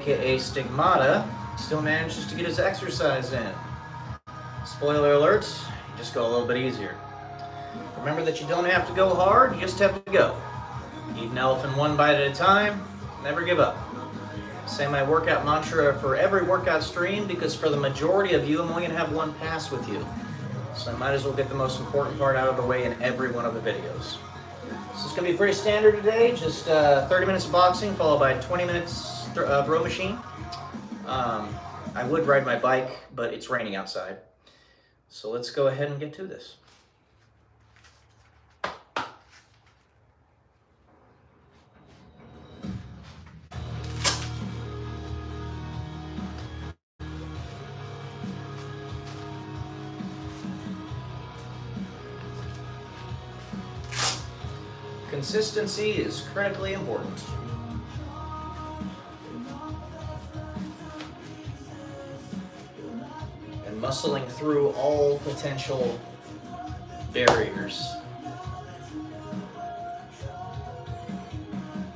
aka Stigmata, still manages to get his exercise in. Spoiler alert, you just go a little bit easier. Remember that you don't have to go hard, you just have to go. Eat an elephant one bite at a time, never give up. Say my workout mantra for every workout stream because for the majority of you, I'm only going to have one pass with you. So I might as well get the most important part out of the way in every one of the videos. So it's going to be pretty standard today, just 30 minutes of boxing followed by 20 minutes of row machine. I would ride my bike, but it's raining outside. So let's go ahead and get to this. Consistency is critically important. And muscling through all potential barriers.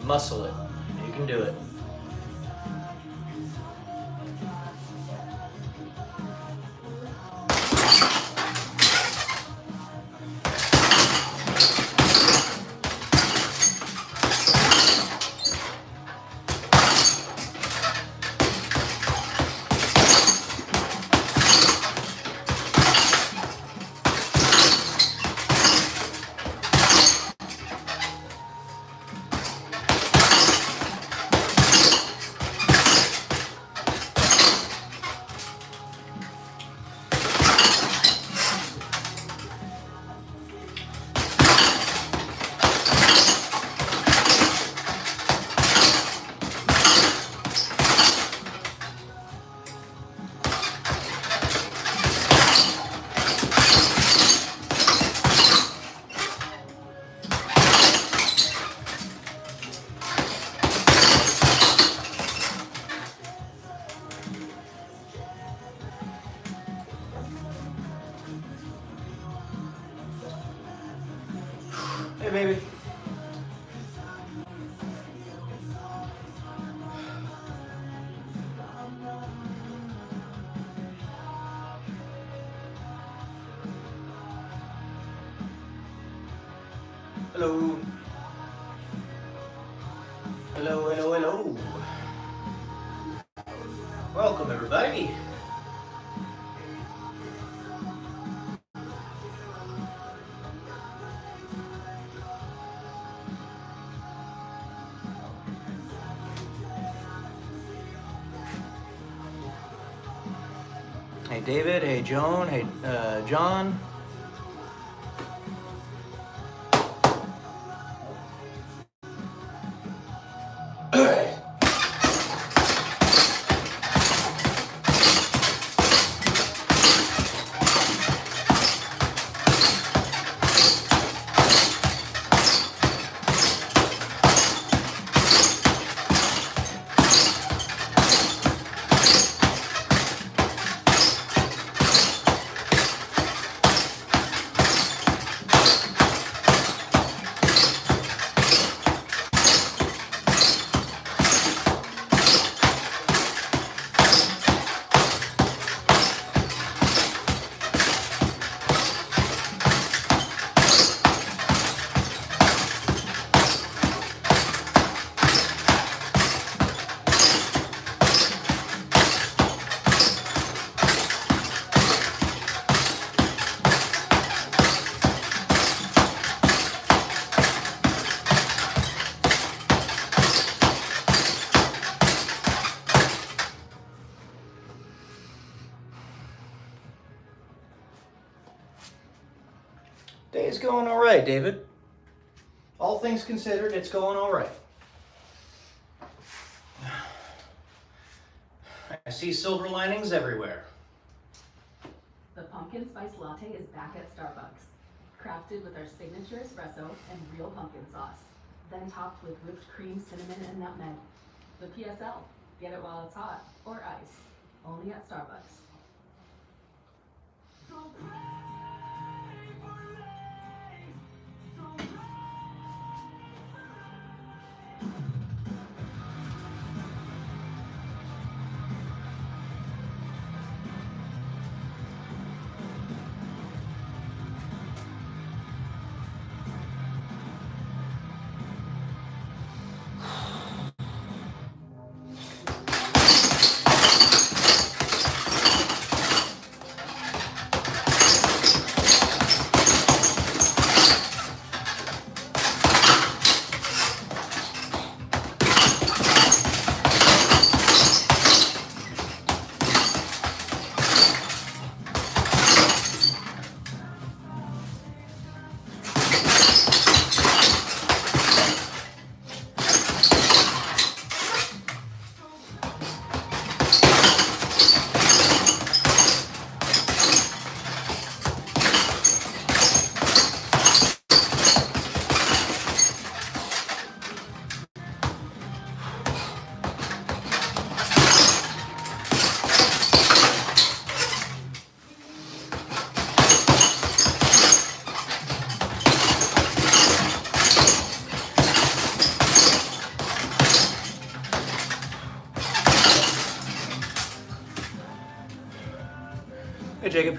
Muscle it. You can do it. Hey, baby. Hello. Hello, hello, hello. Welcome, everybody. Hey, David. Hey, Joan. Hey, John. Day is going all right, David. All things considered, it's going all right. I see silver linings everywhere. The pumpkin spice latte is back at Starbucks. Crafted with our signature espresso and real pumpkin sauce. Then topped with whipped cream, cinnamon, and nutmeg. The PSL. Get it while it's hot. Or ice. Only at Starbucks. Hey, Jacob.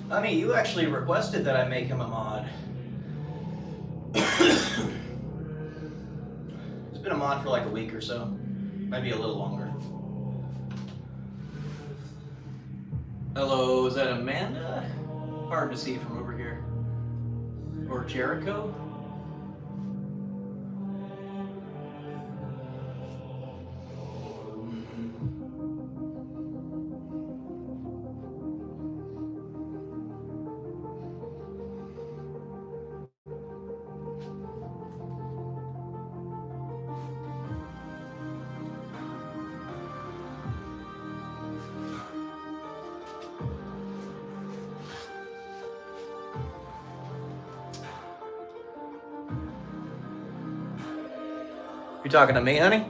Honey, you actually requested that I make him a mod. He's been a mod for like a week or so. Maybe a little longer. Hello, is that Amanda? Hard to see from over here. Or Jericho? You talking to me, honey?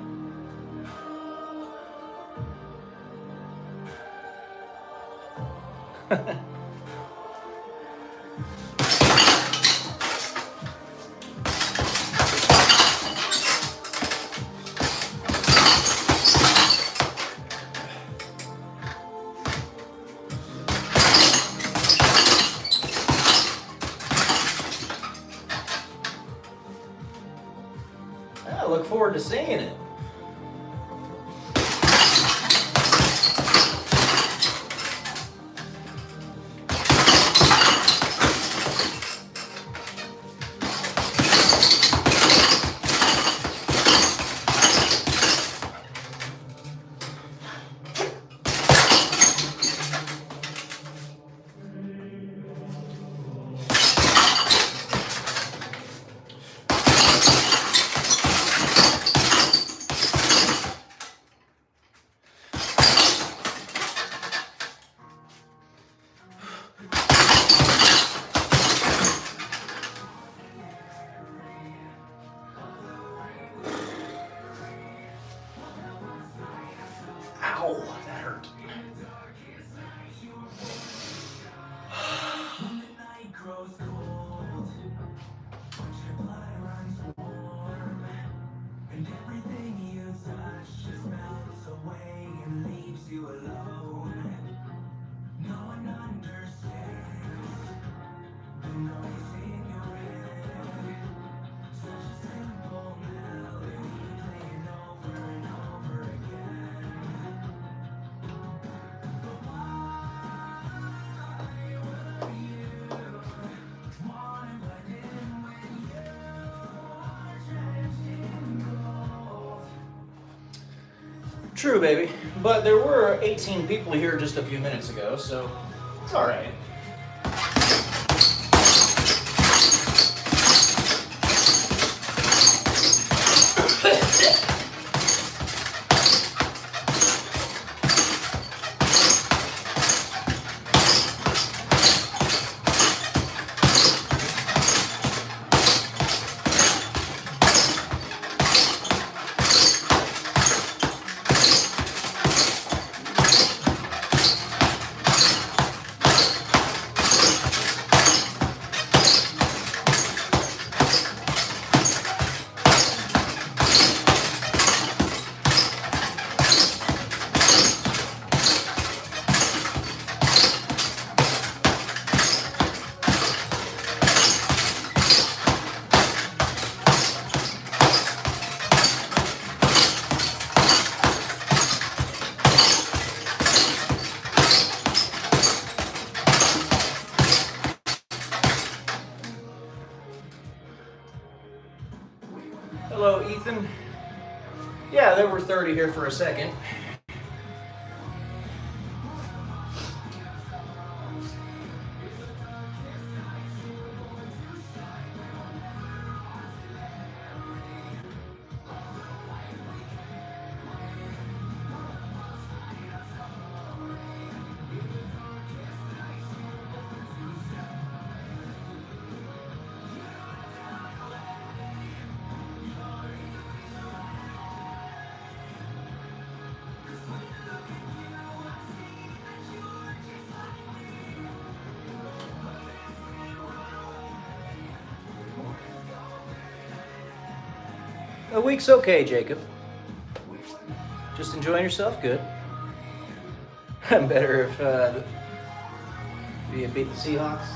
I look forward to seeing it. Ow, that hurt. True, baby. But there were 18 people here just a few minutes ago, so it's all right. Hello, Ethan. Yeah, there were 30 here for a second. The week's okay, Jacob. Just enjoying yourself? Good. Better if you beat the Seahawks.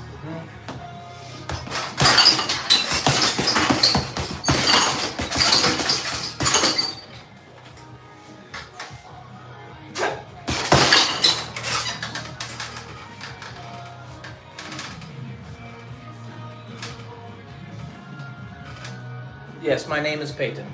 Yes, my name is Peyton.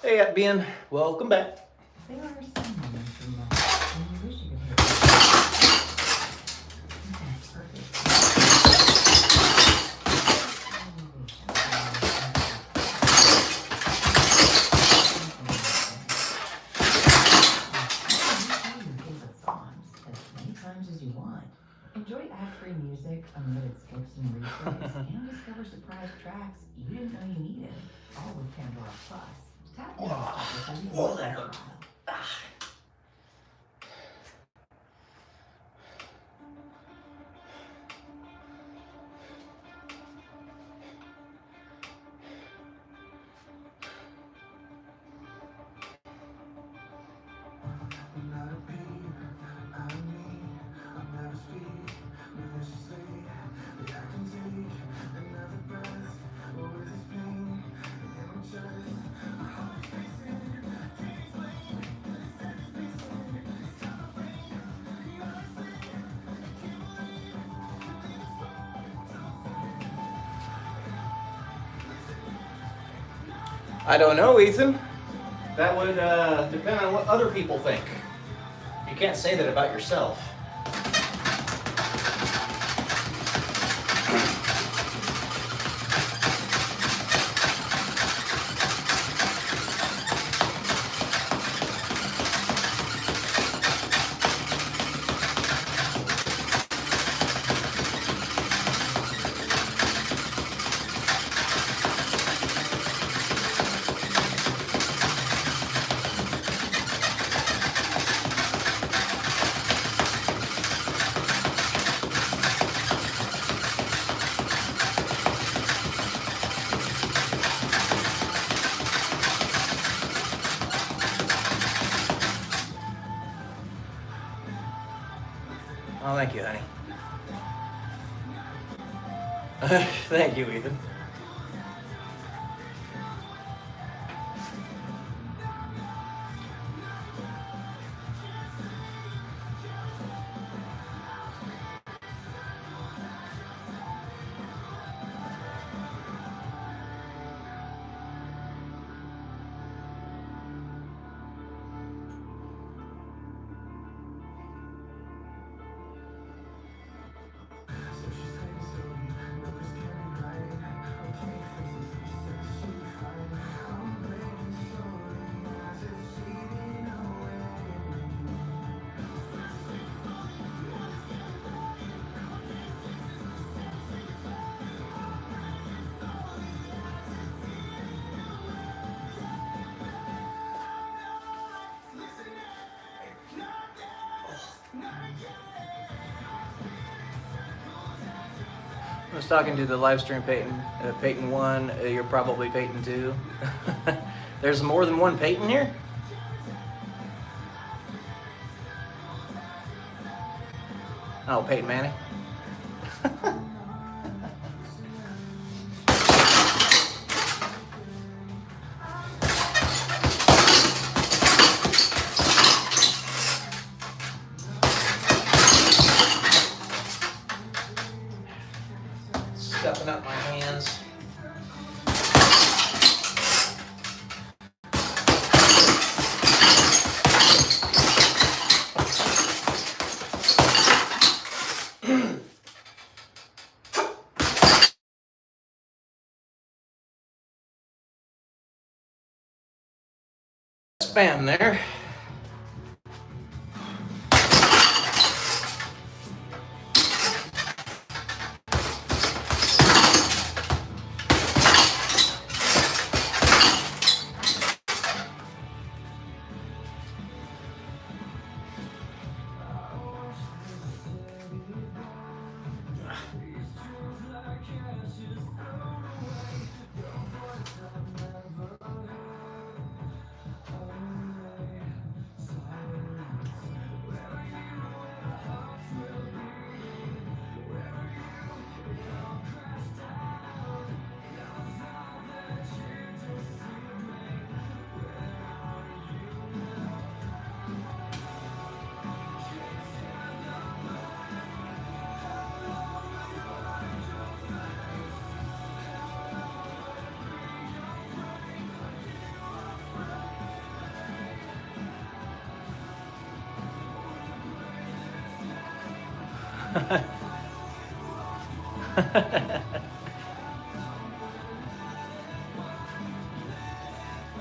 Hey, Atbian, welcome back. There are some moments in life when you wish you could hear. That's perfect. Enjoy ad-free music, unlimited skips and replays, and discover surprise tracks you didn't know you needed, all with Pandora Plus. Tap in Whoa, that hurt. I don't know, Ethan. That would depend on what other people think. You can't say that about yourself. Oh, thank you, honey. Thank you, Ethan. I was talking to the live stream Peyton. Peyton 1, you're probably Peyton 2. There's more than one Peyton here? Oh, Peyton Manning. Stuffing up my hands. Spam there.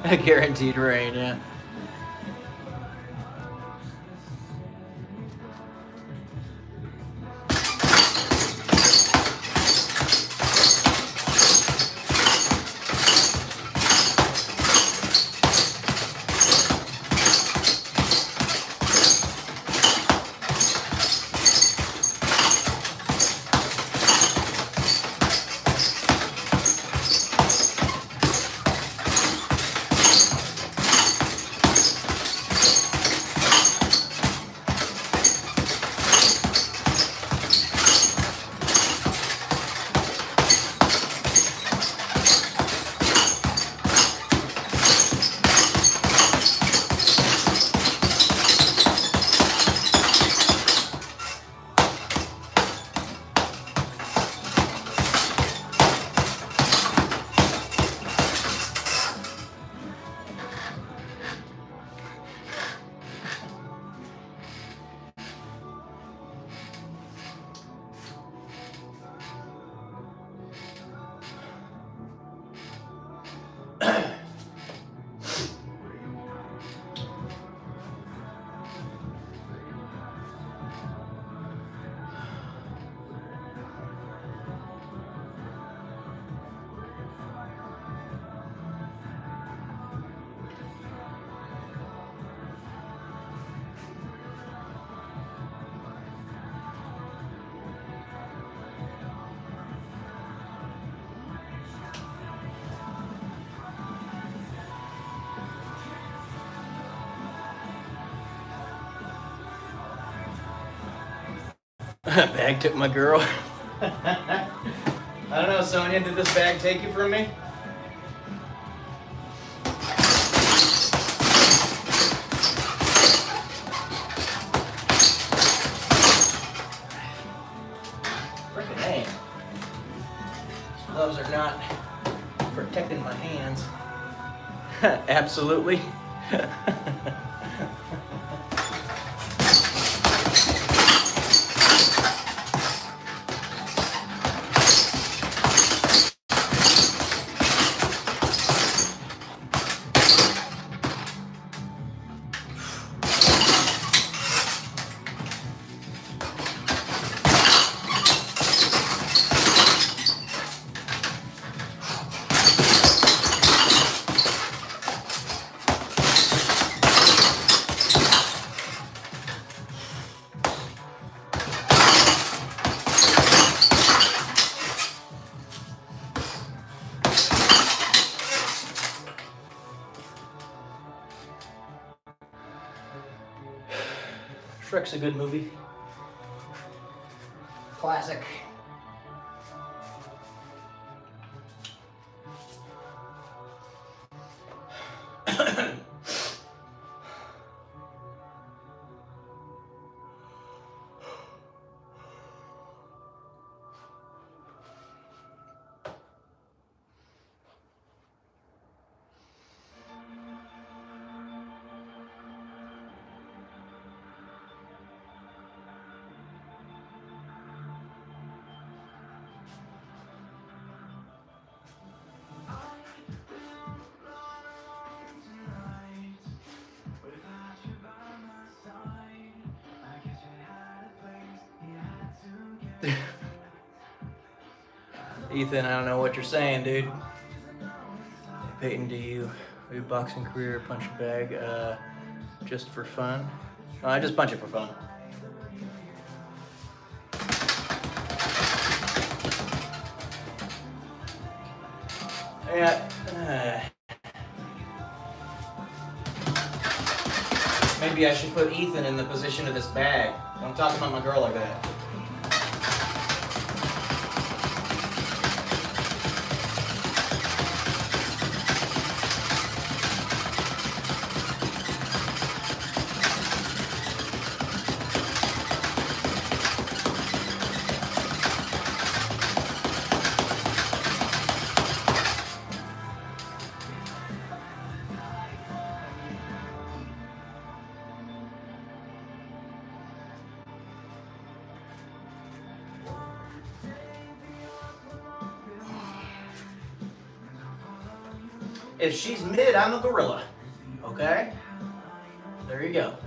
A guaranteed rain, yeah. Bag took my girl. I don't know, Sonia, did this bag take you from me? Frickin' hey. These gloves are not protecting my hands. Absolutely. Shrek's a good movie. Classic. Ethan, I don't know what you're saying, dude. Peyton, do you have a boxing career, punch a bag, just for fun? I just punch it for fun. Yeah. Maybe I should put Ethan in the position of this bag. Don't talk about my girl like that. If she's mid, I'm a gorilla. Okay? There you go.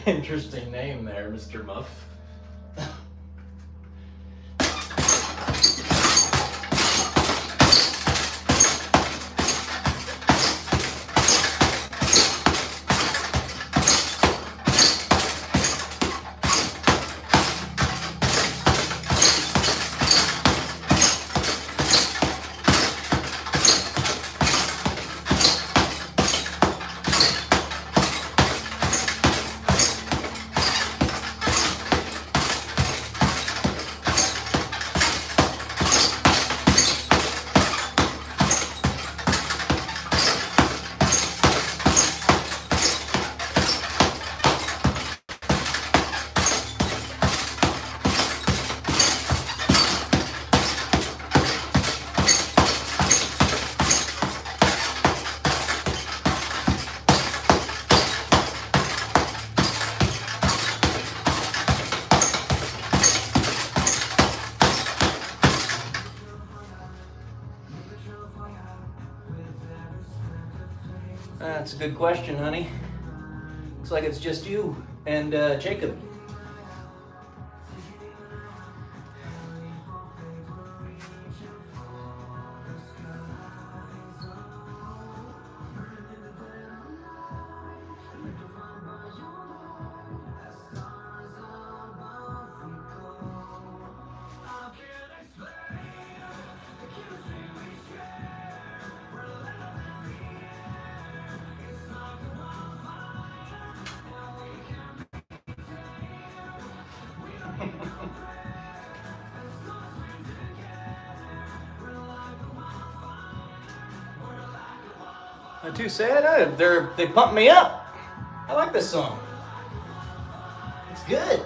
Interesting name there, Mr. Muff. That's a good question, honey. Looks like it's just you and Jacob. Not too sad. They pumped me up. I like this song. It's good.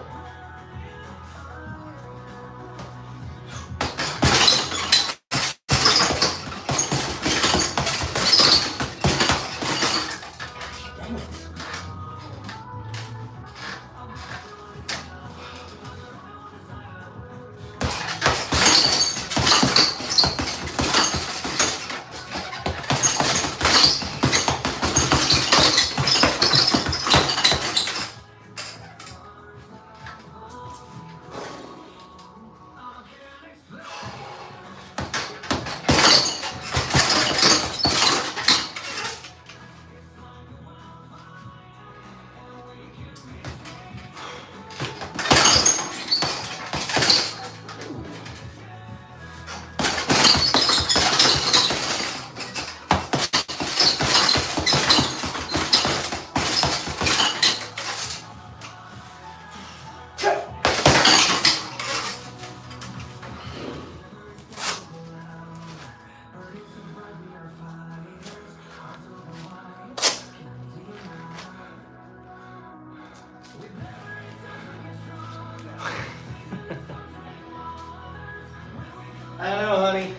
I don't know, honey.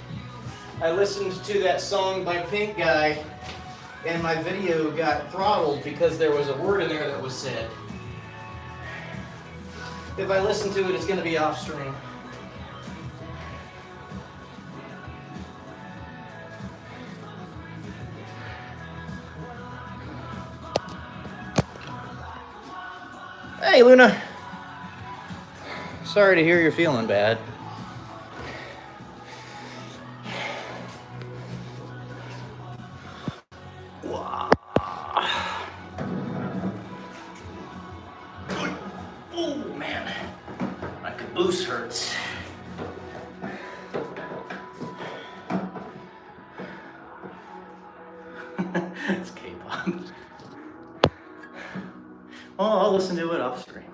I listened to that song by Pink Guy, and my video got throttled because there was a word in there that was said. If I listen to it, it's going to be off stream. Hey, Luna. Sorry to hear you're feeling bad. Wow. Oh, man. My caboose hurts. It's K-pop. Oh, I'll listen to it off stream.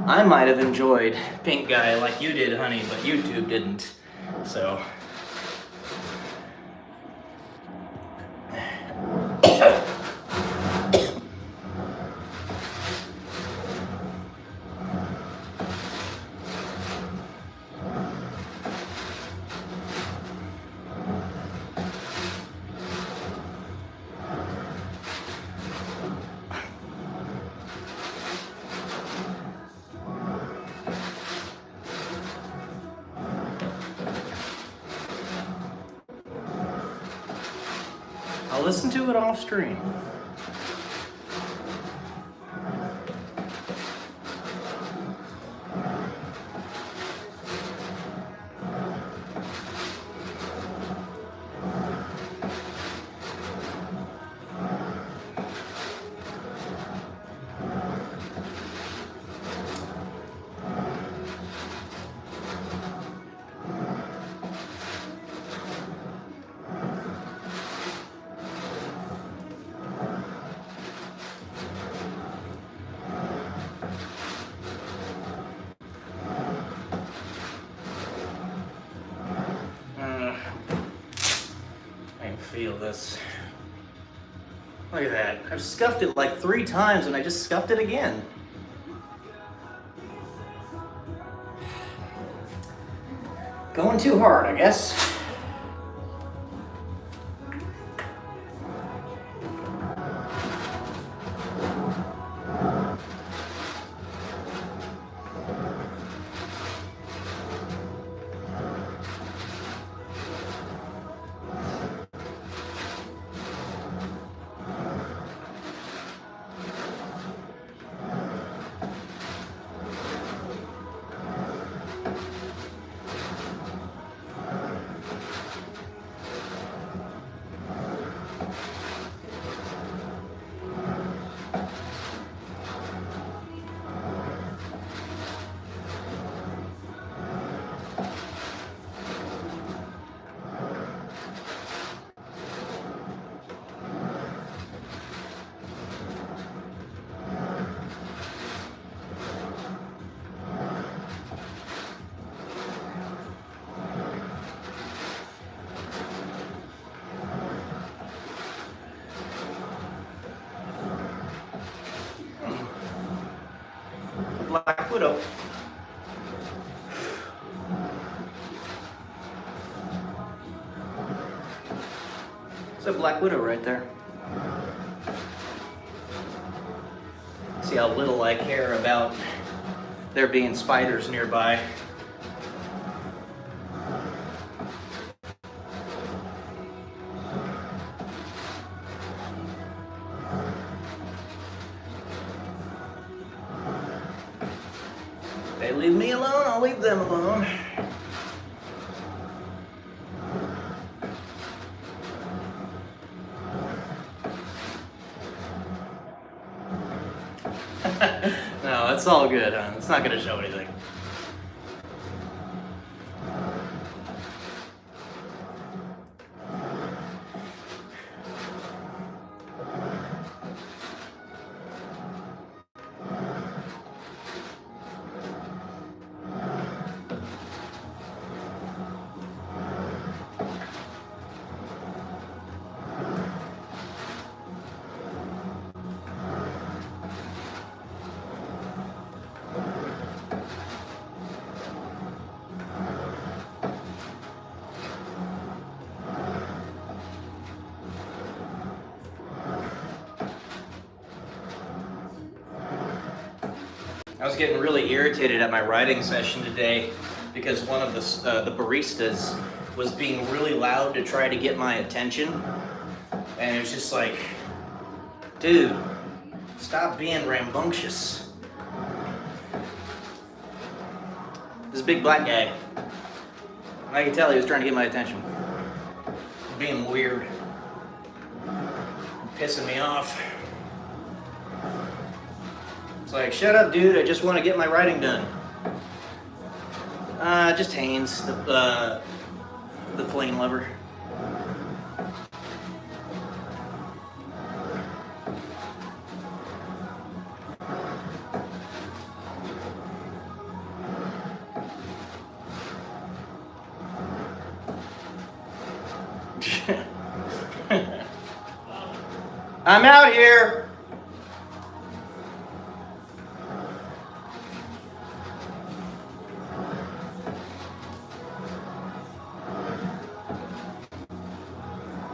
I might have enjoyed Pink Guy like you did, honey, but YouTube didn't. So. I'll listen to it off stream. I can feel this. Look at that. I've scuffed it like 3 times and I just scuffed it again. Going too hard, I guess. Black Widow. It's a Black Widow right there. See how little I care about there being spiders nearby. They leave me alone, I'll leave them alone. No, it's all good, huh? It's not gonna show anything. I was getting really irritated at my writing session today because one of the baristas was being really loud to try to get my attention. And it was just like, dude, stop being rambunctious. This big black guy, I could tell he was trying to get my attention. Being weird. Pissing me off. It's like, shut up, dude, I just want to get my writing done. Just Haynes, the plane lover. I'm out here.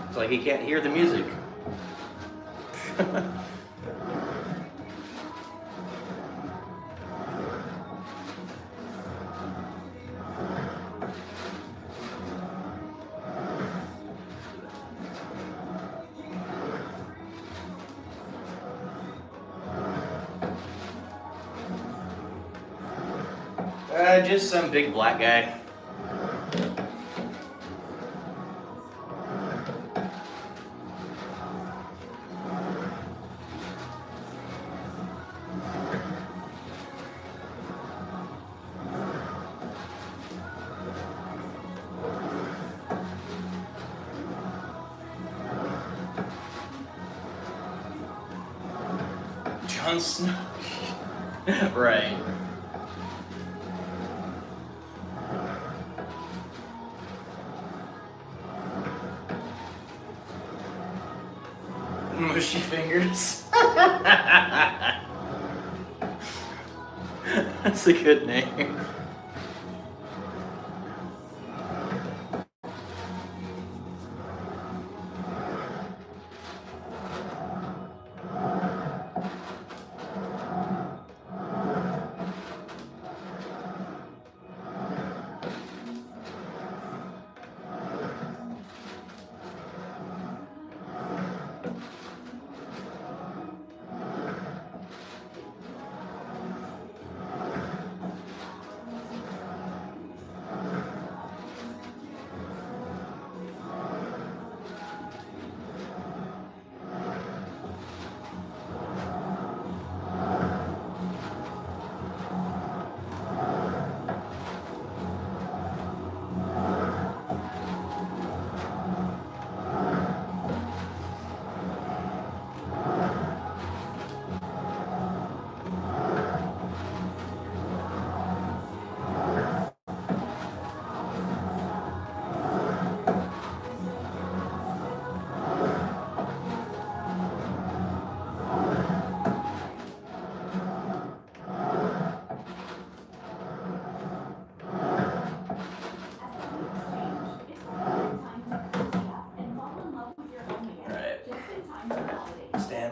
It's like he can't hear the music. Just some big black guy. Jon Snow. Right. Mushy fingers. That's a good name.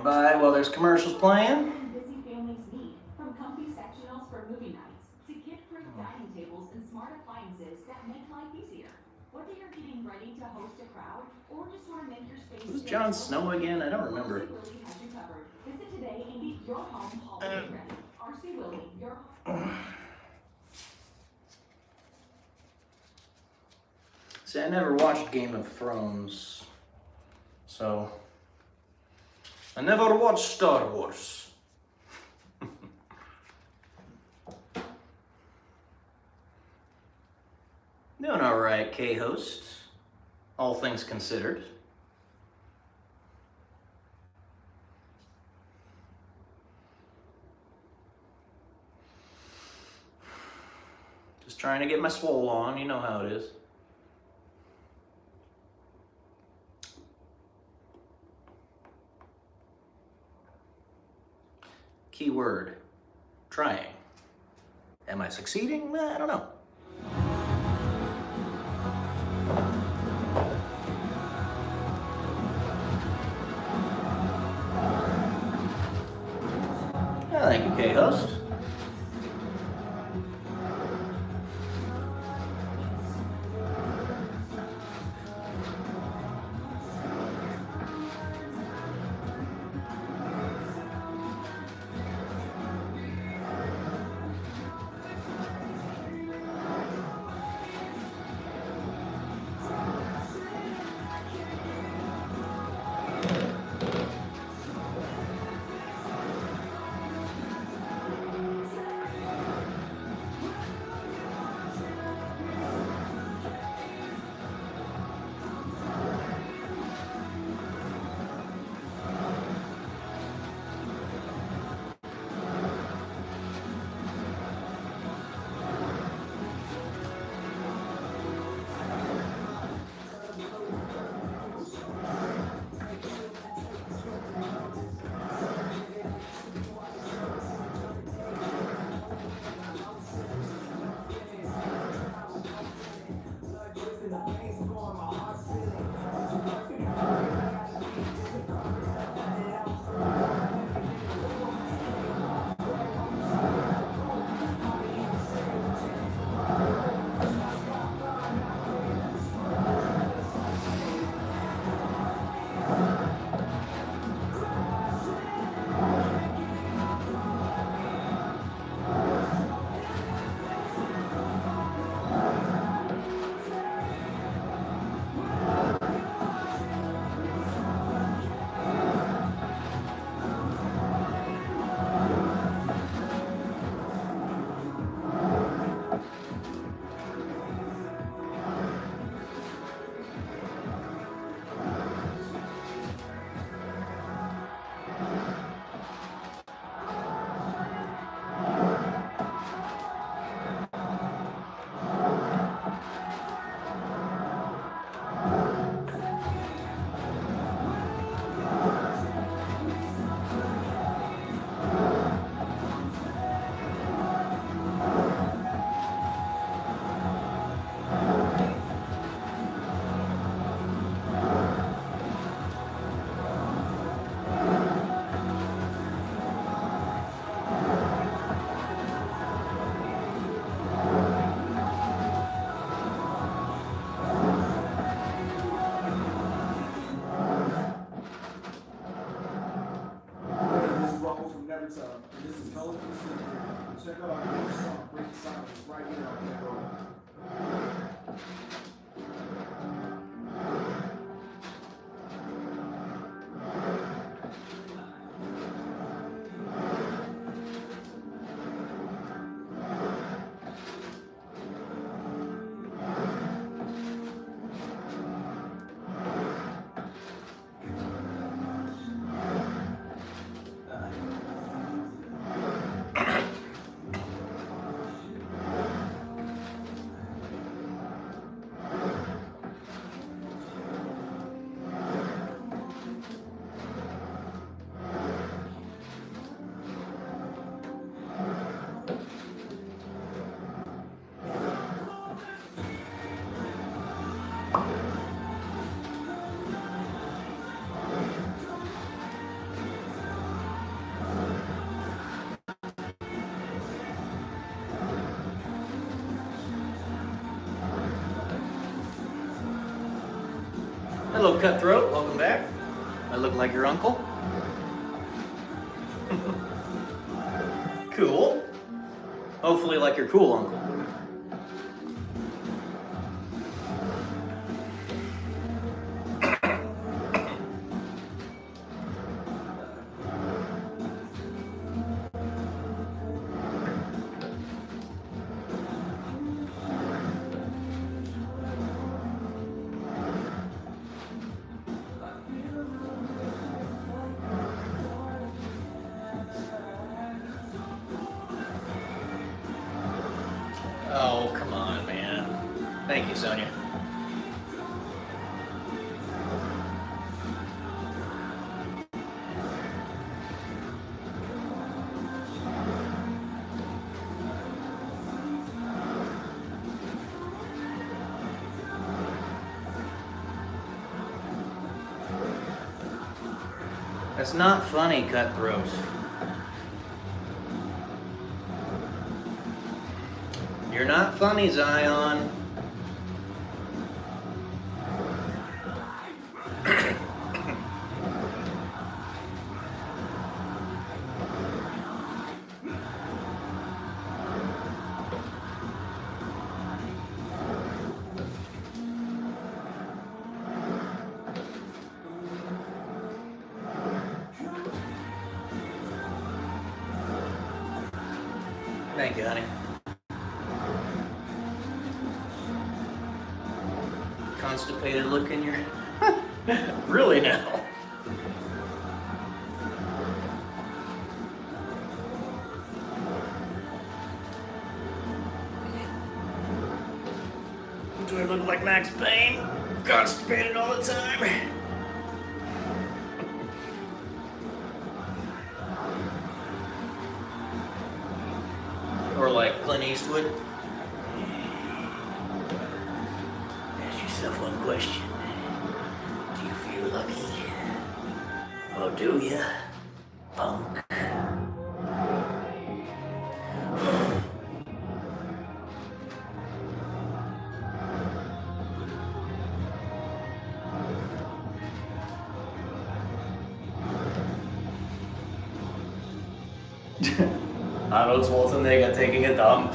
Stand by while there's commercials playing. Busy families need, from comfy sectionals for movie nights to kid-proof dining tables and smart appliances that make life easier. Whether you're getting ready to host a crowd or just want to make your space. Who's Jon Snow again? I don't remember. RC Willey has you covered. Visit today and get your home holiday ready. RC Willey, your See, I never watched Game of Thrones, so I never watched Star Wars. Doing all right, K-host, all things considered. Just trying to get my swole on, you know how it is. Keyword, trying. Am I succeeding? I don't know. Thank you, K-host. Check out our new song, Break the Silence, right here on Pandora. Hello, Cutthroat. Welcome back. I look like your uncle. Cool. Hopefully like your cool uncle. Oh, come on, man. Thank you, Sonia. That's not funny, Cutthroat. You're not funny, Zion. Thank you, honey. Constipated look in your... Really now? Do I look like Max Payne? Constipated all the time? Or like Clint Eastwood? Ask yourself one question. Do you feel lucky? Or do ya, punk? Arnold Schwarzenegger taking a dump.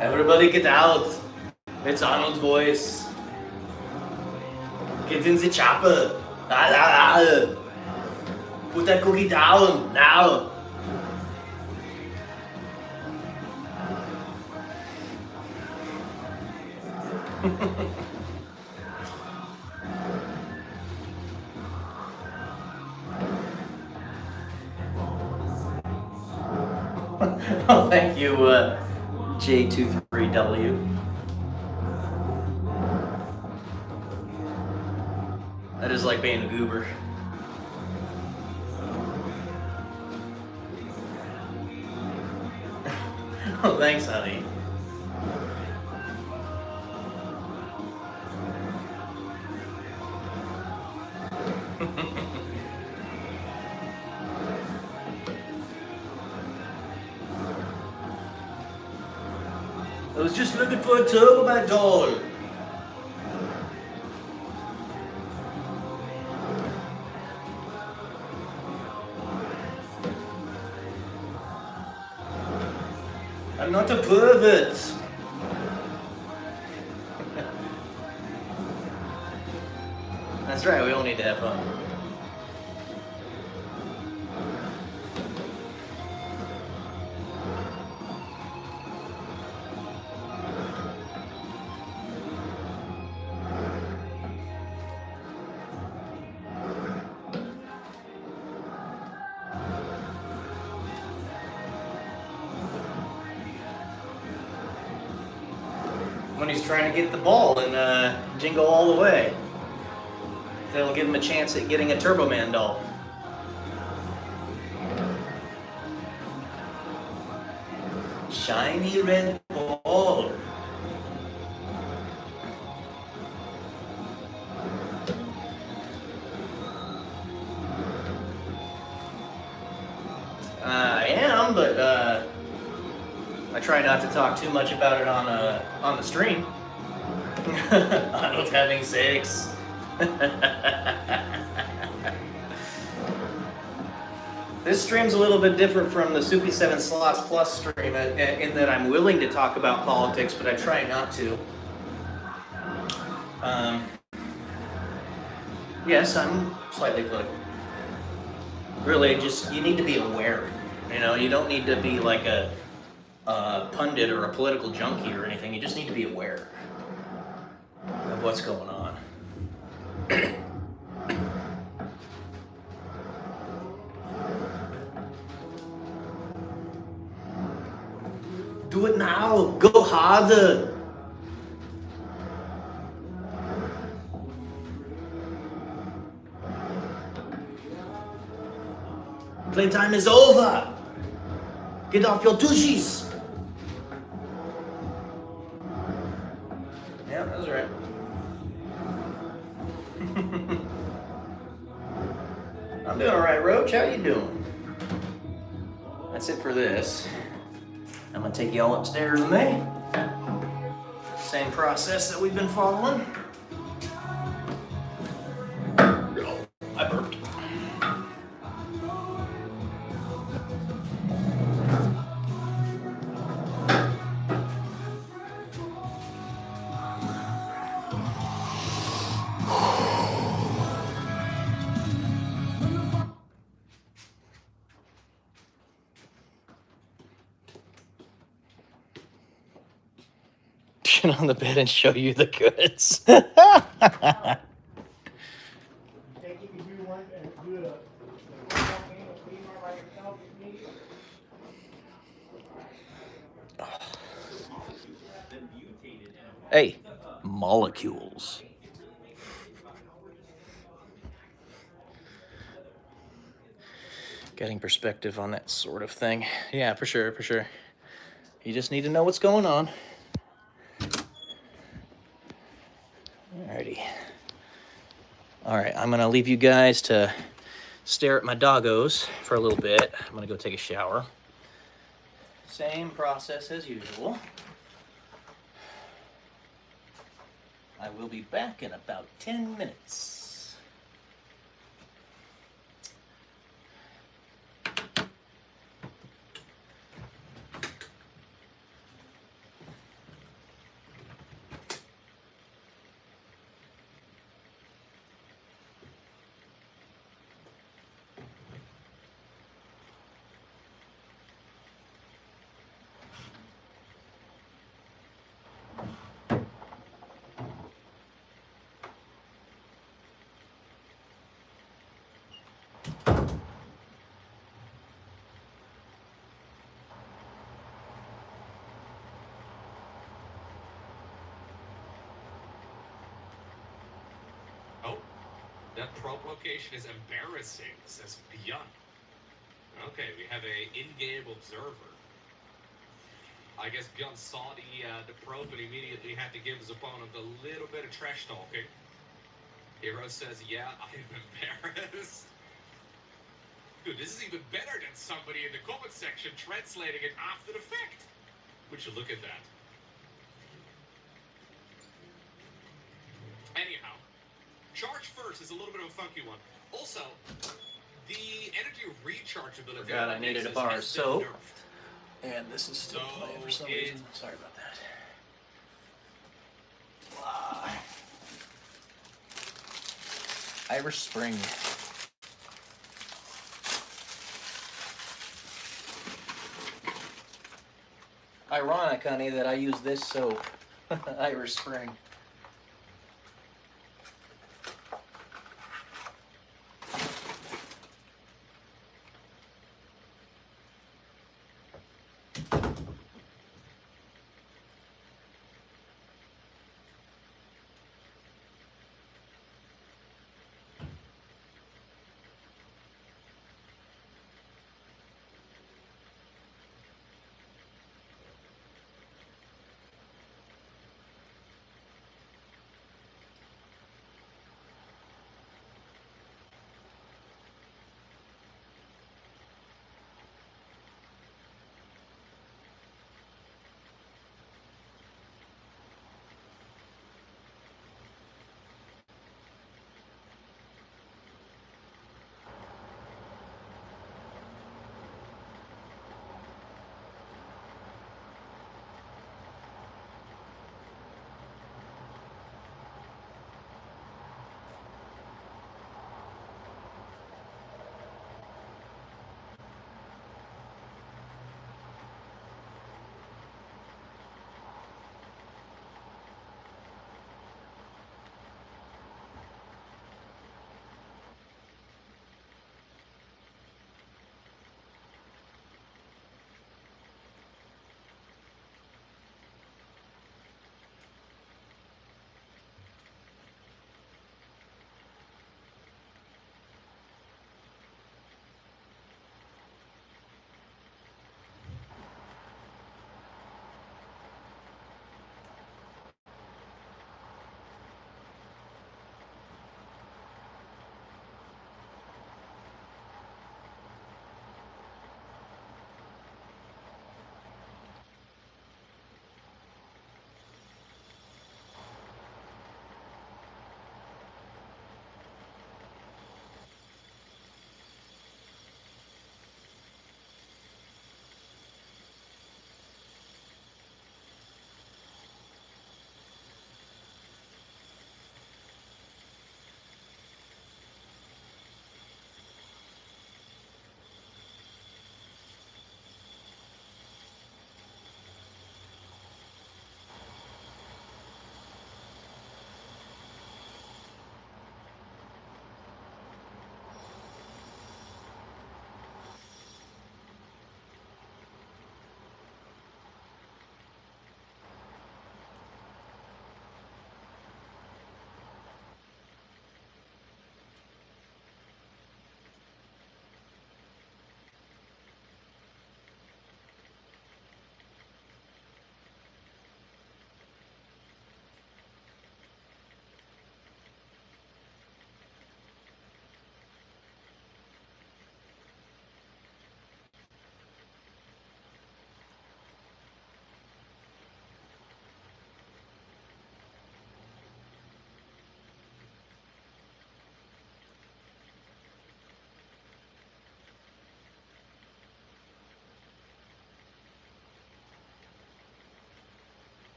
Everybody get out. It's Arnold's voice. Get in the chopper. Put that cookie down now. Oh, thank you, J23W. That is like being a goober. Oh, thanks, honey. I was just looking for a Turboman doll. I'm not a pervert. That's right, we all need to have fun. when he's trying to get the ball and jingle all the way. That'll give him a chance at getting a Turbo Man doll. Shiny red ball. I am, but I try not to talk too much about it on the stream. I was having sex. This stream's a little bit different from the Soupy 7 Slots Plus stream in that I'm willing to talk about politics, but I try not to. Yes, I'm slightly political. Really, just, you need to be aware. You know, you don't need to be like a pundit or a political junkie or anything. You just need to be aware of what's going on. Do it now. Go harder. Playtime is over. Get off your tushies. Yeah, that was right. I'm doing all right, Roach. How you doing? That's it for this. I'm gonna take y'all upstairs with me. Same process that we've been following. I burped. Get on the bed and show you the goods. Think you can do one and do a like yourself if needed? Hey, molecules. Getting perspective on that sort of thing. Yeah, for sure, for sure. You just need to know what's going on. Alrighty. Alright, I'm gonna leave you guys to stare at my doggos for a little bit. I'm gonna go take a shower. Same process as usual. I will be back in about 10 minutes. That probe location is embarrassing, says Beyond. Okay, we have a in-game observer. I guess Beyond saw the probe and immediately had to give his opponent a little bit of trash talking. Hero says, yeah, I am embarrassed. Dude, this is even better than somebody in the comment section translating it after the fact. Would you look at that? Anyhow. Charge first is a little bit of a funky one. Also, the energy recharge ability. Forgot I needed a bar of soap. And this is still playing for some reason. Sorry about that. Irish Spring. Ironic, honey, that I use this soap. Irish Spring.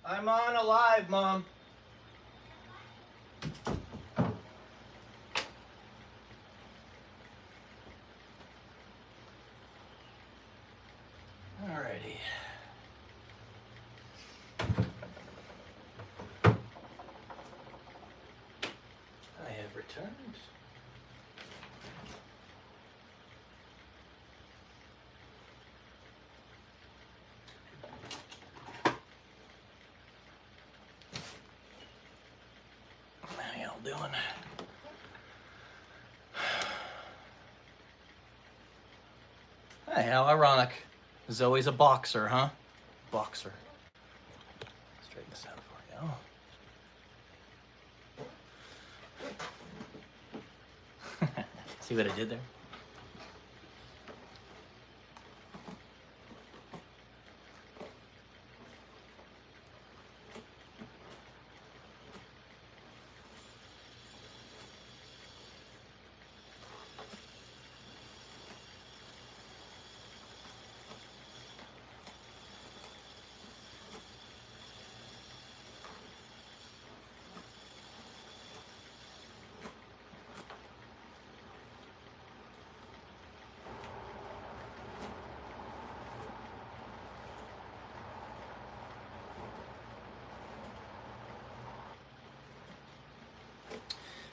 I'm on alive, Mom. Alrighty. I have returned. How y'all doing? Hey, how ironic. Zoe's a boxer, huh? Boxer. Straighten this out for you. See what I did there?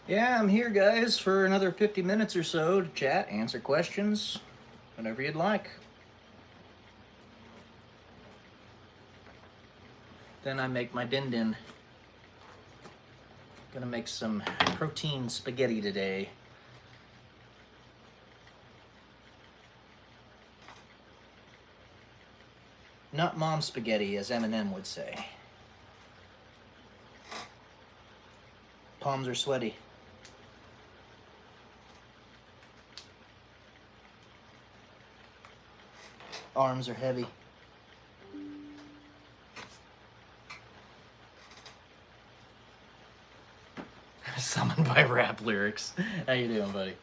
Yeah, I'm here, guys, for another 50 minutes or so to chat, answer questions, whatever you'd like. Then I make my din-din. Gonna make some protein spaghetti today. Not mom spaghetti, as Eminem would say. Palms are sweaty. Arms are heavy. Summoned by rap lyrics. How you doing, buddy?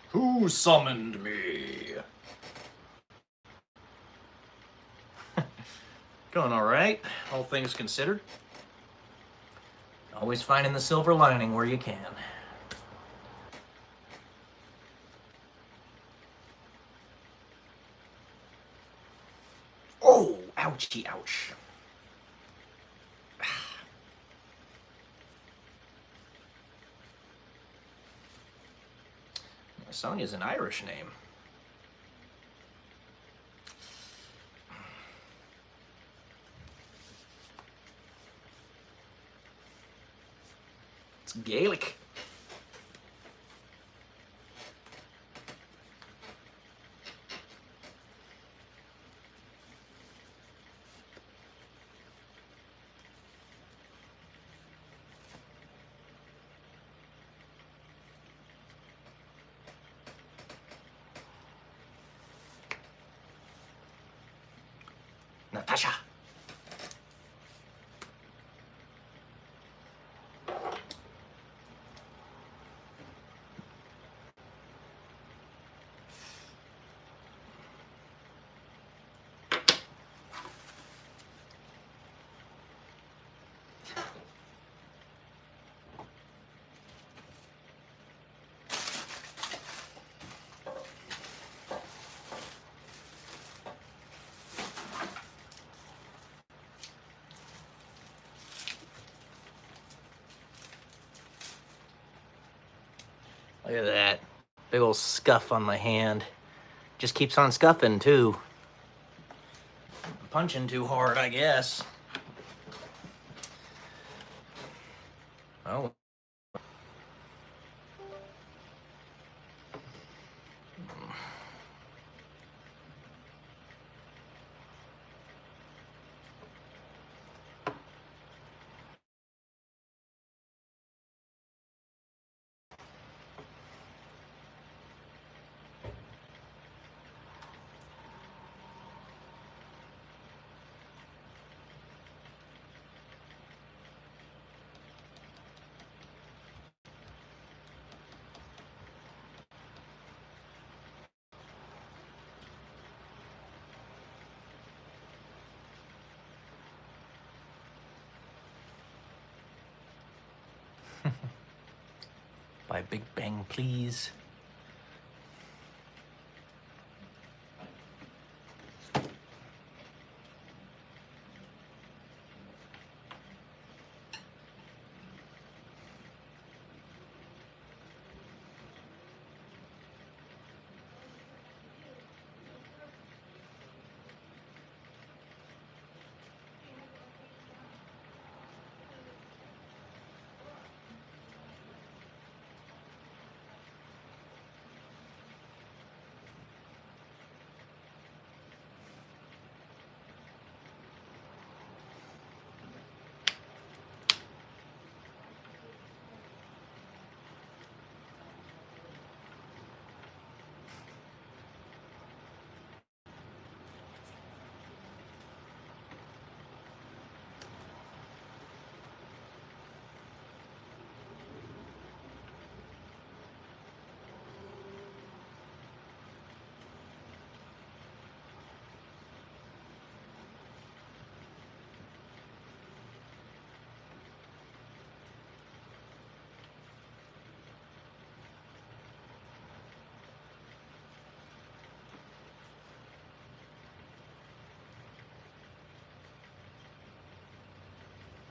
Who summoned me? Going all right, all things considered. Always finding the silver lining where you can. Oh, ouchie, ouch. Sonia's an Irish name. It's Gaelic. Natasha. Look at that. Big old scuff on my hand. Just keeps on scuffing, too. I'm punching too hard, I guess. Oh. by Big Bang, please.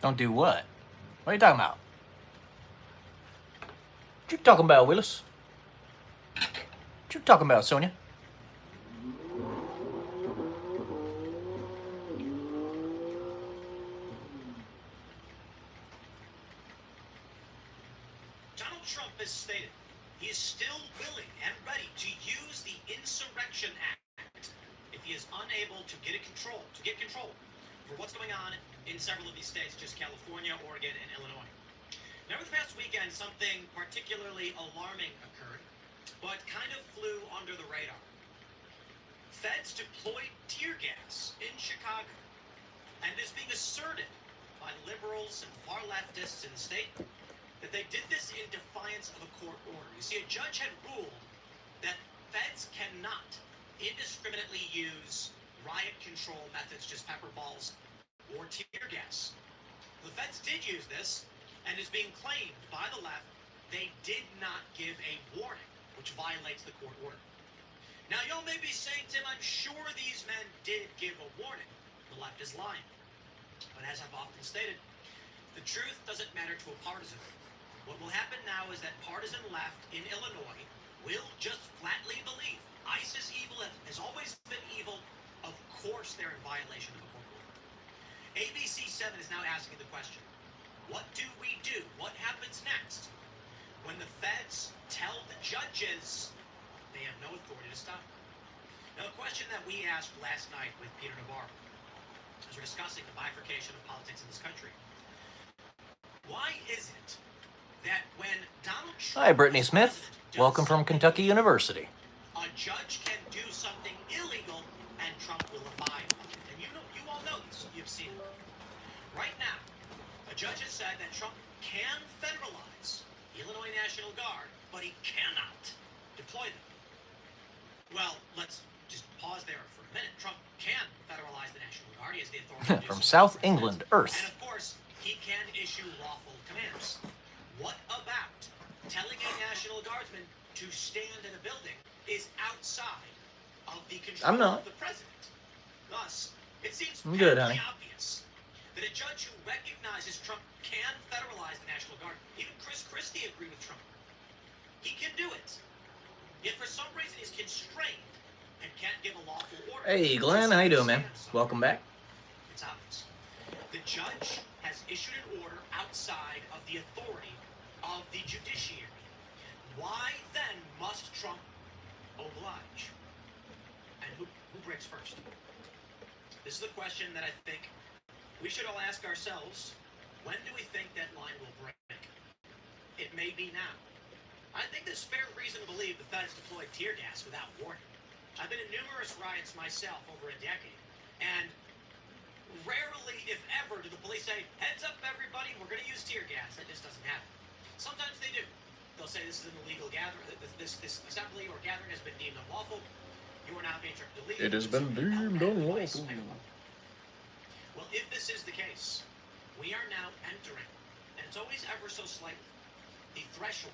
Don't do what? What are you talking about? What you talking about, Willis? What you talking about, Sonia? Donald Trump has stated he is still willing and ready to use the Insurrection Act if he is unable to get control for what's going on in several of these states, just California, Oregon, and Illinois. Now, over the past weekend, something particularly alarming occurred, but kind of flew under the radar. Feds deployed tear gas in Chicago, and it is being asserted by liberals and far leftists in the state that they did this in defiance of a court order. You see, a judge had ruled that feds cannot indiscriminately use riot control methods, just pepper balls or tear gas. The feds did use this, and is being claimed by the left they did not give a warning, which violates the court order. Now, y'all may be saying, Tim, I'm sure these men did give a warning. The left is lying. But as I've often stated, the truth doesn't matter to a partisan. What will happen now is that partisan left in Illinois will just flatly believe ICE is evil, has always been evil. Of course they're in violation of a court order. ABC7 is now asking the question, what do we do? What happens next when the feds tell the judges they have no authority to stop them? Now, a question that we asked last night with Peter Navarro, as we're discussing the bifurcation of politics in this country. Why is it that when Donald Trump... Hi, Brittany Smith. Welcome from Kentucky University. A judge can do something illegal and Trump will abide by it. And you all know this. You've seen it. Right now, a judge has said that Trump can federalize the Illinois National Guard, but he cannot deploy them. Well, let's just pause there for a minute. Trump can federalize the National Guard. He has the authority to do From so. South England, Earth. And of course, he can issue lawful commands. What about telling a National Guardsman to stand in a building is outside of the control of the president? Thus, it seems good, patently honey. obvious that a judge who recognizes Trump can federalize the National Guard, even Chris Christie agreed with Trump. He can do it. Yet for some reason he's constrained and can't give a lawful order. Hey, Glenn. How you doing, man? Welcome back. It's obvious. The judge has issued an order outside of the authority of the judiciary. Why then must Trump oblige? And who breaks first? This is the question that I think we should all ask ourselves. When do we think that line will break? It may be now. I think there's fair reason to believe the feds deployed tear gas without warning. I've been in numerous riots myself over a decade, and rarely, if ever, do the police say, heads up everybody, we're going to use tear gas. That just doesn't happen. Sometimes they do. They'll say this is an illegal gathering, this assembly or gathering has been deemed unlawful. You are now being tricked to leave. It has been deemed unlawful. Well, if this is the case, we are now entering, and it's always ever so slightly, the threshold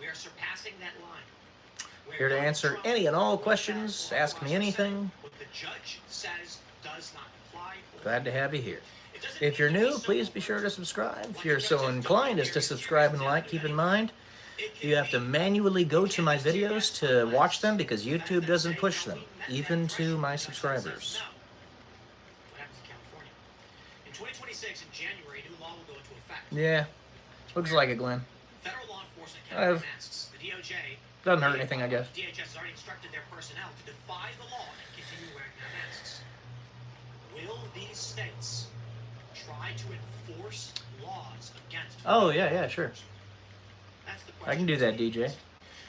We are surpassing that line. Where Here to Donald answer Trump any and all wrote that questions. law Ask me across the anything. Senate. What the judge says does not apply. Glad to have you here. It doesn't If you're need to be new, so please be sure to overt. subscribe. If Like you're the judge so said, inclined as to subscribe and like, keep in mind, you have to manually go to my videos to watch them because YouTube doesn't push them, even to my subscribers. What happens in California? In 2026, in January, a new law will go into effect. Yeah, looks like it, Glenn. Federal law enforcement can wear I've- masks. The DOJ Doesn't hurt anything, I guess. DHS has already instructed their personnel to defy the law and continue wearing their masks. Will these states try to enforce laws against? Oh, yeah, sure. That's the question. I can do that, DJ.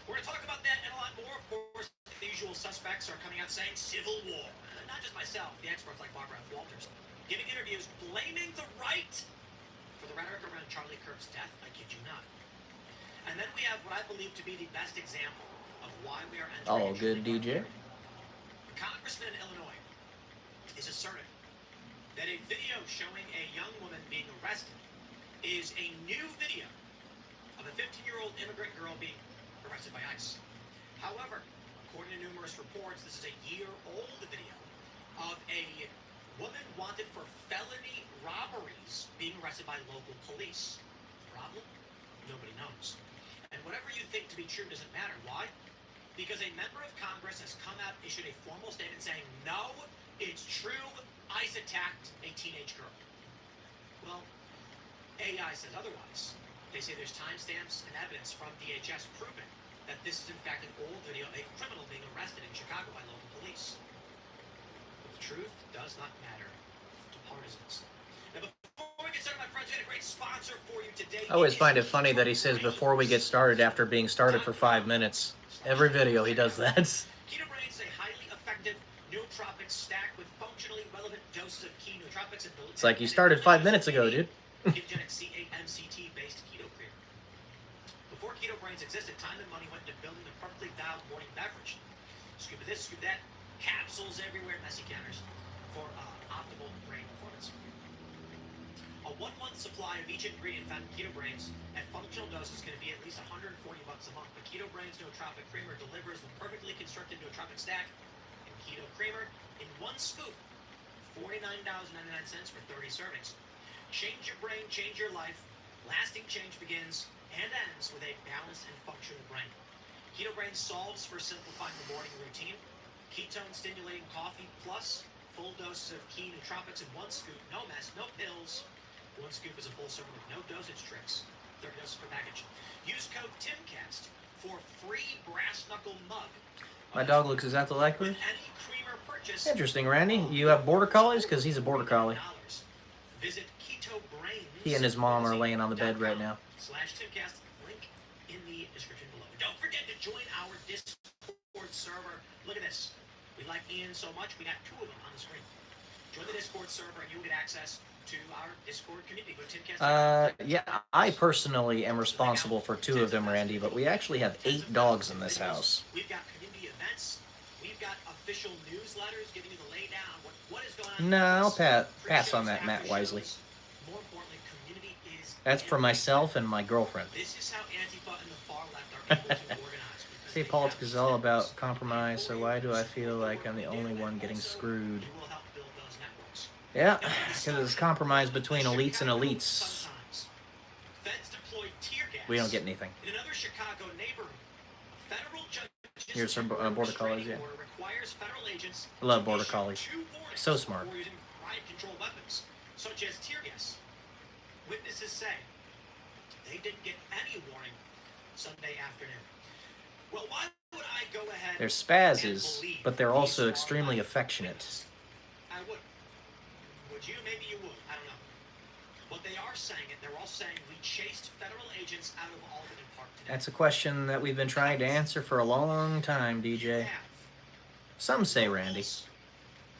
We're going to talk about that and a lot more. Of course, the usual suspects are coming out saying civil war. Not just myself, the experts like Barbara F. Walters, giving interviews blaming the right for the rhetoric around Charlie Kirk's death. I kid you not. And then we have what I believe to be the best example of why we are entering All a good, truly DJ. dark period. A congressman in Illinois is asserting that a video showing a young woman being arrested is a new video of a 15-year-old immigrant girl being arrested by ICE. However, according to numerous reports, this is a year-old video of a woman wanted for felony robberies being arrested by local police. Problem? Nobody knows. And whatever you think to be true doesn't matter. Why? Because a member of Congress has come out and issued a formal statement saying, no, it's true, ICE attacked a teenage girl. Well, AI says otherwise. They say there's timestamps and evidence from DHS proving that this is in fact an old video of a criminal being arrested in Chicago by local police. But the truth does not matter to partisans. Now, before we get started, my friends, we got a great sponsor for you today. I always find it funny that he says before we get started after being started for 5 minutes. Every video he does that. Keto Brains is a highly effective nootropic stack with functionally relevant doses of key nootropics and It's like you started 5 minutes ago, dude. ketogenic C8 MCT based keto creamer. Before Keto Brains existed, time and money went into building the perfectly dialed morning beverage. Scoop of this, scoop that, capsules everywhere, messy counters for optimal brain performance. A 1-month supply of each ingredient found in Keto Brains at functional doses is going to be at least $140 a month. But Keto Brains Nootropic Creamer delivers the perfectly constructed nootropic stack and keto creamer in one scoop, $49.99 for 30 servings. Change your brain, change your life. Lasting change begins and ends with a balanced and functional brain. Keto Brains solves for simplifying the morning routine. Ketone stimulating coffee plus full doses of key nootropics in one scoop. No mess, no pills. One scoop is a full serving with no dosage tricks. 30 doses per package. Use code TIMCAST for free brass knuckle mug. My dog looks exactly like With me. any creamer purchase. Interesting, Randy. You have border collies? Because he's a border collie. Visit Keto Brains. He and his mom are laying on the bed right now. /TimCast, link in the description below. Don't forget to join our Discord server. Look at this. We like Ian so much, we got 2 of them on the screen. Join the Discord server and you'll get access to our Discord community. Go to TimCast. Yeah, I personally am responsible for 2 of them, Randy, but we actually have 8 dogs in this house. We've got community events. We've got official newsletters giving you the laydown on what is going on. No, I'll pass on that, Matt Wisely. More importantly, community is. That's for myself and my girlfriend. This is how Antifa and the far left are able to organize. because Say they politics have is the all systems about compromise, so why do I feel like I'm the only one getting screwed? who will help build those networks. Yeah, because it's compromise between elites and elites. Sometimes, feds deployed tear gas. We don't get anything. In another Chicago neighborhood, a federal judge's Here's some border collies, restraining yeah. order requires federal agents I love to border issue collies. 2 warnings So smart. before using riot control weapons, such as tear gas. Witnesses say they didn't get any warning Sunday afternoon. Well, why would I go ahead? They're and spazzes, believe but they're these also extremely far-left affectionate. witnesses? I would. Would you? Maybe you would. I don't know. But they are saying it. They're all saying we chased federal agents out of Albany Park today. That's a question that we've been trying to answer for a long time, You DJ. have Some say Randy.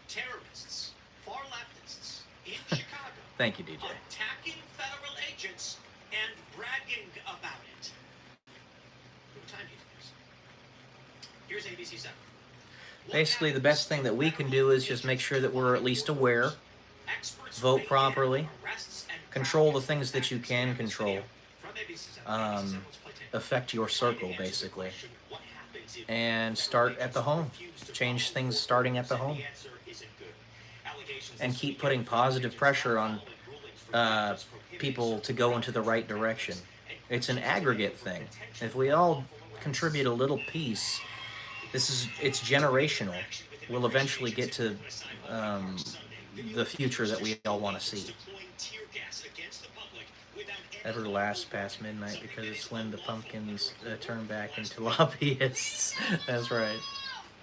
terrorists, far leftists in Chicago Thank you, DJ. attacking federal agents and bragging about it. What time do you think it is? Here's ABC 7. What Basically, the happens best thing that we can do is just make sure that we're at least aware, Experts vote weigh in properly, on arrests and control the crowd things that you can attacks. control. From ABC 7. Um, ABC 7, let's play tape. affect your circle, basically. And start at the home. Change things starting at the home. And keep putting positive pressure on people to go into the right direction. It's an aggregate thing. If we all contribute a little piece, it's generational. We'll eventually get to the future that we all want to see. Ever last past midnight, because it's when the pumpkins turn back into lobbyists. That's right.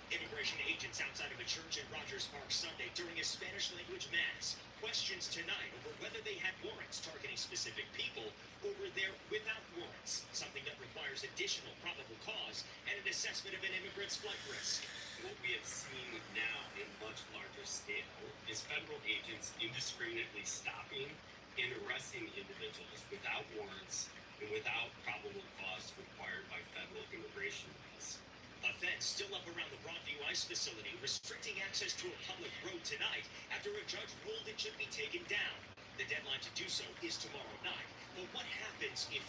Immigration agents outside of a church in Rogers Park Sunday during a Spanish language mass. Questions tonight over whether they had warrants targeting specific people or were there without warrants, something that requires additional probable cause and an assessment of an immigrant's flight risk. What we have seen now in much larger scale is federal agents indiscriminately stopping and arresting individuals without warrants and without probable cause required by federal immigration laws. A fence still up around the Broadview ICE facility restricting access to a public road tonight after a judge ruled it should be taken down. The deadline to do so is tomorrow night. But what happens if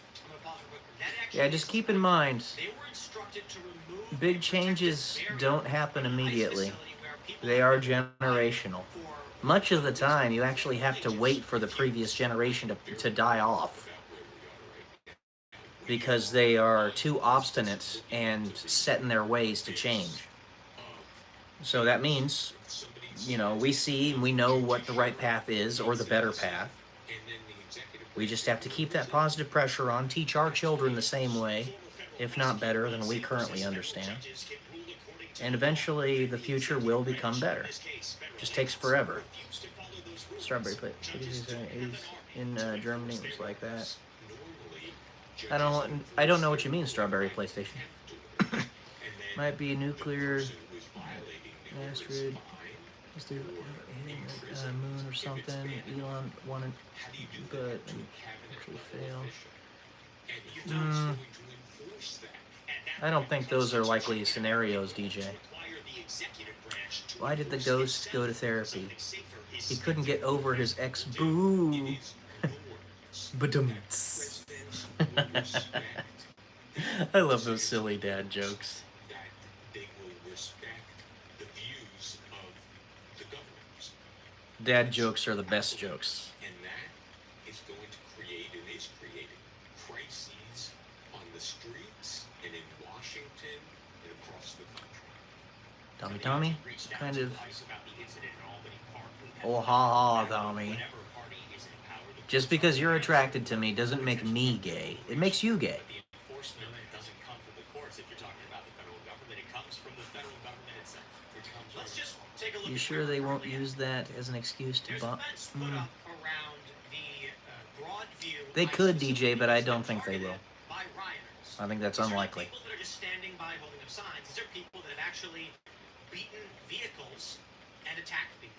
Yeah, just keep in mind, they were instructed to remove big changes don't happen immediately. They are generational. Much of the time, you actually have to wait for the previous generation to die off, because they are too obstinate and set in their ways to change. So that means, you know, we know what the right path is, or the better path. We just have to keep that positive pressure on, teach our children the same way, if not better than we currently understand. And eventually the future will become better. Just takes forever. Strawberry plate. In Germany, it was like that. I don't know what you mean, strawberry PlayStation. Might be a nuclear asteroid. Is there hitting the moon or something? Elon wanted, but actually failed. I don't think those are likely scenarios, DJ. Why did the ghost go to therapy? He couldn't get over his ex. Boo. Badum-ts. I love those silly dad jokes. Dad jokes are the best jokes. And that is going to create and is creating crises on the streets and in Washington and across the country. Tommy, kind of. Oh, ha ha, Tommy. Just because you're attracted to me doesn't make me gay. It makes you gay. The enforcement doesn't come from the courts if you're talking about the federal government. It comes from the federal government itself. Let's just take a look. You sure they won't use that as an excuse to There's a bump? fence put up around the Broadview They ICE could, facility DJ, but I that's don't been think they will. targeted by rioters. I think that's These are unlikely. People that are just standing by holding up signs. These are people that have actually beaten vehicles and attacked people.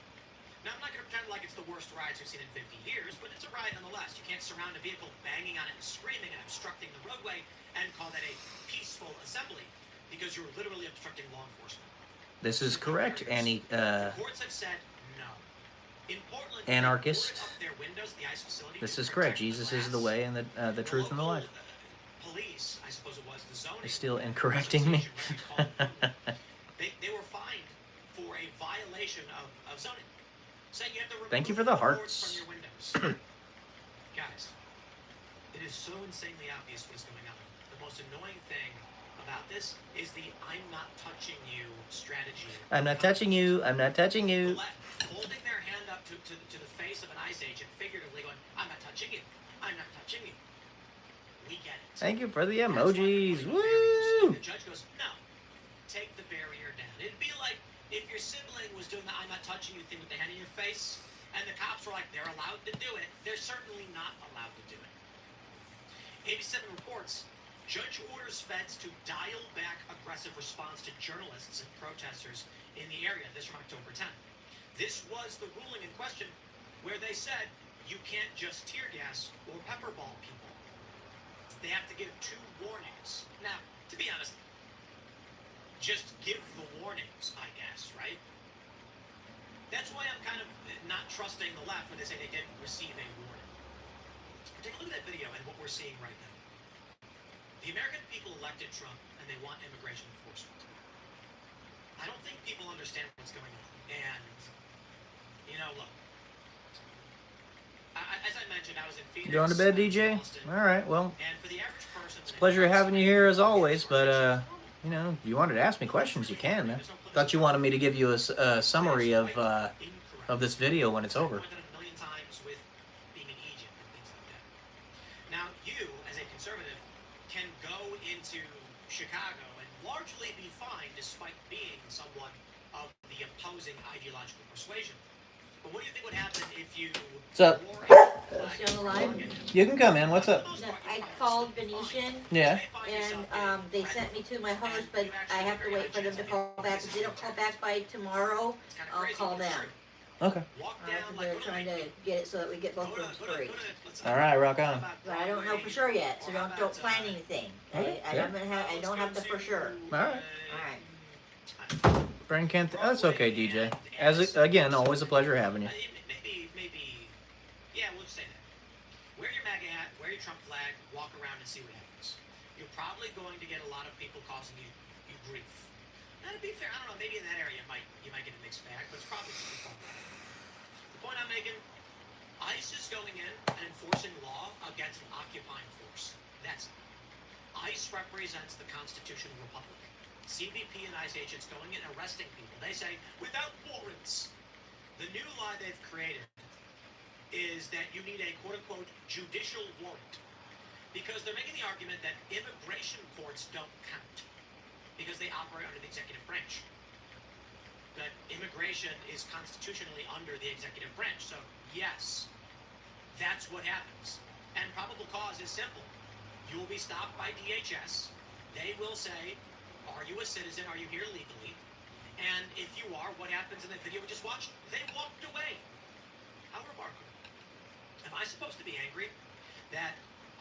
Now, I'm not going to pretend like it's the worst riots we've seen in 50 years, but it's a riot nonetheless. You can't surround a vehicle banging on it and screaming and obstructing the roadway and call that a peaceful assembly, because you're literally obstructing law enforcement. This is correct, Annie. Courts have said no. In Portland, Anarchist. they boarded up their windows at the ICE facility This to is correct. protect Jesus is the glass. way and the truth and the life. Police, I suppose it was the zoning. Is still incorrecting me. They were fined for a violation of zoning. Saying you have to remove Thank you for the boards hearts. from your windows. Guys, it is so insanely obvious what is going on. The most annoying thing about this is the "I'm not touching you" strategy. I'm not touching you. I'm not touching The you. left holding their hand up to the face of an ICE agent, figuratively going, "I'm not touching you. I'm not touching you." We get it. Thank you for the That's why emojis. we're putting barriers. Woo! The judge goes, "No, take the barrier down." It'd be like if your sibling was doing the "I'm not touching you" thing with the hand in your face, and the cops were like, "They're allowed to do it." They're certainly not allowed to do it. 87 reports. Judge orders feds to dial back aggressive response to journalists and protesters in the area. This from October 10th. This was the ruling in question, where they said you can't just tear gas or pepper ball people. They have to give 2 warnings. Now, to be honest, just give the warnings, I guess, right? That's why I'm kind of not trusting the left when they say they didn't receive a warning. Take a look at that video and what we're seeing right now. The American people elected Trump, and they want immigration enforcement. I don't think people understand what's going on. And, you know, look. As I mentioned, I was in Phoenix. You going to bed, I was in DJ? Boston, All right. Well, and for the average person, it's a pleasure having you here as always. But you know, you wanted to ask me questions, you can, man. Thought you wanted me to give you a summary of this video when it's over. More than a million times with being in Egypt and things like that. Now, you, as a conservative, can go into Chicago and largely be fine despite being someone of the opposing ideological persuasion. But what do you think would happen if you What's up? wore a flag Still alive? You can come in. What's up? No, I called Venetian Yeah. and they sent me to my host, but I have to wait for them to call back. If they don't call back by tomorrow, I'll call them. Okay. They're trying to get it so that we get both rooms free. All right. Rock on. But I don't know for sure yet, so don't plan anything. Okay, I don't have the for sure. All right. Alright. Brian Kent. That's okay, DJ. Again, always a pleasure having you. Maybe, yeah, we'll just say that. Wear your MAGA hat, wear your Trump flag, walk around and see what happens. You're probably going to get a lot of people causing you grief. Now, to be fair, I don't know, maybe in that area you might get a mixed bag, but it's probably pretty fun. The point I'm making, ICE is going in and enforcing law against an occupying force. That's it. ICE represents the constitutional republic. CBP and ICE agents going in arresting people. They say, without warrants. The new law they've created is that you need a quote-unquote judicial warrant. Because they're making the argument that immigration courts don't count. Because they operate under the executive branch. That immigration is constitutionally under the executive branch. So, yes, that's what happens. And probable cause is simple. You will be stopped by DHS. They will say, are you a citizen? Are you here legally? And if you are, what happens in the video we just watched? They walked away. How remarkable. Am I supposed to be angry that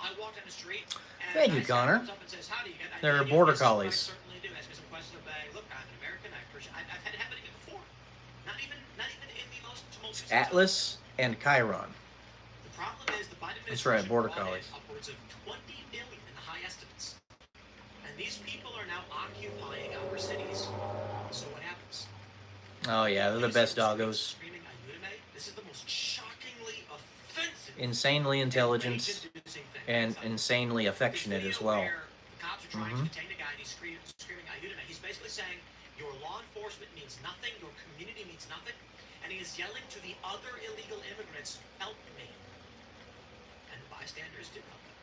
I walked down the street and Thank you, Connor. comes up and says, how do you get? They're border Yes, I collies. certainly do. Ask me some questions about, look, I'm an American. I've had it happen to me before. Not even in the most tumultuous times. Atlas and Chiron. The problem is the Biden That's right, administration border brought in collies. upwards of 20 million in the high estimates. And these people are now occupying our cities. So what happens? Oh yeah, they're the best doggos. Screaming "Ayúdame." This is the most shockingly offensive, Insanely intelligent rage-inducing thing. and It's like insanely this affectionate video as well. where the cops are trying Mhm. to detain a guy and he's screaming "Ayúdame." He's basically saying your law enforcement means nothing, your community means nothing, and he is yelling to the other illegal immigrants, "Help me!" And the bystanders do help him.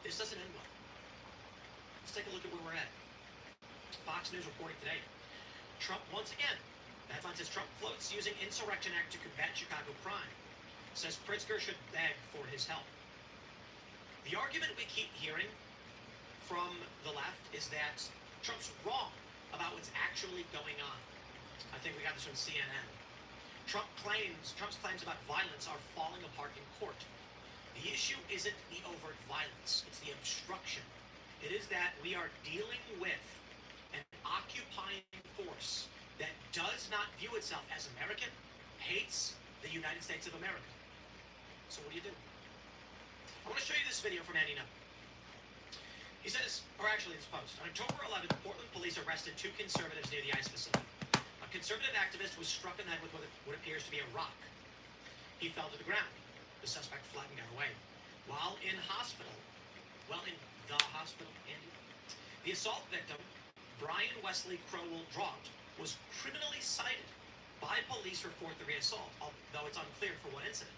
This doesn't end well. Let's take a look at where we're at. Fox News reporting today. Trump, once again, the headline says Trump floats using Insurrection Act to combat Chicago crime. Says Pritzker should beg for his help. The argument we keep hearing from the left is that Trump's wrong about what's actually going on. I think we got this from CNN. Trump's claims about violence are falling apart in court. The issue isn't the overt violence, it's the obstruction. It is that we are dealing with an occupying force that does not view itself as American, hates the United States of America. So what do you do? I want to show you this video from Andy Nutt. He says, or actually this post, on October 11th, Portland police arrested 2 conservatives near the ICE facility. A conservative activist was struck in the head with what appears to be a rock. He fell to the ground. The suspect fled and got away. While in the hospital, Andy, the assault victim, Brian Wesley Crowell Draught, was criminally cited by police for fourth-degree assault, although it's unclear for what incident.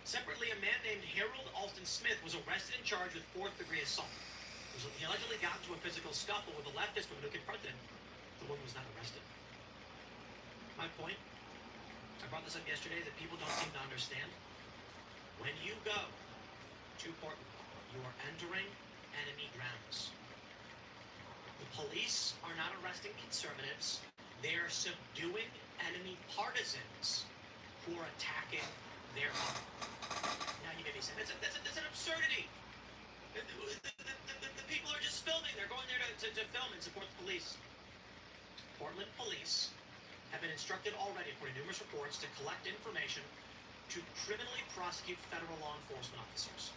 Separately, a man named Harold Alton Smith was arrested and charged with fourth-degree assault. He allegedly got into a physical scuffle with a leftist woman who confronted him. The woman was not arrested. My point, I brought this up yesterday, that people don't seem to understand. When you go to Portland, you are entering enemy grounds. The police are not arresting conservatives. They are subduing enemy partisans who are attacking their home. Now you may be saying, that's an absurdity. The people are just filming. They're going there to film and support the police. Portland police have been instructed already, according to numerous reports, to collect information to criminally prosecute federal law enforcement officers.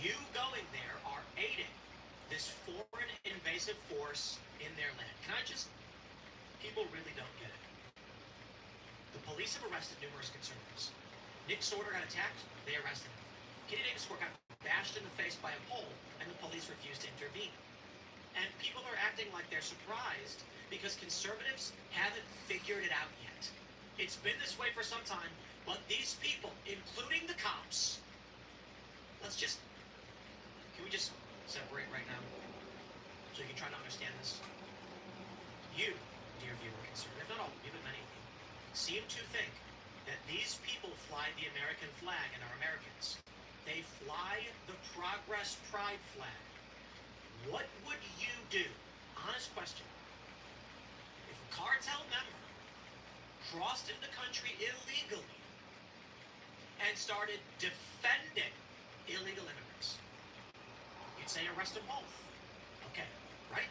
You going there are aiding this foreign invasive force in their land. People really don't get it. The police have arrested numerous conservatives. Nick Sorter got attacked, they arrested him. Kitty Davis Court got bashed in the face by a pole, and the police refused to intervene. And people are acting like they're surprised because conservatives haven't figured it out yet. It's been this way for some time, but these people, including the cops, can we just separate right now so you can try to understand this? You, dear viewer, conservative, not all, you, but many of you, seem to think that these people fly the American flag and are Americans. They fly the Progress Pride flag. What would you do? Honest question. If a cartel member crossed into the country illegally and started defending illegal immigrants, you'd say arrest them both. Okay, right?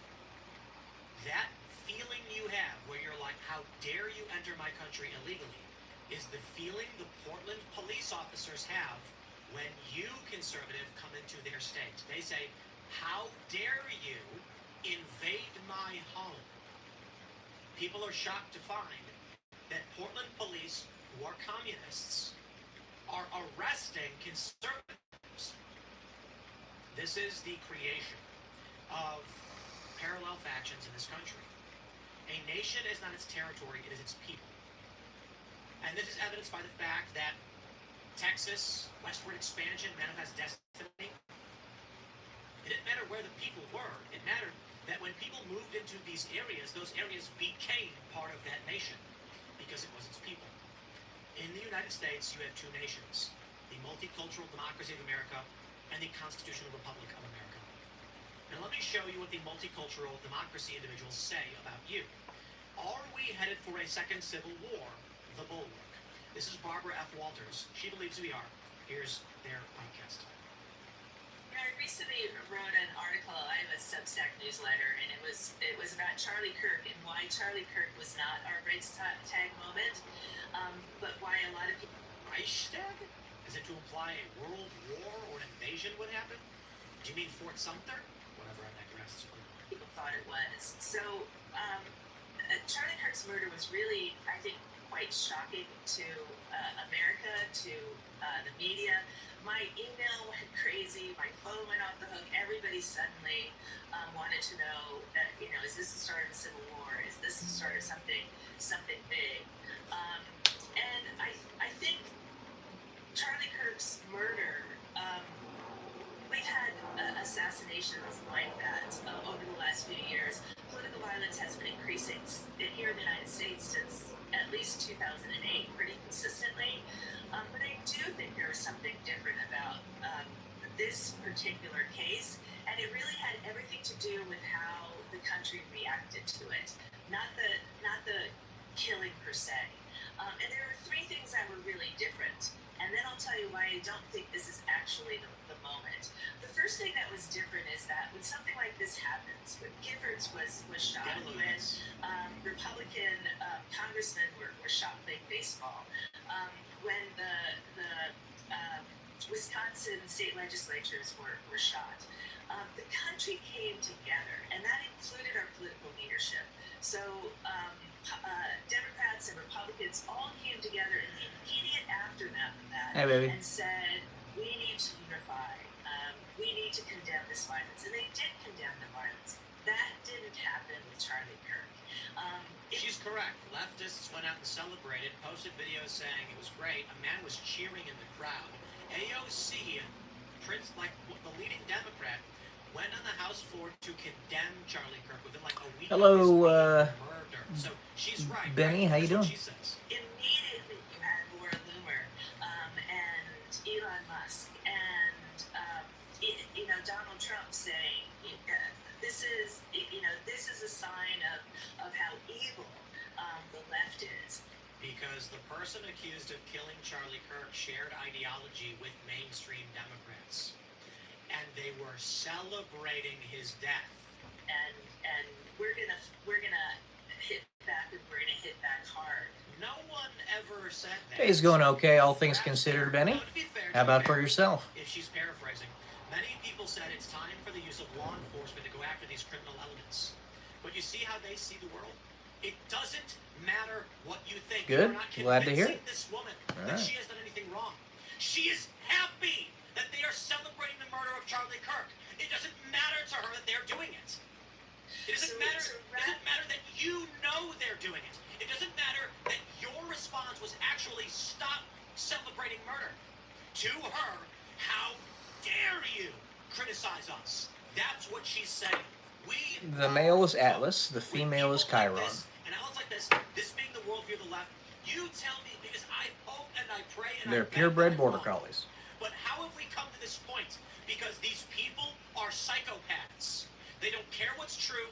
That feeling you have where you're like, how dare you enter my country illegally, is the feeling the Portland police officers have when you, conservative, come into their state. They say, how dare you invade my home? People are shocked to find that Portland police, who are communists, are arresting conservatives. This is the creation of parallel factions in this country. A nation is not its territory, it is its people. And this is evidenced by the fact that Texas westward expansion manifests destiny. It didn't matter where the people were. It mattered that when people moved into these areas, those areas became part of that nation because it was its people. In the United States, you have two nations, the multicultural democracy of America and the constitutional republic of America. Now let me show you what the multicultural democracy individuals say about you. Are we headed for a second civil war? The Bulwark. This is Barbara F. Walters. She believes we are. Here's their podcast. I recently wrote an article. I have a Substack newsletter, and it was about Charlie Kirk and why Charlie Kirk was not our Reichstag moment, but why a lot of people. Reichstag? Is it to imply a world war or an invasion would happen? Do you mean Fort Sumter? Whatever, I digress. People thought it was. So, Charlie Kirk's murder was really, I think, quite shocking to America, to the media. My email went crazy. My phone went off the hook. Everybody suddenly wanted to know, is this the start of a civil war? Is this the start of something big? And I think Charlie Kirk's murder. We've had assassinations like that over the last few years. Political violence has been increasing here in the United States since at least 2008, pretty consistently. But I do think there was something different about this particular case, and it really had everything to do with how the country reacted to it, not the killing per se. And there were three things that were really different. And then I'll tell you why I don't think this is actually the moment. The first thing that was different is that when something like this happens, when Giffords was shot, when Republican congressmen were shot playing baseball, when the Wisconsin state legislatures were shot, the country came together, and that included our political leadership. So Democrats and Republicans all came together in the immediate aftermath of that and said, we need to unify. We need to condemn this violence. And they did condemn the violence. That didn't happen with Charlie Kirk. She's correct. Leftists went out and celebrated, posted videos saying it was great. A man was cheering in the crowd. AOC, the leading Democrat, went on the House floor to condemn Charlie Kirk within like a week of his murder. So she's right. Benny, how you doing? She says. Immediately you had Laura Loomer and Elon Musk and Donald Trump saying this is a sign of how evil the left is. Because the person accused of killing Charlie Kirk shared ideology with mainstream Democrats. And they were celebrating his death. And we're gonna hit back, and we're gonna hit back hard. No one ever said that. Day's going okay, all things considered, Benny. To be fair, How about for yourself? if she's paraphrasing, many they see the world. It doesn't matter what you think. Good. You're not Glad to hear convincing it. this woman All that right. she has done anything wrong. She is happy that they are celebrating the murder of Charlie Kirk. It doesn't matter to her that they're doing it. It doesn't matter that you know they're doing it. It doesn't matter that your response was actually stop celebrating murder. To her, how dare you criticize us? That's what she's saying. The male is Atlas, the female is Chiron. And outlets like this being the worldview of the left, you tell me, because I hope and I pray and They're I beg purebred that I'm border wrong. collies. But how have we come to this point? Because these people are psychopaths. They don't care what's true.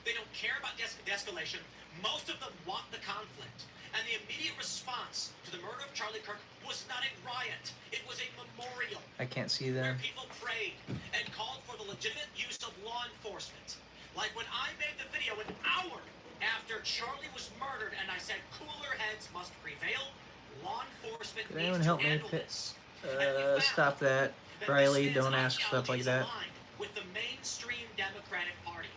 They don't care about de-escalation. Most of them want the conflict. And the immediate response to the murder of Charlie Kirk was not a riot. It was a memorial I can't see where them. people prayed and called for the legitimate use of law enforcement. Like when I made the video an hour after Charlie was murdered and I said cooler heads must prevail, law enforcement Could needs anyone to help me handle pick- this. And we found Stop that. that Riley, this don't man's ask stuff like ideology is that. aligned with the mainstream Democratic Party.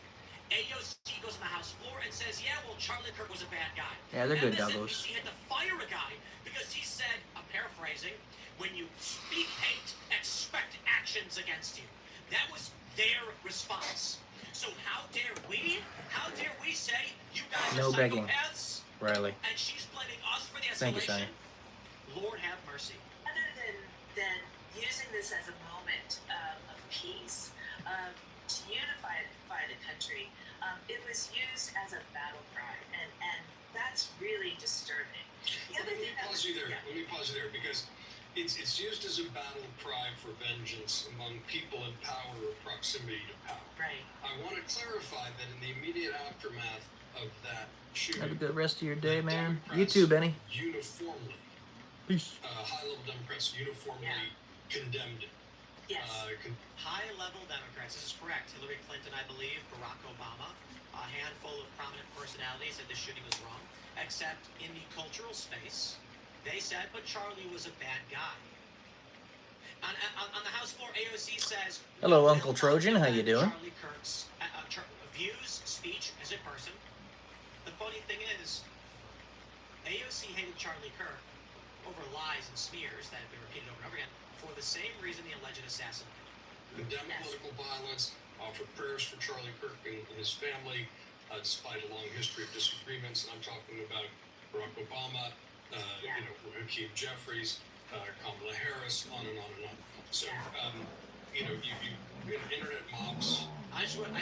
AOC goes on the House floor and says, yeah, well, Charlie Kirk was a bad guy. Yeah, they're good MSNBC doggos. had to fire a guy because he said, I'm paraphrasing, when you speak hate, expect actions against you. That was their response. So how dare we say you guys No are begging. psychopaths? Riley. And she's blaming us for the Thank you, Sonny. escalation? Lord have mercy. Other than using this as a moment of peace, to unify the country, it was used as a battle cry, and that's really disturbing. The other Let me thing that pause you there. Let me pause you there because it's used as a battle cry for vengeance among people in power or proximity to power. right. I want to clarify that in the immediate aftermath of that shooting, Have a good rest of your day, man. Democrats You too, Benny. uniformly, Peace. high-level Democrats uniformly condemned it. Yes. High-level Democrats, this is correct. Hillary Clinton, I believe, Barack Obama, a handful of prominent personalities said the shooting was wrong, except in the cultural space, they said, but Charlie was a bad guy. On the House floor, AOC says, Hello, "We Uncle will not Trojan. How you defend doing? Charlie Kirk's views, speech as a person. The funny thing is, AOC hated Charlie Kirk over lies and smears that have been repeated over and over again for the same reason the alleged assassin did. Condemned political violence, offered prayers for Charlie Kirk and his family, despite a long history of disagreements. And I'm talking about Barack Obama, Hakeem Jeffries, Kamala Harris, on and on and on. So, you internet mobs. I just want to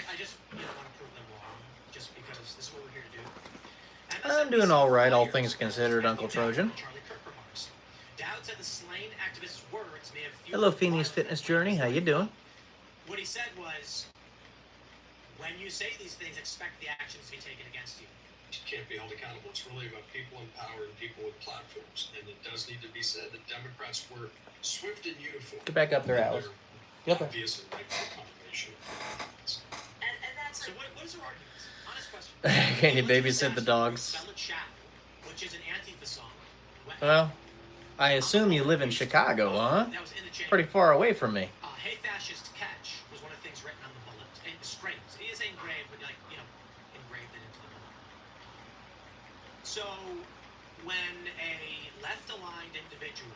prove them wrong, just because this is what we're here to do. I'm doing all right, all things considered, Uncle Trojan. Charlie Kirk remarks. Doubts that the slain activist's words may have fueled Hello, the Feeney's violence Fitness that Journey. How you doing? What he said was, when you say these things, expect the actions to be taken against you. Can't be held accountable. It's really about people in power and people with platforms. And it does need to be said that Democrats were swift in uniform. Get back up there, in Alice. their Get up there. obvious and rightful combination. And that's So like, what is her argument? Honest question. Can you Elizabeth babysit the Ashton dogs? wrote Bella Ciao, which is an Antifa song. Well, I assume you live in Chicago, huh? That was in the chamber. Pretty far away from me. Hey fascist, catch was one of the things written on the bullet. And strings. It is engraved, but engraved it into the bullet. So when a left-aligned individual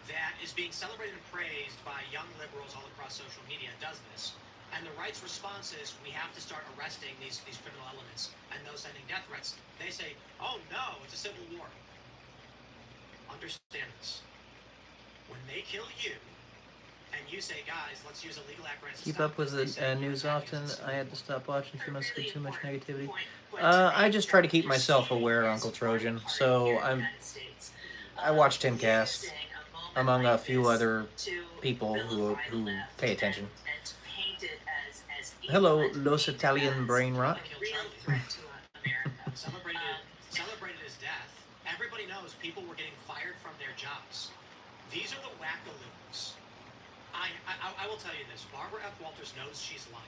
that is being celebrated and praised by young liberals all across social media does this, and the right's response is we have to start arresting these criminal elements and those sending death threats, they say, oh no, it's a civil war. Understand this. When they kill you, and you say, guys, let's use a legal apparatus. Keep up with the news often. I had to stop watching too much, too much negativity. point I just try to keep myself aware, Uncle Trojan. So I watch Timcast, among a few other people who pay attention. Hello, Los Italian Brain Rot. Real threat to America. Celebrated his death. Everybody knows people were getting fired from their jobs. These are the wackaloops. I will tell you this. Barbara F. Walters knows she's lying.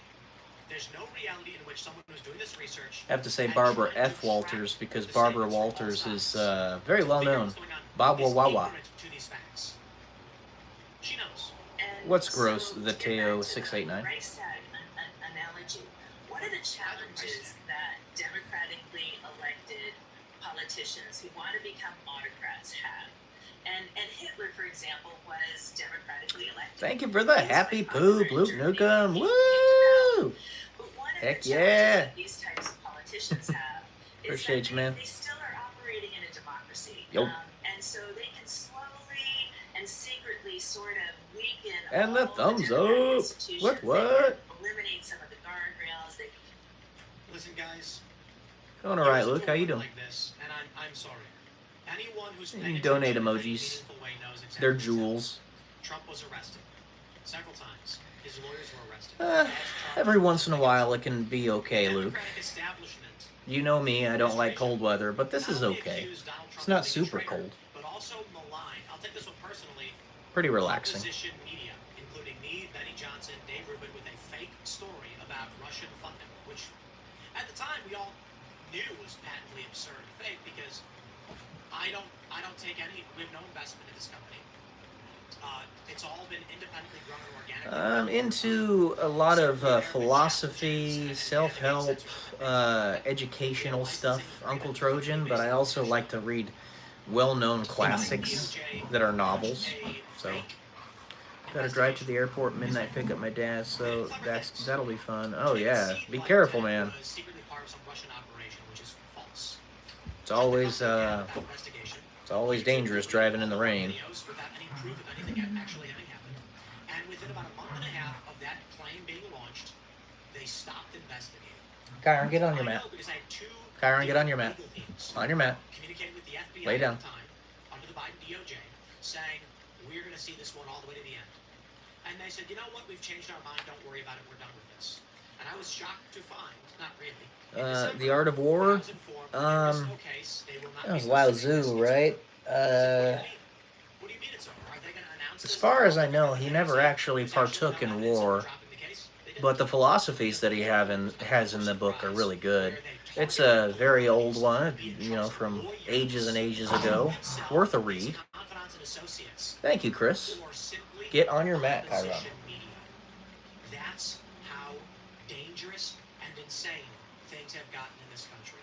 There's no reality in which someone who's doing this research... I have to say Barbara F. Walters because Barbara Walters is very well known. Bob Wawawa. To these facts. She knows. And What's gross? so The to get back Teo to the 689. Reichstag analogy. What are the challenges that politicians who want to become autocrats have. And Hitler, for example, was democratically elected. Thank you for the He was happy quite popular poop, in Luke Germany Nukem. when he came to Woo! power. But one of Heck the challenges yeah. that these types of politicians have is Appreciate that you, man. they still are operating in a democracy. Yup. And so they can slowly and secretly sort of weaken And the all thumbs democratic up. institutions. What, They what? can eliminate some of the guardrails. They can Listen, guys. Going all right, Luke. How you doing? Like this, and I'm sorry. Anyone who's You paying can donate attention in any emojis. meaningful way knows exactly They're what's happening. jewels. Trump was arrested several times. His lawyers were arrested. Every once in a while it can be okay, Luke. Democratic establishment You know me, I don't like cold weather, but this is not only okay. accused Donald Trump It's not of being a super traitor, cold. but also maligned. I'll take this one personally. Pretty relaxing. Opposition media, including me, Benny Johnson, Dave Rubin, with a fake story about Russian funding, which at the time we all knew was patently absurd and fake because I don't take any. We have no investment in this company. It's all been independently grown and organic. I'm into a lot of philosophy, self-help, educational stuff, Uncle Trojan, but I also like to read well-known classics that are novels. So, gotta drive to the airport midnight, pick up my dad, so that'll be fun. Oh yeah, be careful, man. Secretly part of some Russian operation, which is false. It's always dangerous driving in the rain. Videos without any proof of anything actually having happened. And within about a month and a half of that plane being launched, they stopped investigating. Kyron, get on your I mat. know because I had two Kyron, get on your mat. legal teams On your mat. communicating with the FBI Lay down. at the time, under the Biden DOJ, saying, we're going to see this one all the way to the end. And they said, you know what, we've changed our mind, don't worry about it, we're done with this. And I was shocked to find, not really, in December, The Art of when I War. was informed that there is no case, they will not That was be Lao pursuing Tzu, this. right? What do you mean it's over? Are they going to announce As this? far as I know, he never actually There's actually partook no in evidence of war, dropping the case. They didn't. but the philosophies that he has in the book are really good. Where they It's a very old one, you know, from ages and ages ago. Worth a read. Confidants and associates, Thank you, Chris. or simply Get on your mat, Kyron. opposition media. That's how dangerous and insane things have gotten in this country.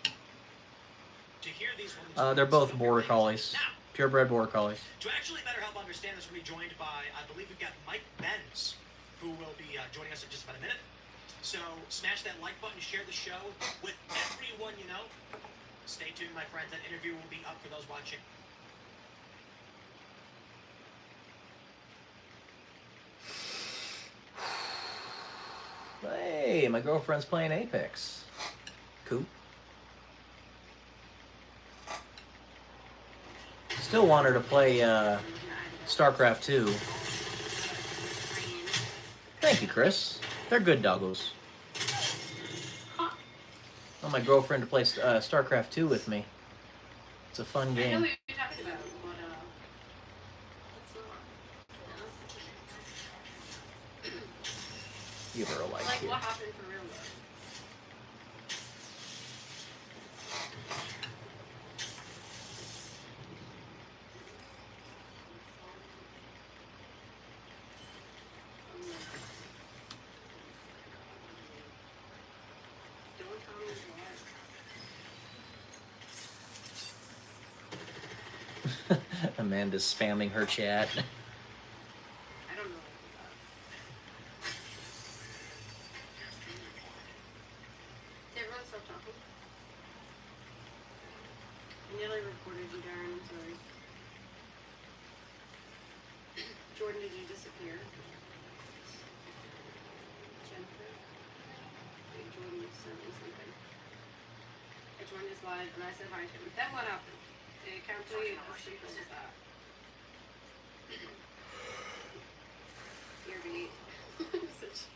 To hear these women's They're words both of border encouragement. collies. Now, Purebred border collies. to actually better help understand this, we'll be joined by, I believe we've got Mike Benz, who will be joining us in just about a minute. So smash that like button, share the show with everyone you know. Stay tuned, my friends. That interview will be up for those watching. Hey, my girlfriend's playing Apex. Cool. Still want her to play StarCraft 2. Thank you, Chris. They're good doggos. I want my girlfriend to play StarCraft 2 with me. It's a fun I know game. what you're talking about, but Give her a like like here. what happened for real though? Don't tell me what. Amanda's spamming her chat. I don't know. Did everyone stop talking? I nearly reported you, Darren. I'm sorry. Jordan, did you disappear? Jennifer? Wait, Jordan sent me something. I joined his live and I said hi to him. Then what happened? It can't be as simple as that. Here we Such-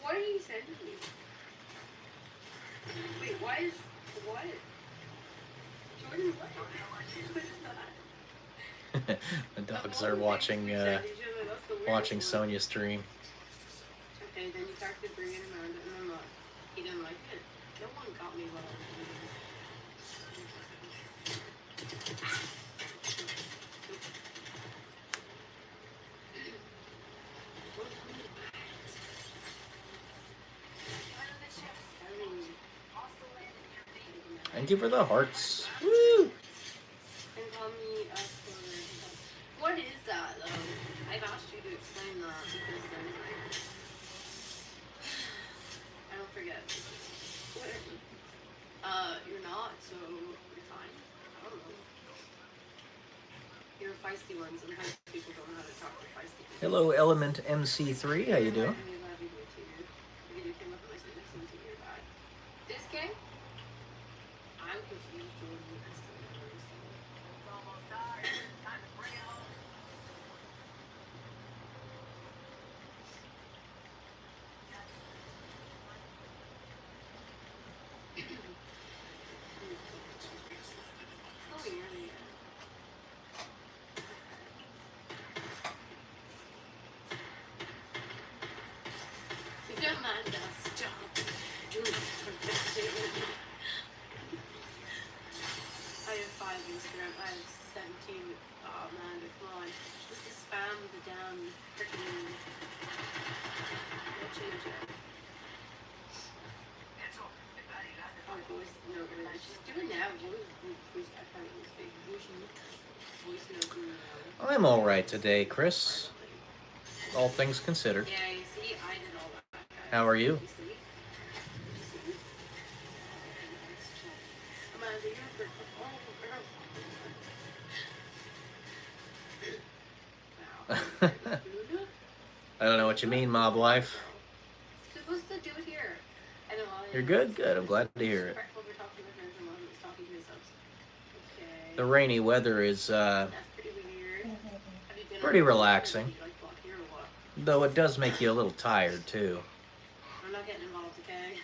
What are you sending me? Wait, why is what? Jordan, what? What is that? The dogs are watching watching Sonya stream. Okay, then you started bringing him around, and then what? He didn't like it. No one got me well. Thank you for the hearts. Woo! And call me what is that though? I've asked you to explain that because then I don't forget. You're not, so you're fine. I don't know. You're a feisty one. Sometimes people don't know how to talk to feisty people. Hello, Element MC3. How you doing? This game? I'm confused. Jordan. I still don't understand. Almost died. Time to bring it home. Oh, yeah. You're my best job. Do it for that. I have 5 Instagram. I have 17. Oh man, come on. Just to spam the damn freaking. What change it? Oh, voice. No, just do it now. Voice. I can't even speak. Voice note. I'm all right today, Chris. All things considered. Yeah, you see, I did all that. How are you? I don't know what you mean, mob wife. Supposed to do it here. I know. You're good? Good. I'm glad to hear it. The rainy weather is That's pretty weird. Have you been pretty on- relaxing. You like block here or what? Though it does make you a little tired, too. I'm not getting involved, okay?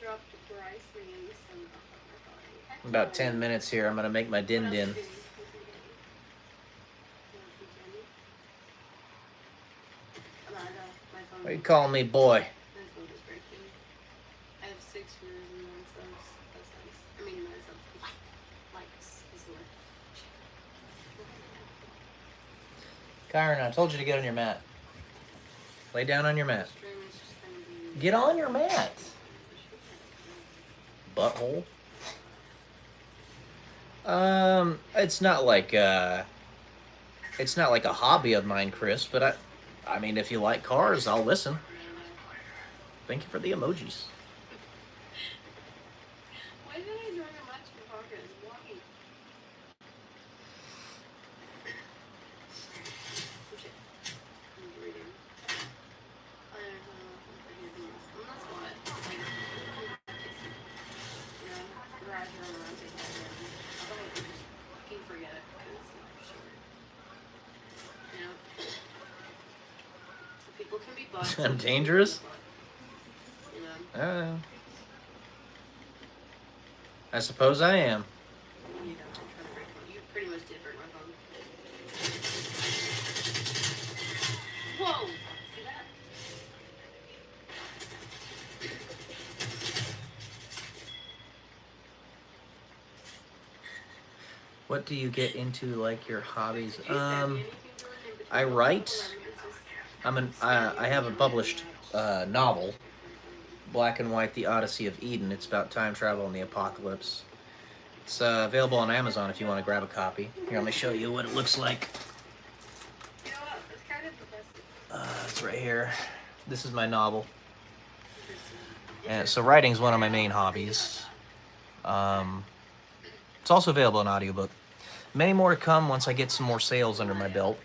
Drop the price rings and About 10 minutes here. I'm going to make my din-din. Why you calling me boy? I have 6 viewers and 9 subs. That's nice. I mean, 9 subs. Likes is the word. Kyron, I told you to get on your mat. Lay down on your mat. Stream is just gonna be. Get on your mat. Butthole. It's not like a hobby of mine, Chris, but I mean, if you like cars, I'll listen. Thank you for the emojis. Why did I join a match in Parker? Why? Oh shit. I'm reading. I don't know if I hear these. And that's what. Like, you know, garage around take that in. I don't fucking forget it because I'm sure. You know? So people can be butts. I'm dangerous? You know? I suppose I am. You don't try to break one. You pretty much did break my phone. Whoa! See that? What do you get into, like, your hobbies? Did you send me anything to it in between? I write. I have a published novel, Black and White: The Odyssey of Eden. It's about time travel and the apocalypse. It's available on Amazon if you want to grab a copy. Here, let me show you what it looks like. You know what? It's kind of the best. It's right here. This is my novel. And so writing is one of my main hobbies. It's also available in audiobook. Many more to come once I get some more sales under my belt.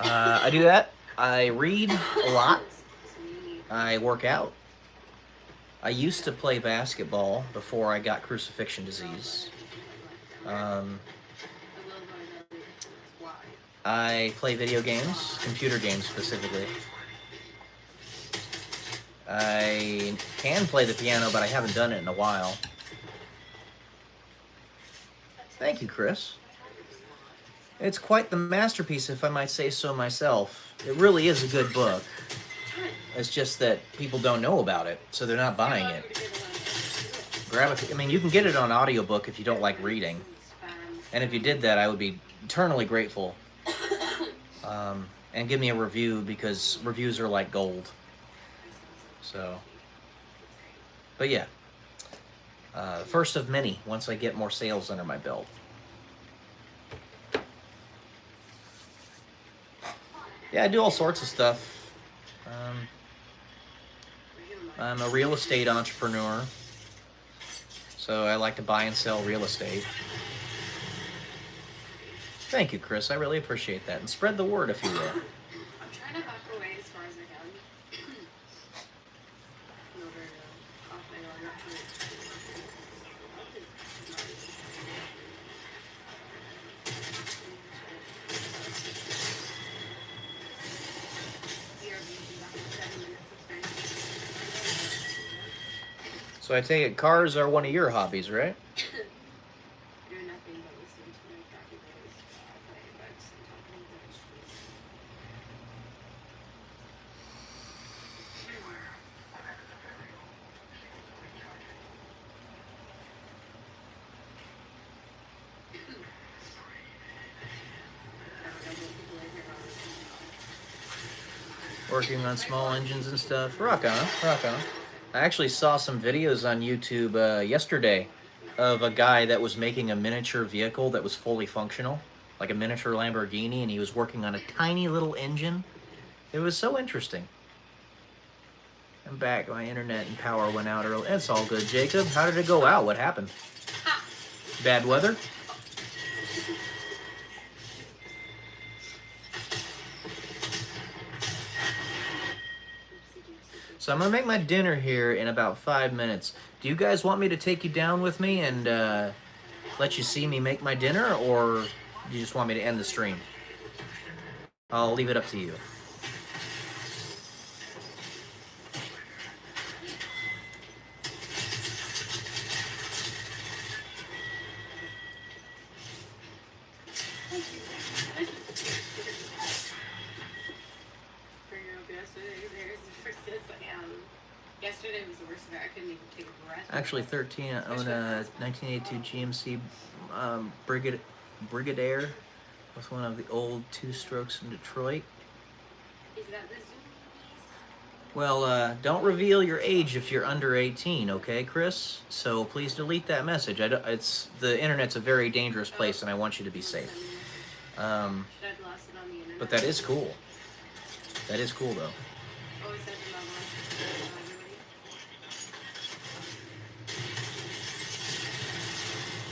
I do that. I read a lot. I work out. I used to play basketball before I got crucifixion disease. I play video games, computer games specifically. I can play the piano, but I haven't done it in a while. Thank you, Chris. It's quite the masterpiece, if I might say so myself. It really is a good book. It's just that people don't know about it, so they're not buying it. I mean, you can get it on audiobook if you don't like reading. And if you did that, I would be eternally grateful. And give me a review, because reviews are like gold. So, but yeah, first of many once I get more sales under my belt. Yeah, I do all sorts of stuff. I'm a real estate entrepreneur, so I like to buy and sell real estate. Thank you, Chris. I really appreciate that. And spread the word, if you will. I'm trying to back away as far as I can. In order to off my arm, not So I take it cars are one of your hobbies, right? do nothing but listen to my crappy boys play bikes and talk about the streets. Working on small engines and stuff. Rock on, rock on. I actually saw some videos on YouTube yesterday of a guy that was making a miniature vehicle that was fully functional, like a miniature Lamborghini, and he was working on a tiny little engine. It was so interesting. I'm back. My internet and power went out early. It's all good, Jacob. How did it go out? What happened? Bad weather? So I'm gonna make my dinner here in about 5 minutes. Do you guys want me to take you down with me and let you see me make my dinner, or do you just want me to end the stream? I'll leave it up to you. Yesterday was the worst of it. I couldn't even take a breath. Actually, 13. I own a 1982 GMC Brigadier with one of the old two-strokes in Detroit. Is that the Zoom? Well, don't reveal your age if you're under 18, okay, Chris? So please delete that message. The internet's a very dangerous place, and I want you to be safe. Should I blast it on the internet? But that is cool. That is cool, though. Oh, it says it on everybody.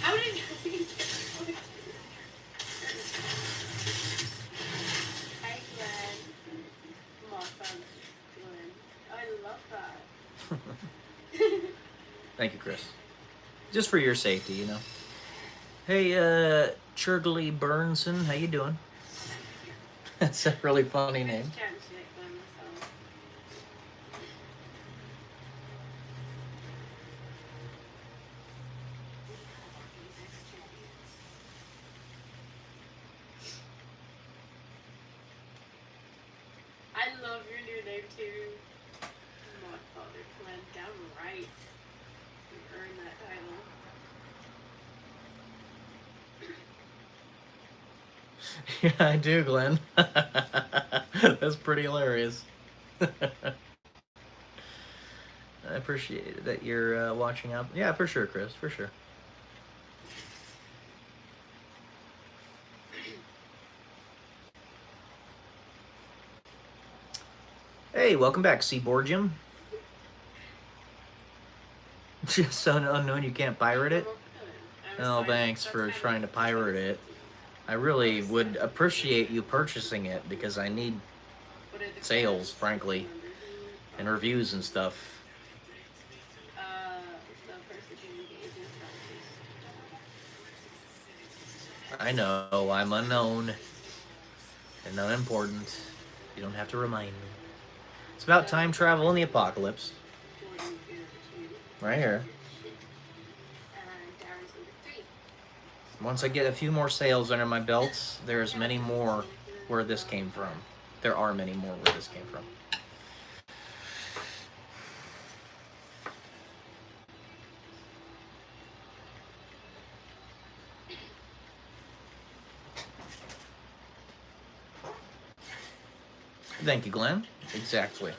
How did you Hi, Glenn. Awesome, Glenn. I love that. Thank you, Chris. Just for your safety, you know. Hey, Churgley Burnson, how you doing? That's a really funny name. Chatting shit, Glenn, so. I love your new name too. My father, Glenn, downright. You earned that title. Yeah, I do, Glenn. That's pretty hilarious. I appreciate it that you're watching out. Yeah, for sure, Chris, for sure. Hey, welcome back, Seaboard Jim. Just so unknown you can't pirate it? Oh, thanks for trying to pirate it. I really would appreciate you purchasing it because I need sales, frankly, and reviews and stuff. I know, I'm unknown and unimportant. You don't have to remind me. It's about time travel in the apocalypse. Right here. Once I get a few more sales under my belt, there's many more where this came from. There are many more where this came from. Thank you, Glenn. Exactly.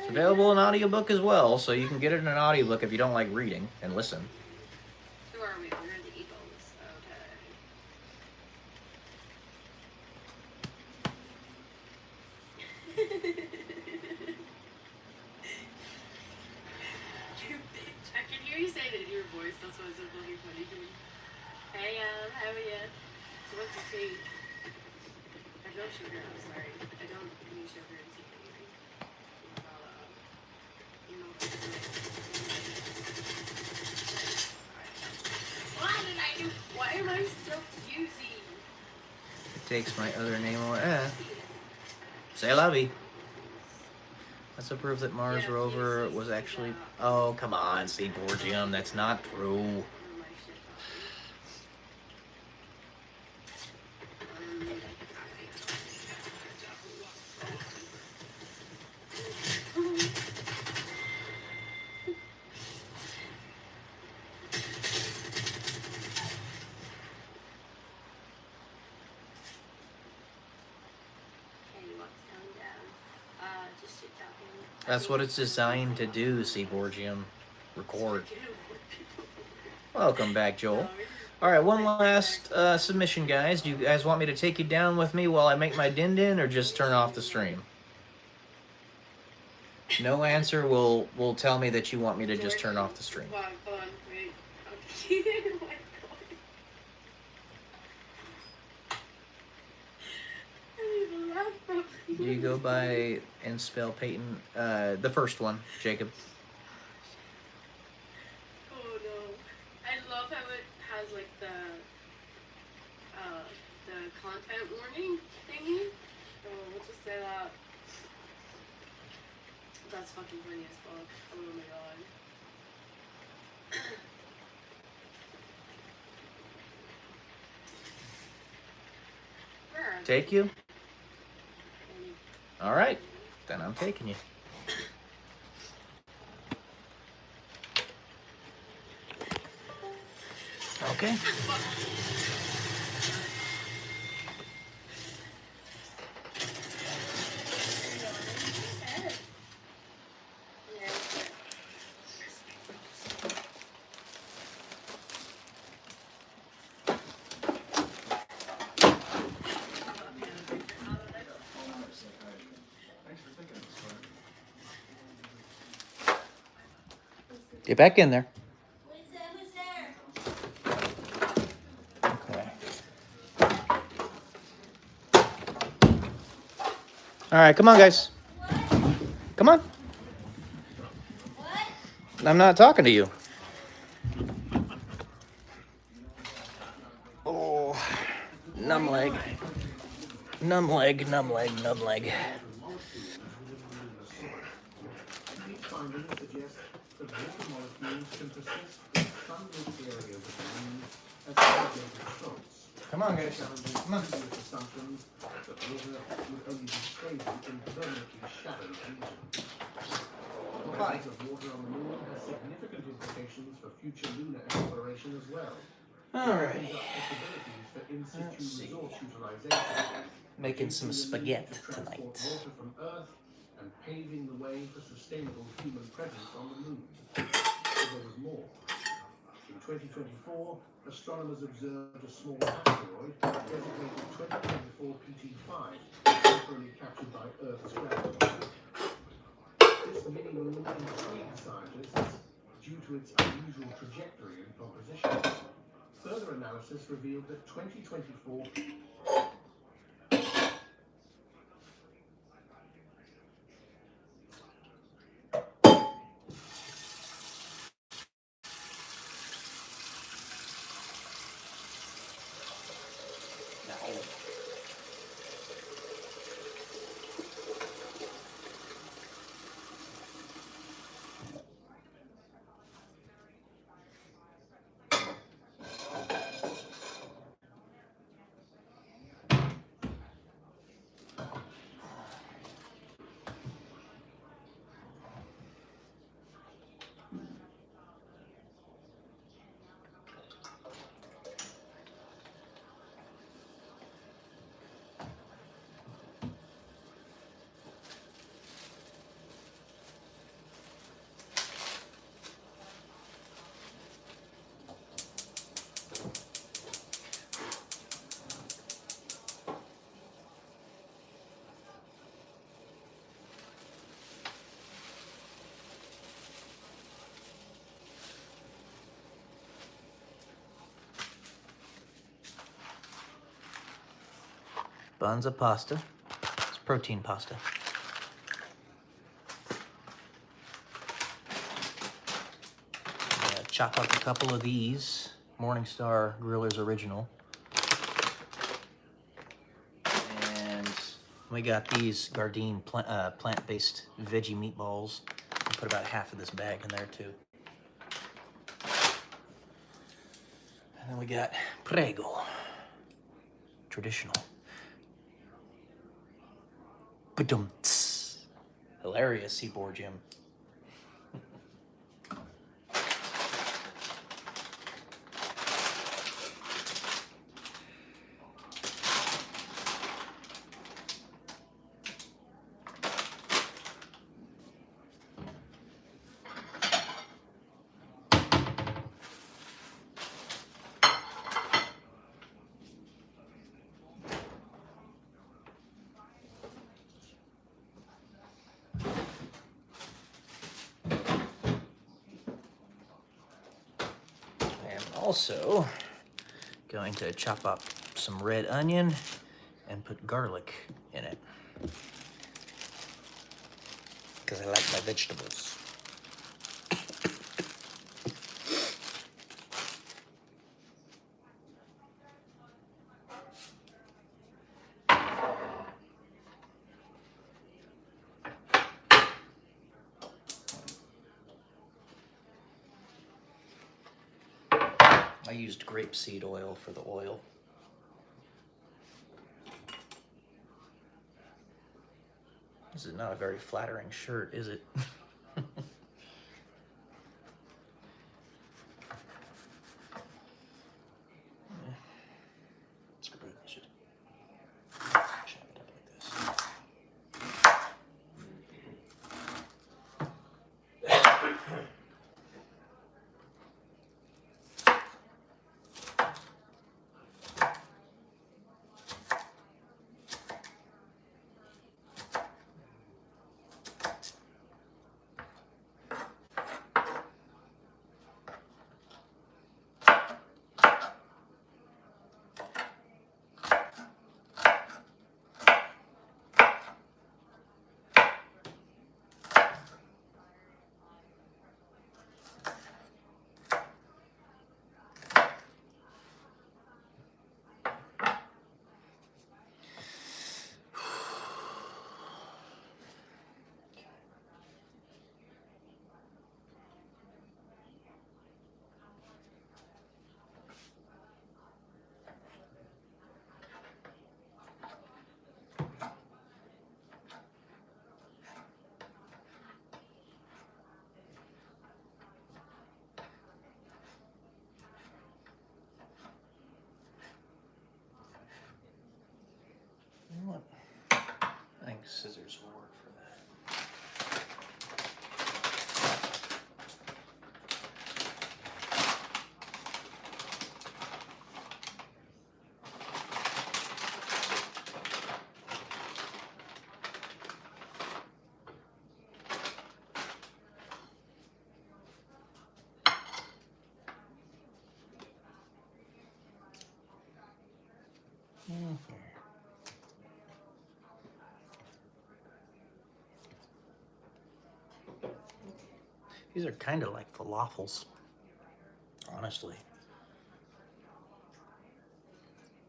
It's available in audiobook as well, so you can get it in an audiobook if you don't like reading and listen. Who are we? We're the Eagles. Okay. I can hear you say it in your voice. That's why it's so fucking funny to me. Hey, how are ya? So what's the tea? I don't sugar. I'm sorry. I don't use sugar in tea. Why am I still fusing? It takes my other name away. Say la vie. That's a proof that Mars rover was actually. Oh, come on, Seaborgium. That's not true. That's what it's designed to do, Seaborgium. Record. Welcome back, Joel. Alright, one last submission, guys. Do you guys want me to take you down with me while I make my din-din, or just turn off the stream? No answer will tell me that you want me to just turn off the stream. Hold on, wait. Okay. Oh my God. Do you go by and spell Peyton? The first one, Jacob. Oh no. I love how it has like the content warning thingy. Oh, we'll just say that. That's fucking funny as fuck. Oh my god. Where? Take you? Alright, then I'm taking you. Okay. Get back in there. Who's there? Okay. All right, come on, guys. Come on. I'm not talking to you. Oh, numb leg. Numb leg, numb leg, numb leg. Come on, guys. Come on. Bye. Alrighty. Let's see. Making some spaghetti tonight. And paving the way for sustainable human presence on the moon. There was more. In 2024, astronomers observed a small asteroid designated 2024 PT5, temporarily captured by Earth's gravity. This mini-moon intrigued scientists due to its unusual trajectory and composition. Further analysis revealed that 2024 buns of pasta. It's protein pasta. Chop up a couple of these Morningstar Grillers Original. And we got these Gardein plant-based veggie meatballs. I'll put about half of this bag in there too. And then we got Prego. Traditional. Ba-dum-ts. Hilarious, Seaboard Jim. Also going to chop up some red onion and put garlic in it because I like my vegetables. I used grapeseed oil for the oil. This is not a very flattering shirt, is it? I think scissors will work for that. These are kind of like falafels, honestly.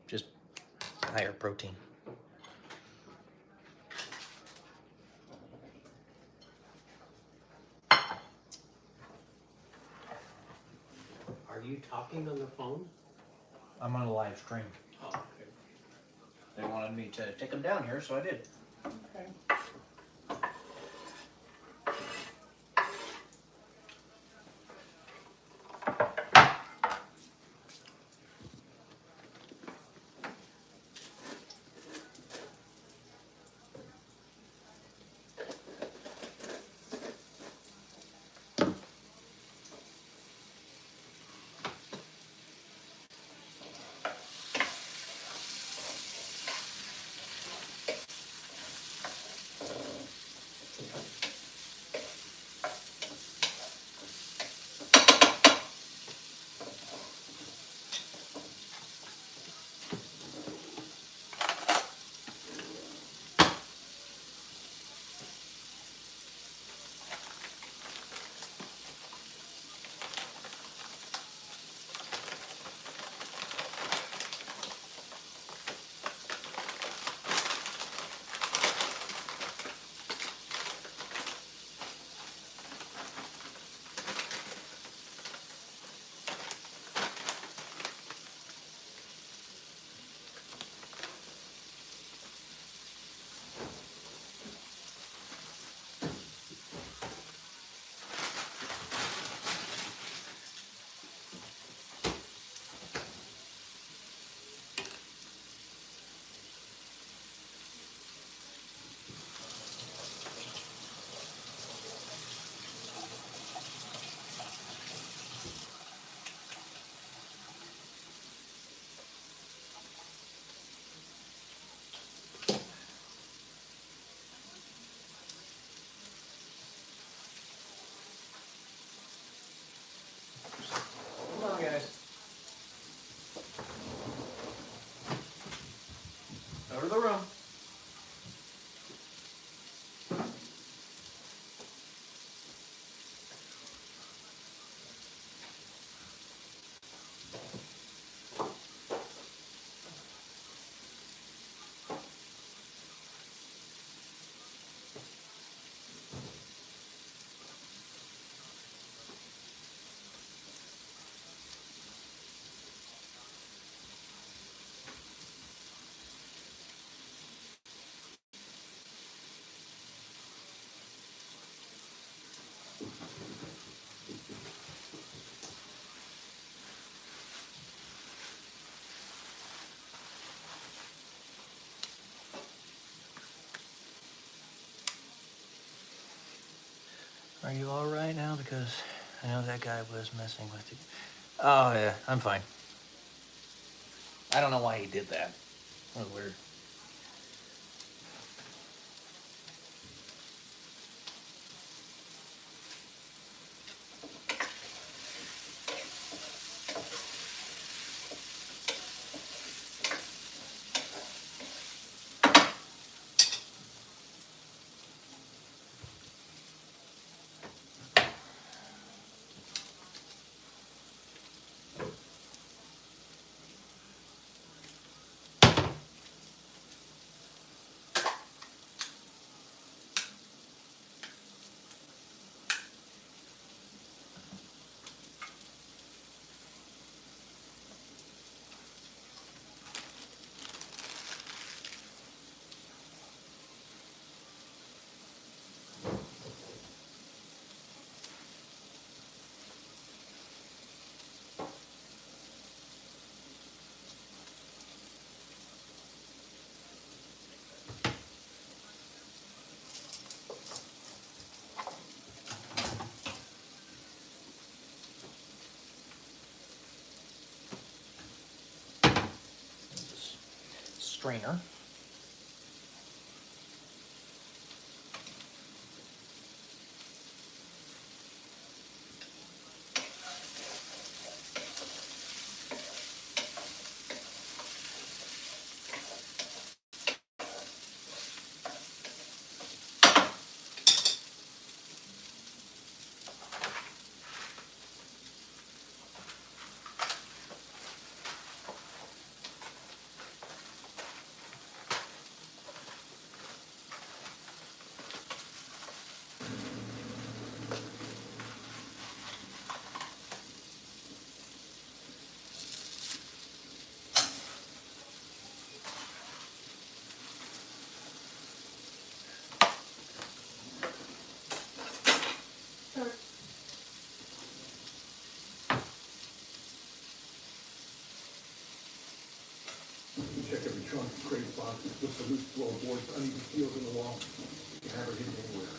Just higher protein. Are you talking on the phone? I'm on a live stream. Oh, okay. They wanted me to take them down here, so I did. Okay. Are you all right now? Because I know that guy was messing with you. Oh, yeah, I'm fine. I don't know why he did that. That was weird. Strainer. Check every trunk, crate, box, look for loose floorboards, uneven seals in the wall. You can have her hidden anywhere.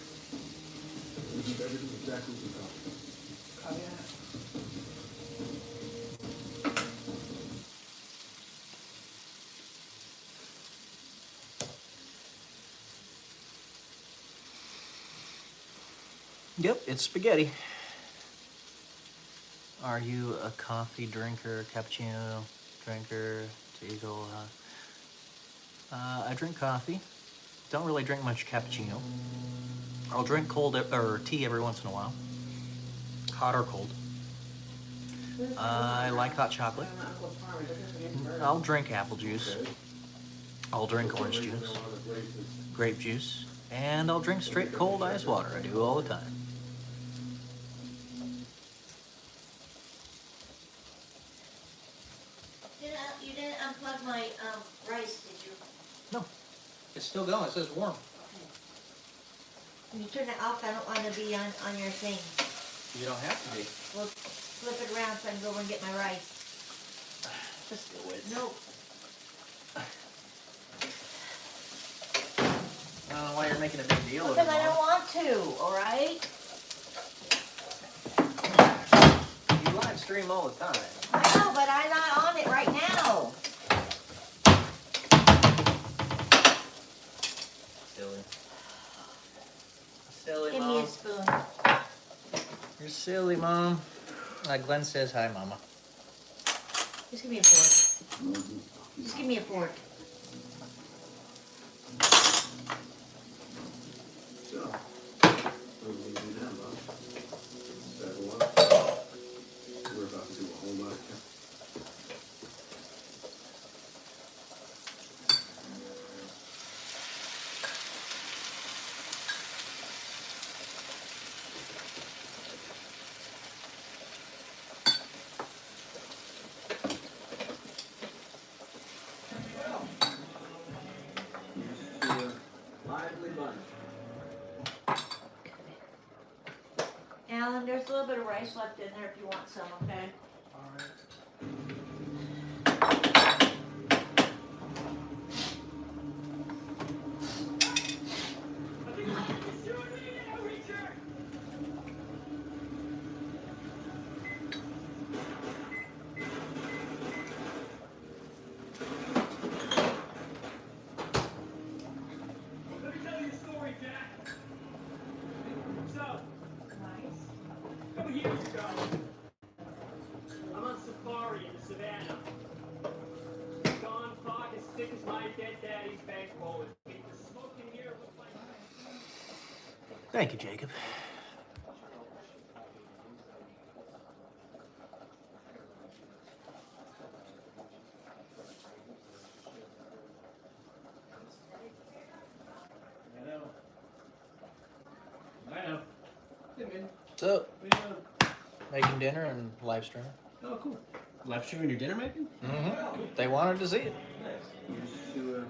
We do everything exactly as we thought. Copy that. Yep, it's spaghetti. Are you a coffee drinker, cappuccino drinker, Eagle? I drink coffee. Don't really drink much cappuccino. I'll drink cold or tea every once in a while, hot or cold. I like hot chocolate. I'll drink apple juice. I'll drink orange juice, grape juice, and I'll drink straight cold ice water. I do all the time. You didn't unplug my rice, did you? No, it's still going. It says warm. When you turn it off, I don't want to be on your thing. You don't have to be. Well, flip it around so I can go over and get my rice. Just do it. Nope. I don't know why you're making a big deal of it. Because I don't want to, alright? You live stream all the time. I know, but I'm not on it right now. Silly. Silly, Give Mom. me a spoon. You're silly, Mom. Glenn says hi, Mama. Just give me a fork. Just give me a fork. So, what are we gonna do now, Bob? Step one. We're about to do a whole lot of counting. Lively bunch. Alan, there's a little bit of rice left in there if you want some, okay? years ago. I'm on safari in the savannah. Gone fog as thick as my dead daddy's bankroll. The smoking mirror looked like... Thank you, Jacob. I know. Hey, man. So, What are you doing? making dinner and live streaming. Oh, cool. Live streaming your dinner making? Mm-hmm. They wanted to see it. Nice. Used to,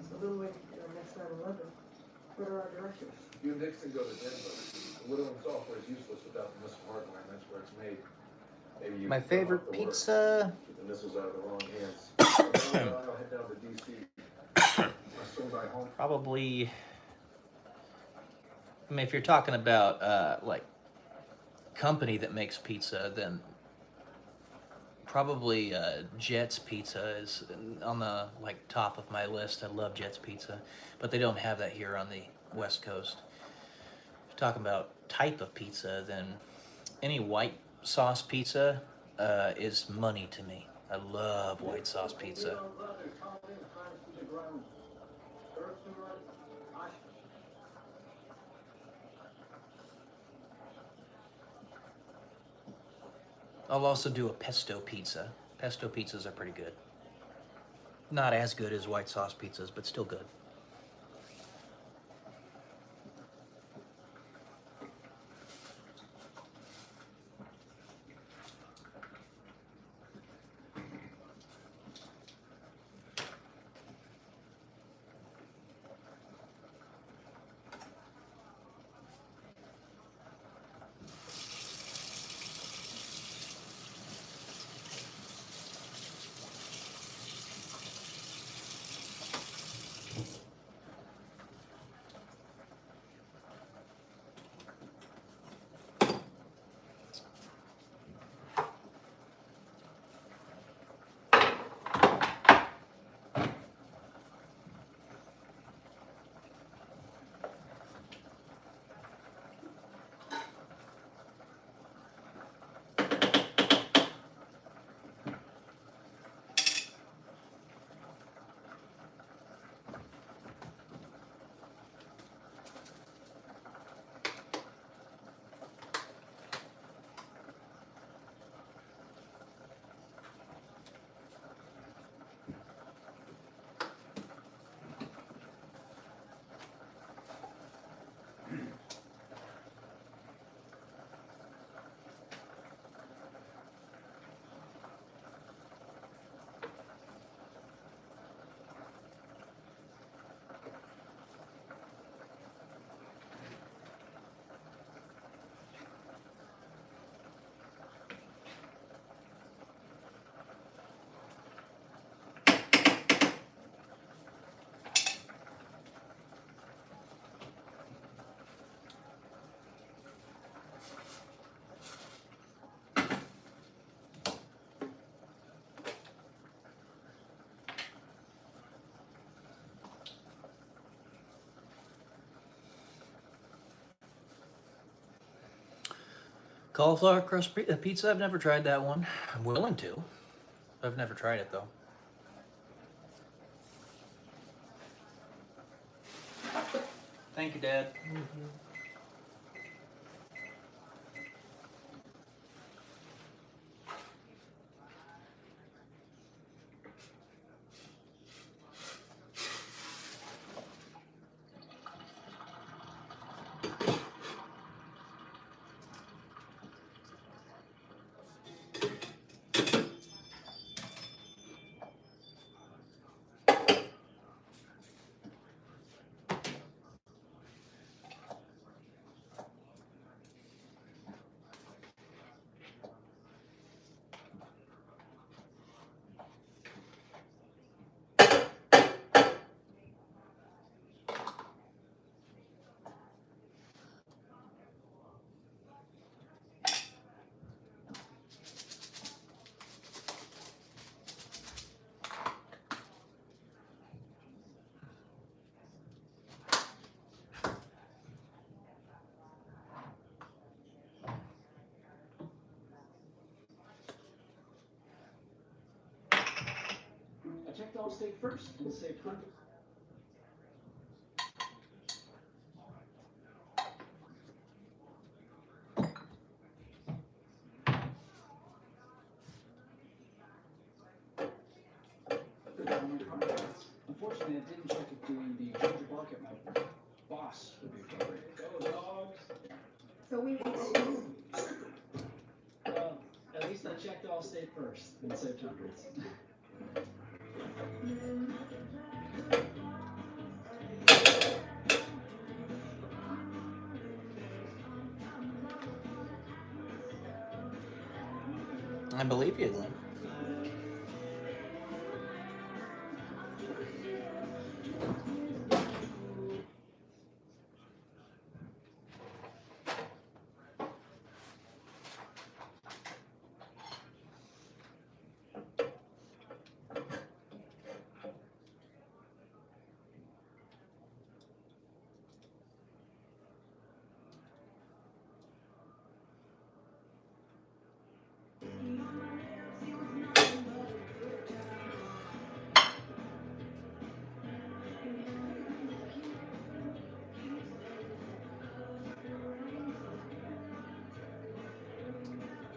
So then we, next 9/11, what are our directives? You and Nixon go to Denver. The Whittling software is useless without the missile hardware, and that's where it's made. Maybe you My can throw favorite off the work. pizza. Keep the missiles out of the wrong hands. I'll head down to DC. I'll swing by home. Probably. I mean, if you're talking about like company that makes pizza, then probably Jet's Pizza is on the like top of my list. I love Jet's Pizza, but they don't have that here on the West Coast. If you're talking about type of pizza, then any white sauce pizza is money to me. I love white sauce pizza. I'll also do a pesto pizza. Pesto pizzas are pretty good. Not as good as white sauce pizzas, but still good. Cauliflower crust pizza, I've never tried that one. I'm willing to. I've never tried it though. Thank you, Dad. Allstate first and save hundreds. Unfortunately, I didn't check if doing the Georgia bark at my boss would be appropriate. Go dogs! So we need to, Well, at least I checked Allstate first and saved hundreds. I believe you, Glenn.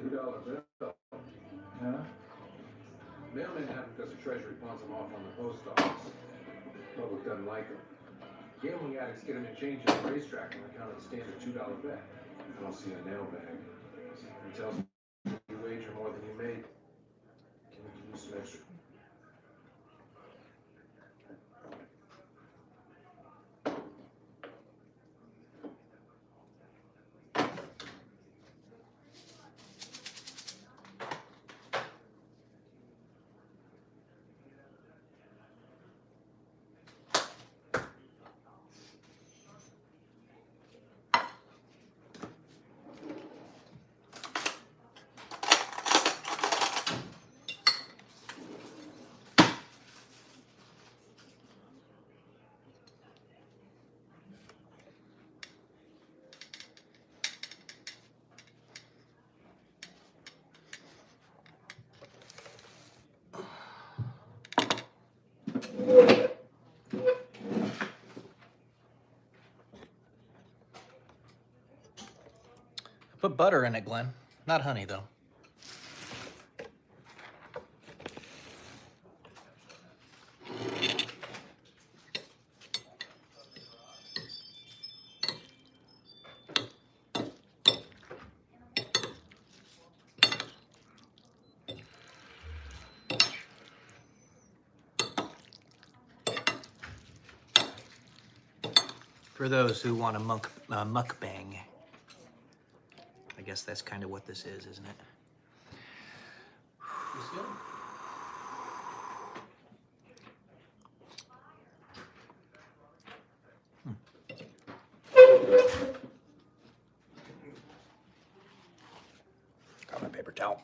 $2 bill. Huh? Mailmen have because the Treasury pawns them off on the post office. Public doesn't like them. Gambling addicts get them in change at the racetrack on account of the standard $2 bet. I don't see a nail bag. It tells me you wager more than you made. Can you use some extra? Put butter in it, Glenn. Not honey, though. For those who want a mukbang. I guess that's kind of what this is, isn't it? Got my paper towel.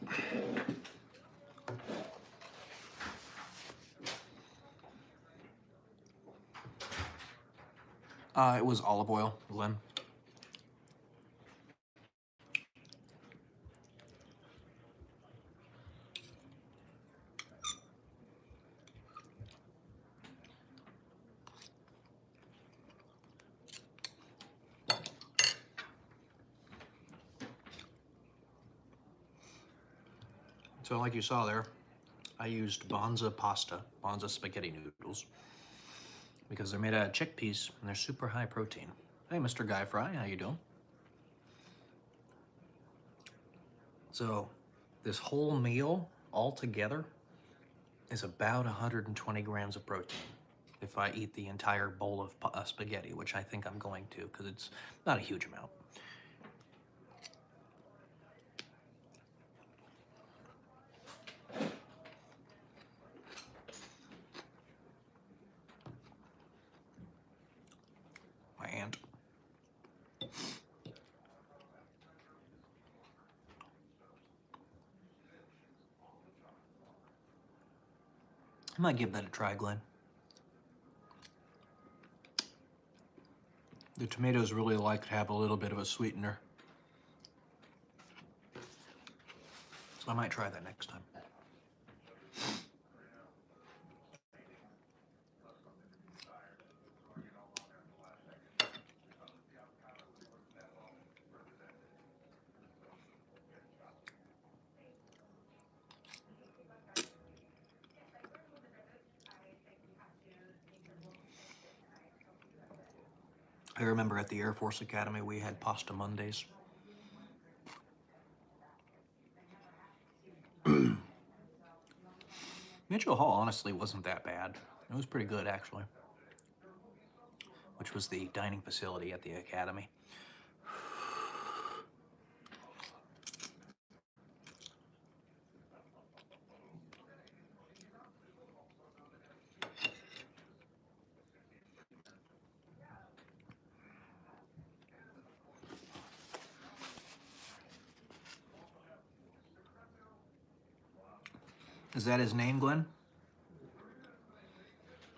It was olive oil, Glenn. So like you saw there, I used Bonza pasta, Bonza spaghetti noodles, because they're made out of chickpeas and they're super high protein. Hey, Mr. Guy Fry, how you doing? So this whole meal all together is about 120 grams of protein if I eat the entire bowl of spaghetti, which I think I'm going to, because it's not a huge amount. My aunt. I might give that a try, Glenn. The tomatoes really like to have a little bit of a sweetener. So I might try that next time. I remember at the Air Force Academy we had pasta Mondays. Mitchell Hall honestly wasn't that bad. It was pretty good actually, which was the dining facility at the academy. Is that his name, Glenn?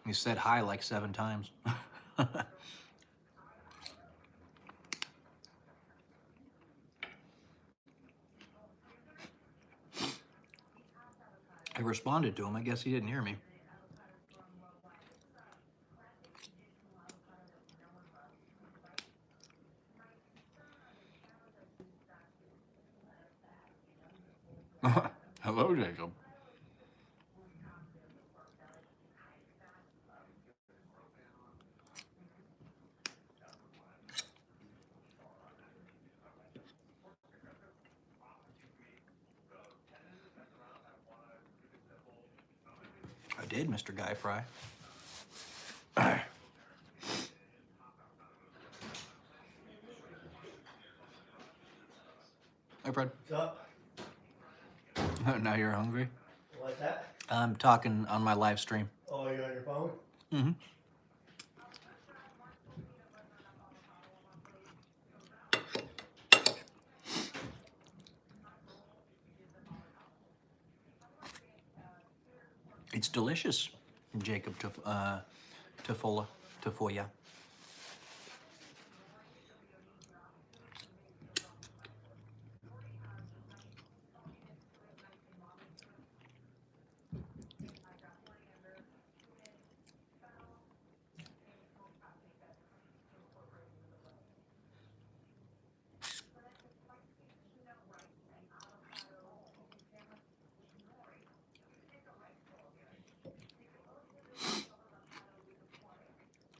He said hi like 7 times. I responded to him. I guess he didn't hear me. Hello, Jacob. I did, Mr. Guy Fry. Hey, Fred. What's up? Now you're hungry? What's that? I'm talking on my live stream. Oh, you're on your phone? Mm-hmm. It's delicious, Jacob Tafoya.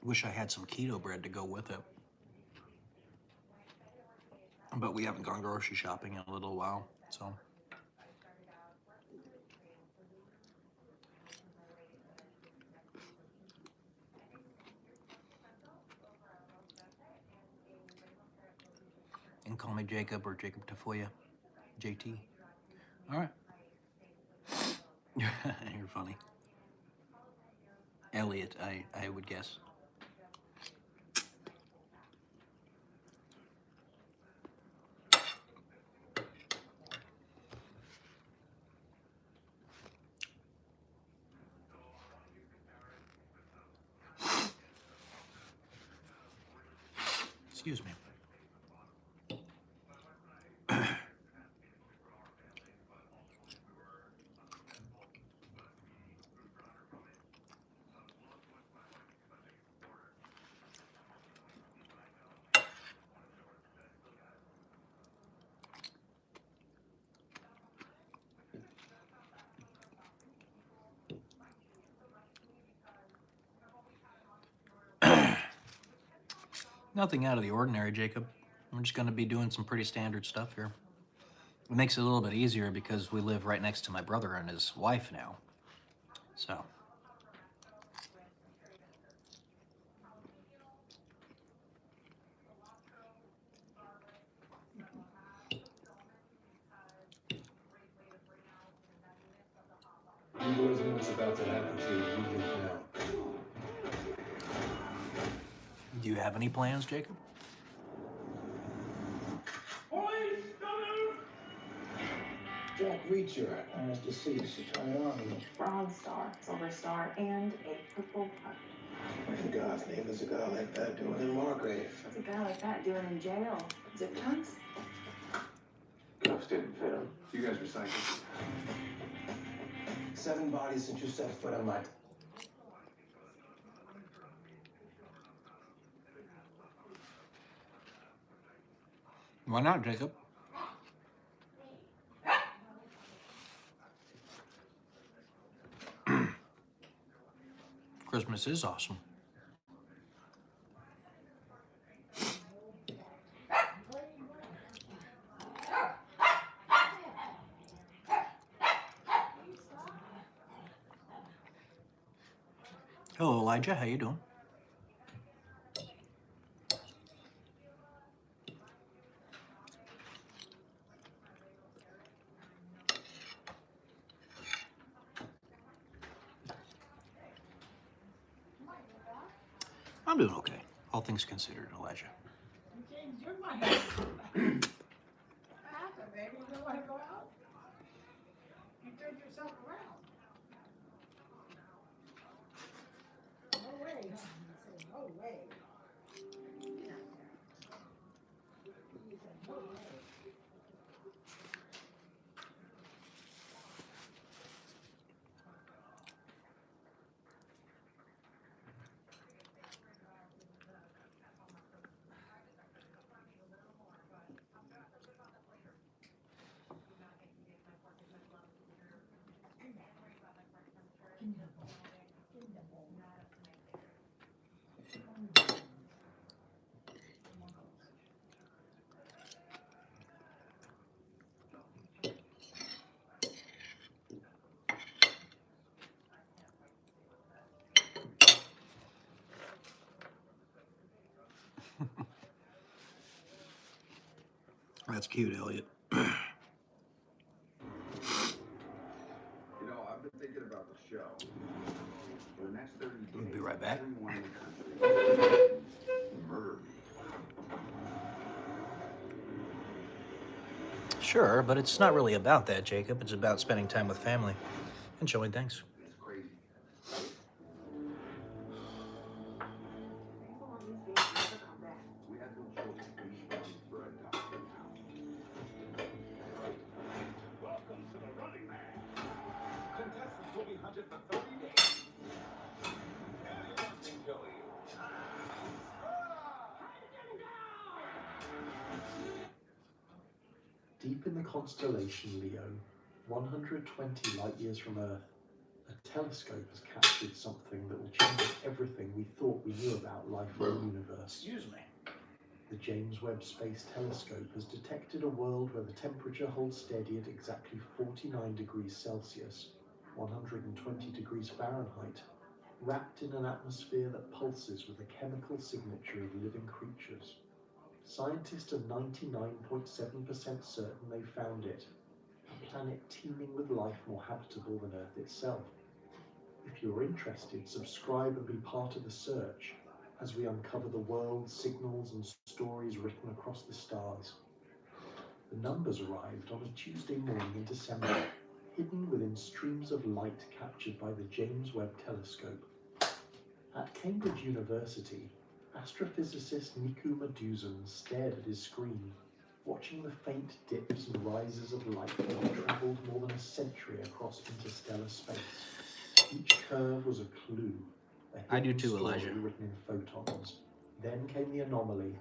Wish I had some keto bread to go with it. But we haven't gone grocery shopping in a little while, so. And call me Jacob or Jacob Tafoya. JT. All right. You're funny. Elliot, I would guess. Excuse me. Nothing out of the ordinary, Jacob. We're just going to be doing some pretty standard stuff here. It makes it a little bit easier because we live right next to my brother and his wife now. So. You boys know what's about to happen to you. You do now. Do you have any plans, Jacob? Jack Reacher asked to see us to try it on. Bronze Star, Silver Star, and a Purple Heart. What in God's name is a guy like that doing in Margrave? What's a guy like that doing in jail? Zip ties? Cuffs didn't fit him. You guys recycle. 7 bodies since you set foot on my... Why not, Jacob? Christmas is awesome. Hello, Elijah. How you doing? I'm doing okay, all things considered, Elijah. James, you're my husband. What happened, baby? You don't want to go out? You turned yourself around. No way, huh? You said, no way. You said, no way. That's cute, Elliot. You know, I've been thinking about the show. For the next 30 days, We'll be right back. everyone in the country murder me. Sure, but it's not really about that, Jacob. It's about spending time with family and showing things. It's crazy. We had no choice. We need for a doctor now. Welcome to the Running Man. Contestants will be hunted for 30 days. Anyone can kill you. Deep in the constellation Leo, 120 light years from Earth, a telescope has captured something that will change everything we thought we knew about life in the universe. Excuse me. The James Webb Space Telescope has detected a world where the temperature holds steady at exactly 49 degrees Celsius, 120 degrees Fahrenheit, wrapped in an atmosphere that pulses with the chemical signature of living creatures. Scientists are 99.7% certain they found it, a planet teeming with life more habitable than Earth itself. If you're interested, subscribe and be part of the search as we uncover the world, signals and stories written across the stars. The numbers arrived on a Tuesday morning in December, hidden within streams of light captured by the James Webb Telescope. At Cambridge University, astrophysicist Niku Madhusan stared at his screen, watching the faint dips and rises of light that had travelled more than a century across interstellar space. Each curve was a clue, a I do hidden too, story Elijah. written in photons. Then came the anomaly,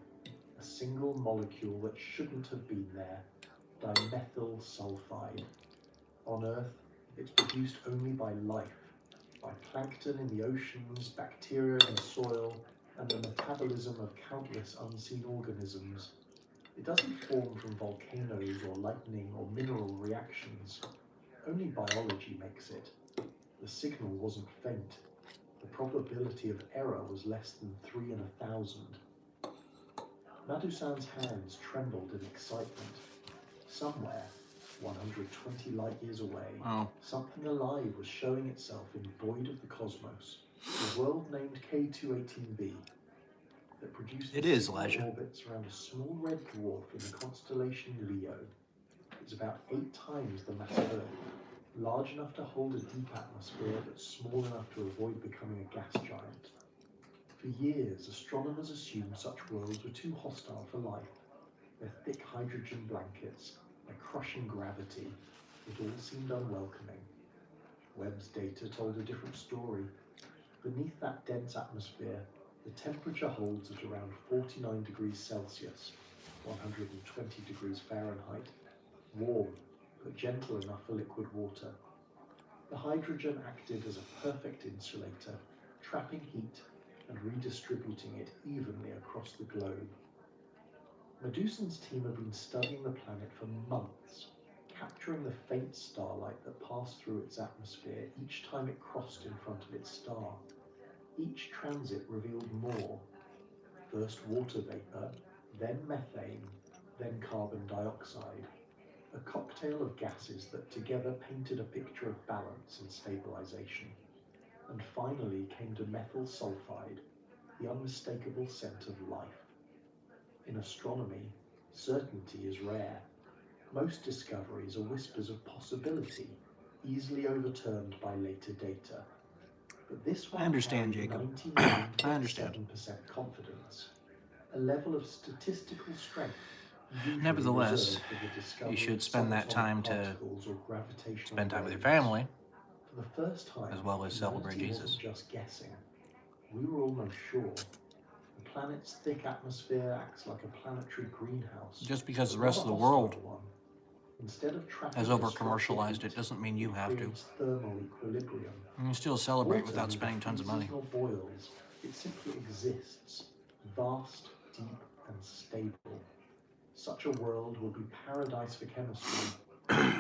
a single molecule that shouldn't have been there, dimethyl sulfide. On Earth, it's produced only by life, by plankton in the oceans, bacteria in the soil, and the metabolism of countless unseen organisms. It doesn't form from volcanoes or lightning or mineral reactions. Only biology makes it. The signal wasn't faint. The probability of error was less than 3 in 1,000. Madhusan's hands trembled in excitement. Somewhere, 120 light years away, something alive was showing itself in void of the cosmos. A world named K218b that produced It is, signal Elijah. orbits around a small red dwarf in the constellation Leo. It's about 8 times the mass of Earth, large enough to hold a deep atmosphere but small enough to avoid becoming a gas giant. For years, astronomers assumed such worlds were too hostile for life. Their thick hydrogen blankets, their crushing gravity, it all seemed unwelcoming. Webb's data told a different story. Beneath that dense atmosphere, the temperature holds at around 49 degrees Celsius, 120 degrees Fahrenheit, warm but gentle enough for liquid water. The hydrogen acted as a perfect insulator, trapping heat and redistributing it evenly across the globe. Madhusan's team have been studying the planet for months, capturing the faint starlight that passed through its atmosphere each time it crossed in front of its star. Each transit revealed more. First water vapor, then methane, then carbon dioxide. A cocktail of gases that together painted a picture of balance and stabilization. And finally came to methyl sulfide, the unmistakable scent of life. In astronomy, certainty is rare. Most discoveries are whispers of possibility, easily overturned by later data. But this one I understand, carried Jacob. 99.7% I understand. confidence, a level of statistical strength usually Nevertheless, reserved for the discovery you should of spend that subatomic time to particles or gravitational spend time with your waves. family, For the first time, as well as celebrate humanity Jesus. wasn't just guessing. We were almost sure. The planet's thick atmosphere acts like a planetary greenhouse. Just because the but rest not of the a world hostile one. Instead of trapping has a over-commercialized structural it doesn't mean you heat, have it to. creates thermal equilibrium. You can still celebrate Water without neither spending tons of money. freezes nor boils. It simply exists, vast, deep, and stable. Such a world would be paradise for chemistry.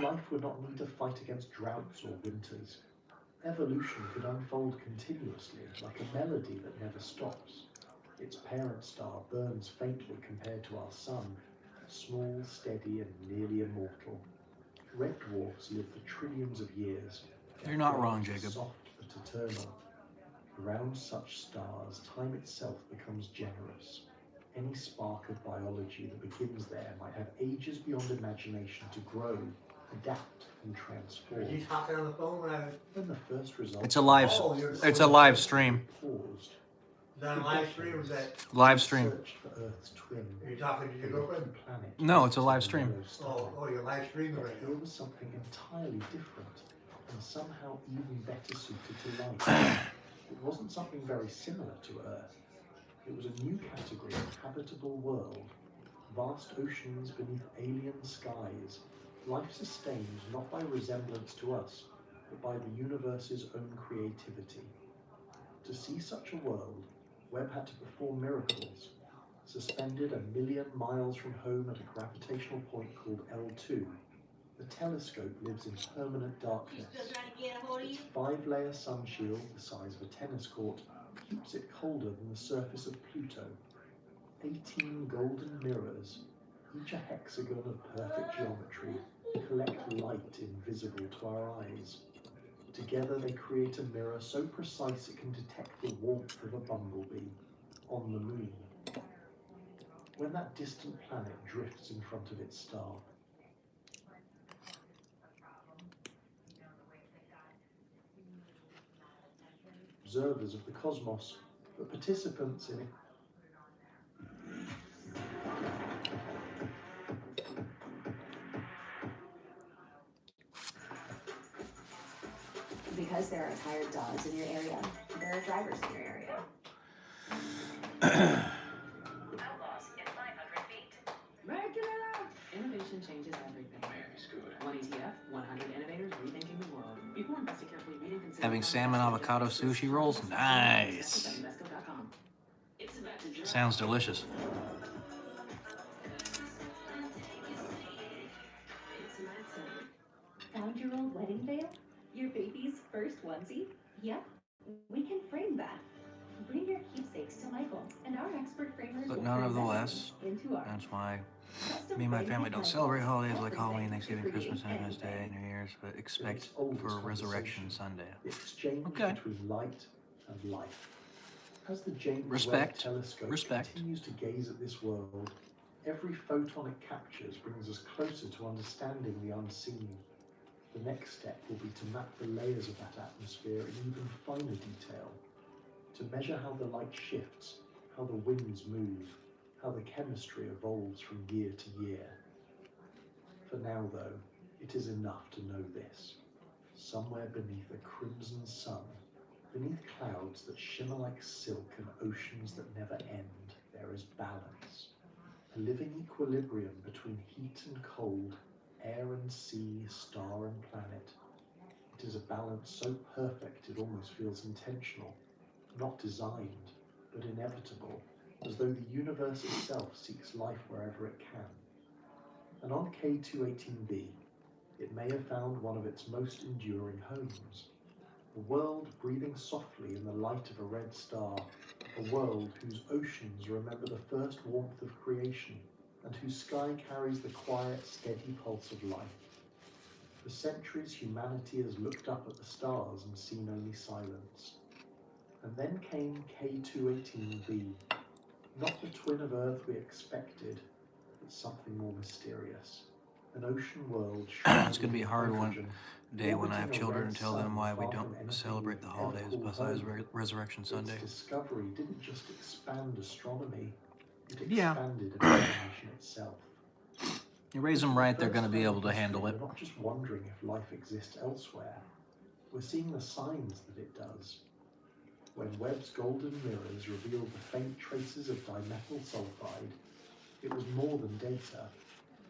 Life would not need to fight against droughts or winters. Evolution could unfold continuously, like a melody that never stops. Its parent star burns faintly compared to our sun, small, steady, and nearly immortal. Red dwarfs live for trillions of years. You're not Their wrong, flames are Jacob. soft but eternal. Around such stars, time itself becomes generous. Any spark of biology that begins there might have ages beyond imagination to grow, adapt, and transform. Are you talking on the phone when I was... When the first results It's a live. Oh, you're- It's a live stream. paused, Is that a live stream or is that... Live stream. searched for Earth's twin. Are you talking to your girlfriend? Planet. No, it's a live stream. Oh, you're live streaming But right here now. was something entirely different, and somehow even better suited to life. It wasn't something very similar to Earth. It was a new category of habitable world. Vast oceans beneath alien skies. Life sustained not by resemblance to us, but by the universe's own creativity. To see such a world, Webb had to perform miracles. Suspended 1 million miles from home at a gravitational point called L2, the telescope lives in permanent darkness. Its 5-layer sun shield, the size of a tennis court, keeps it colder than the surface of Pluto. 18 golden mirrors, each a hexagon of perfect geometry, collect light invisible to our eyes. Together they create a mirror so precise it can detect the warmth of a bumblebee on the moon. When that distant planet drifts in front of its star, observers of the cosmos, but participants in it. Because there are tired dogs in your area, there are drivers in your area. Outlaws in 500 feet. Make it out! Innovation changes everything. Mary's good. One ETF, 100 innovators rethinking the world. Before investing carefully, read and consider. Having salmon avocado sushi rolls? Nice. It's about to drop. Sounds delicious. It's Madsen. Found your old wedding veil? Your baby's first onesie? Yep, we can frame that. Bring your keepsakes to Michael, and our expert framers But will frame them nonetheless, into our that's why custom me and my framed family don't Michaels. celebrate holidays like Everything Halloween, to Thanksgiving, create Christmas, Valentine's Day, anything. New Year's, but expect It's oldest for Resurrection conversation. Sunday. The exchange Okay. between light and life. As the James Respect. Webb Telescope Respect. continues to gaze at this world, every photon it captures brings us closer to understanding the unseen. The next step will be to map the layers of that atmosphere in even finer detail, to measure how the light shifts, how the winds move, how the chemistry evolves from year to year. For now, though, it is enough to know this. Somewhere beneath a crimson sun, beneath clouds that shimmer like silk and oceans that never end, there is balance. A living equilibrium between heat and cold, air and sea, star and planet. It is a balance so perfect it almost feels intentional, not designed, but inevitable, as though the universe itself seeks life wherever it can. And on K218b, it may have found one of its most enduring homes. A world breathing softly in the light of a red star. A world whose oceans remember the first warmth of creation, and whose sky carries the quiet, steady pulse of life. For centuries, humanity has looked up at the stars and seen only silence. And then came K218b, not the twin of Earth we expected, but something more mysterious. An ocean world. It's going to be a hard one day when I have children and tell them why we don't celebrate the holidays besides Resurrection Sunday. Its discovery didn't just expand astronomy, it Yeah. expanded imagination itself. You raise them right, they're going to be able to handle it. We're not just wondering if life exists elsewhere, we're seeing the signs that it does. When Webb's golden mirrors revealed the faint traces of dimethyl sulfide, it was more than data.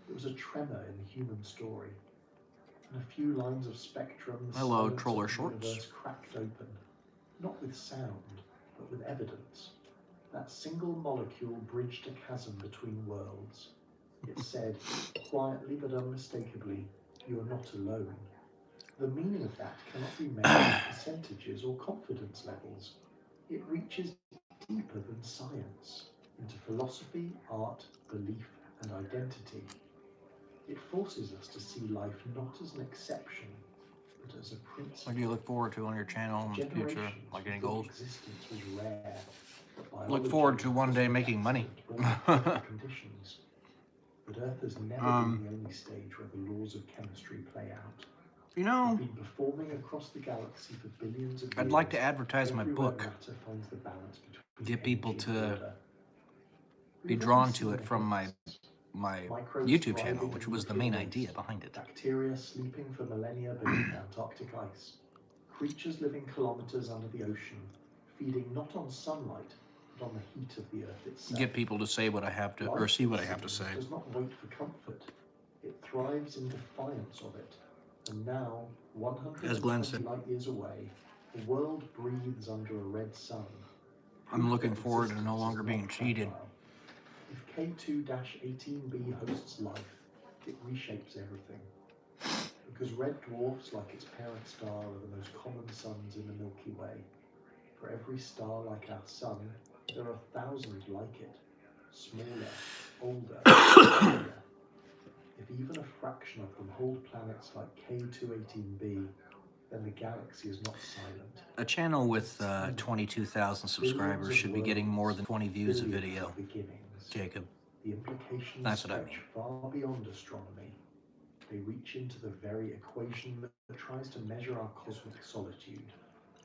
It was a tremor in the human story. And a few lines of spectrum, the Hello, silence Troller of the Shorts. universe cracked open, not with sound, but with evidence. That single molecule bridged a chasm between worlds. It said, quietly but unmistakably, you are not alone. The meaning of that cannot be measured in percentages or confidence levels. It reaches deeper than science, into philosophy, art, belief, and identity. It forces us to see life not as an exception, but as a principle. What do you look forward to on your channel in the future, like getting gold? Existence was rare, but Look forward to one day making money. conditions. But Earth has never been the only stage where the laws of chemistry play out. You know, We've been performing across the galaxy for billions of years. I'd like to advertise my Everywhere book, matter finds the balance between get people energy and to order. be drawn to it from my YouTube channel, which was the main thriving in idea behind it. Bacteria sleeping for millennia beneath Antarctic ice. Creatures living kilometers under the ocean, feeding not on sunlight, but on the heat of the Earth itself. Get people to say what I have to, or see what I have to say. Life does not wait for comfort. It thrives in defiance of it. And now, As Glenn 120 said. light years away, the world breathes under a red sun. I'm looking forward to no longer being cheated. If K2-18b hosts life, it reshapes everything. Because red dwarfs, like its parent star, are the most common suns in the Milky Way. For every star like our sun, there are thousands like it. Smaller, older, younger. If even a fraction of them hold planets like K2-18b, then the galaxy is not silent. A channel with 22,000 subscribers should be getting more than 20 views a Billions video. of beginnings. Jacob. The implications That's what I stretch far beyond astronomy. They reach into the very equation that tries to measure our cosmic solitude,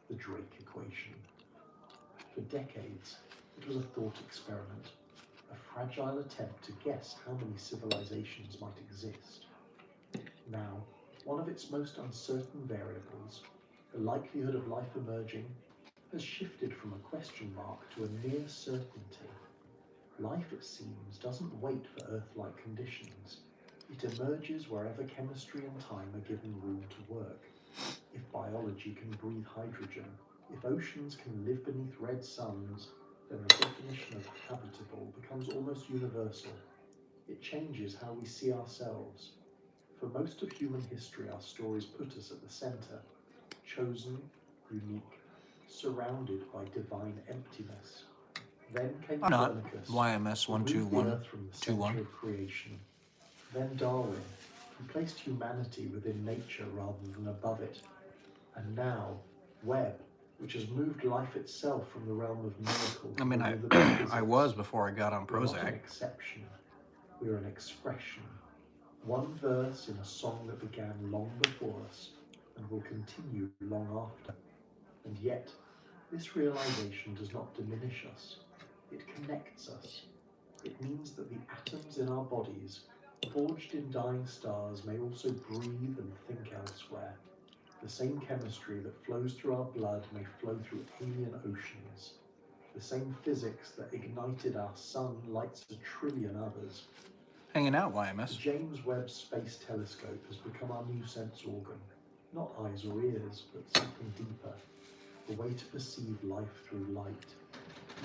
the Drake equation. For decades, it was a thought experiment, a fragile attempt to guess how many civilizations might exist. Now, one of its most uncertain variables, the likelihood of life emerging, has shifted from a question mark to a near certainty. Life, it seems, doesn't wait for Earth-like conditions. It emerges wherever chemistry and time are given room to work. If biology can breathe hydrogen, if oceans can live beneath red suns, then the definition of habitable becomes almost universal. It changes how we see ourselves. For most of human history, our stories put us at the center, chosen, unique, surrounded by divine emptiness. Then came I'm not. Copernicus, YMS removed the 121 Earth from the center of creation. Then Darwin, who placed humanity within nature rather than above it. And now, Webb, which has moved life itself from the realm of miracle. I mean, to the rhythm of I physics. was before I got on We're not an Prozac. exception. We're an expression. One verse in a song that began long before us and will continue long after. And yet, this realization does not diminish us. It connects us. It means that the atoms in our bodies, forged in dying stars, may also breathe and think elsewhere. The same chemistry that flows through our blood may flow through alien oceans. The same physics that ignited our sun lights a trillion others. Hanging out, The YMS. James Webb Space Telescope has become our new sense organ. Not eyes or ears, but something deeper. A way to perceive life through light.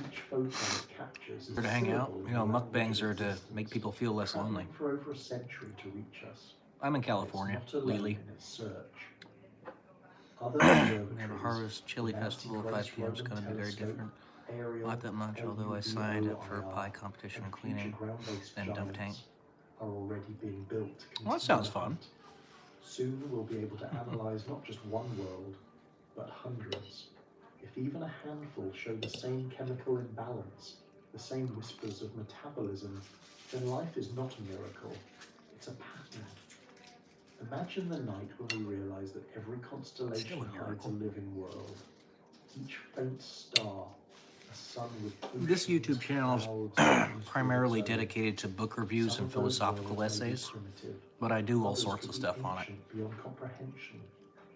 Each photon it captures is To a hang out. syllable You know, in the language mukbangs of are to existence, make people feel less lonely. traveling for over a century to reach us. I'm in California, It's not alone Lely. in its search. Other We have a observatories, Harvest Chili the Nancy Festival at Grace 5 p.m. is Roman going to be very Telescope, different. Ariel, Not that much, although I signed up for a pie AUVOIR, competition and cleaning future ground-based and dump tank. giants are already being built to Well, that continue sounds the fun. hunt. Soon we'll be able to analyze not just one world, but hundreds. If even a handful show the same chemical imbalance, the same whispers of metabolism, then life is not a miracle, it's a pattern. Imagine the night when we realize that every constellation hides a living world. Each faint star, a sun with This oceans, YouTube channel clouds, is and primarily storms. dedicated to book reviews Some and of those philosophical worlds may be essays, primitive, but I do all others sorts could of be stuff on it. ancient beyond comprehension,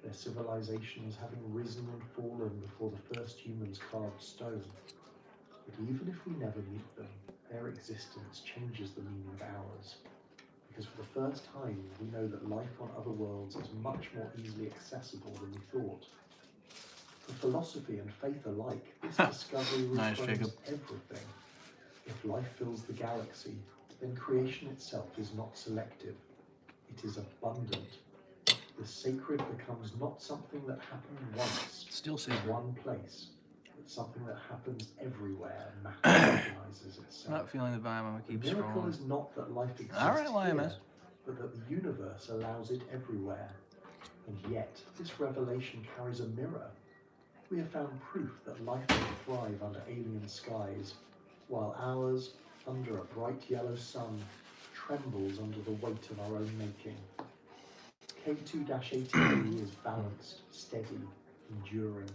their civilizations having risen and fallen before the first humans carved stone. But even if we never meet them, their existence changes the meaning of ours. Because for the first time, we know that life on other worlds is much more easily accessible than we thought. For philosophy and faith alike, this discovery Nice, reframes Jacob. everything. If life fills the galaxy, then creation itself is not selective. It is abundant. The sacred becomes not something that happened once, Still in sacred. one place, but something that happens everywhere and matter organizes itself. Not feeling the vibe, I'm gonna The keep miracle scrolling. is not that life exists All right, here, YMS. but that the universe allows it everywhere. And yet, this revelation carries a mirror. We have found proof that life can thrive under alien skies, while ours, under a bright yellow sun, trembles under the weight of our own making. K2-18b is balanced, steady, enduring.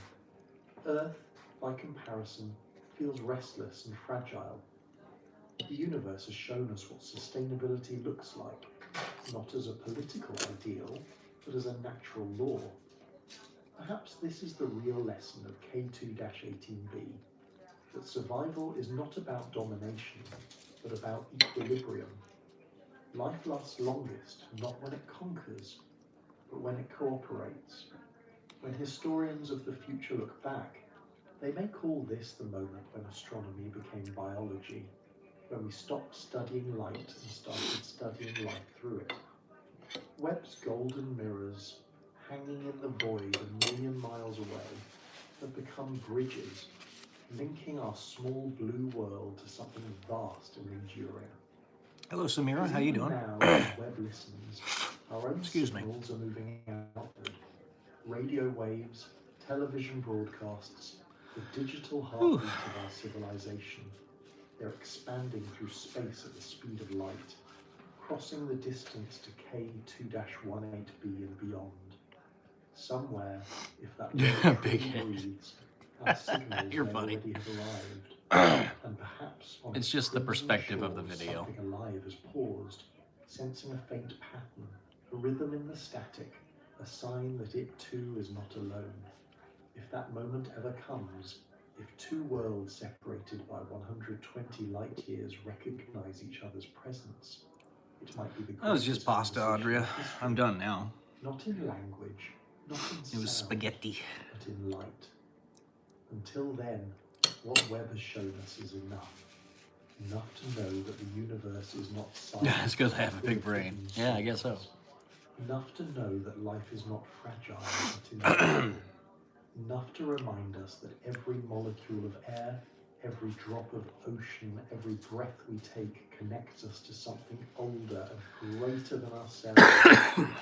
Earth, by comparison, feels restless and fragile. The universe has shown us what sustainability looks like, not as a political ideal, but as a natural law. Perhaps this is the real lesson of K2-18b, that survival is not about domination, but about equilibrium. Life lasts longest not when it conquers, but when it cooperates. When historians of the future look back, they may call this the moment when astronomy became biology, when we stopped studying light and started studying life through it. Webb's golden mirrors, hanging in the void a million miles away, have become bridges, linking our small blue world to something vast and enduring. Hello, Samira. How you Even doing? now, as Webb listens, our own Excuse me. signals are moving outward. Radio waves, television broadcasts, the digital heartbeat of our civilization. They're expanding through space at the speed of light, crossing the distance to K2-18b and beyond. Somewhere, if that world Big truly head. breathes, our signals You're may funny. already have arrived. And perhaps on It's its just the crimson perspective of the shores, video. something alive has paused, sensing a faint pattern, a rhythm in the static, a sign that it too is not alone. If that moment ever comes, if two worlds separated by 120 light years recognize each other's presence, it might be the That was just greatest pasta, conversation Andrea. of history. I'm done now. Not in language, not in It sound, was spaghetti. but in light. Until then, what Webb has shown us is enough. Enough to know that the universe is not silent. It's because I have a big brain. Yeah, I guess so. Enough to know that life is not fragile, but inevitable. Enough to remind us that every molecule of air, every drop of ocean, every breath we take connects us to something older and greater than ourselves.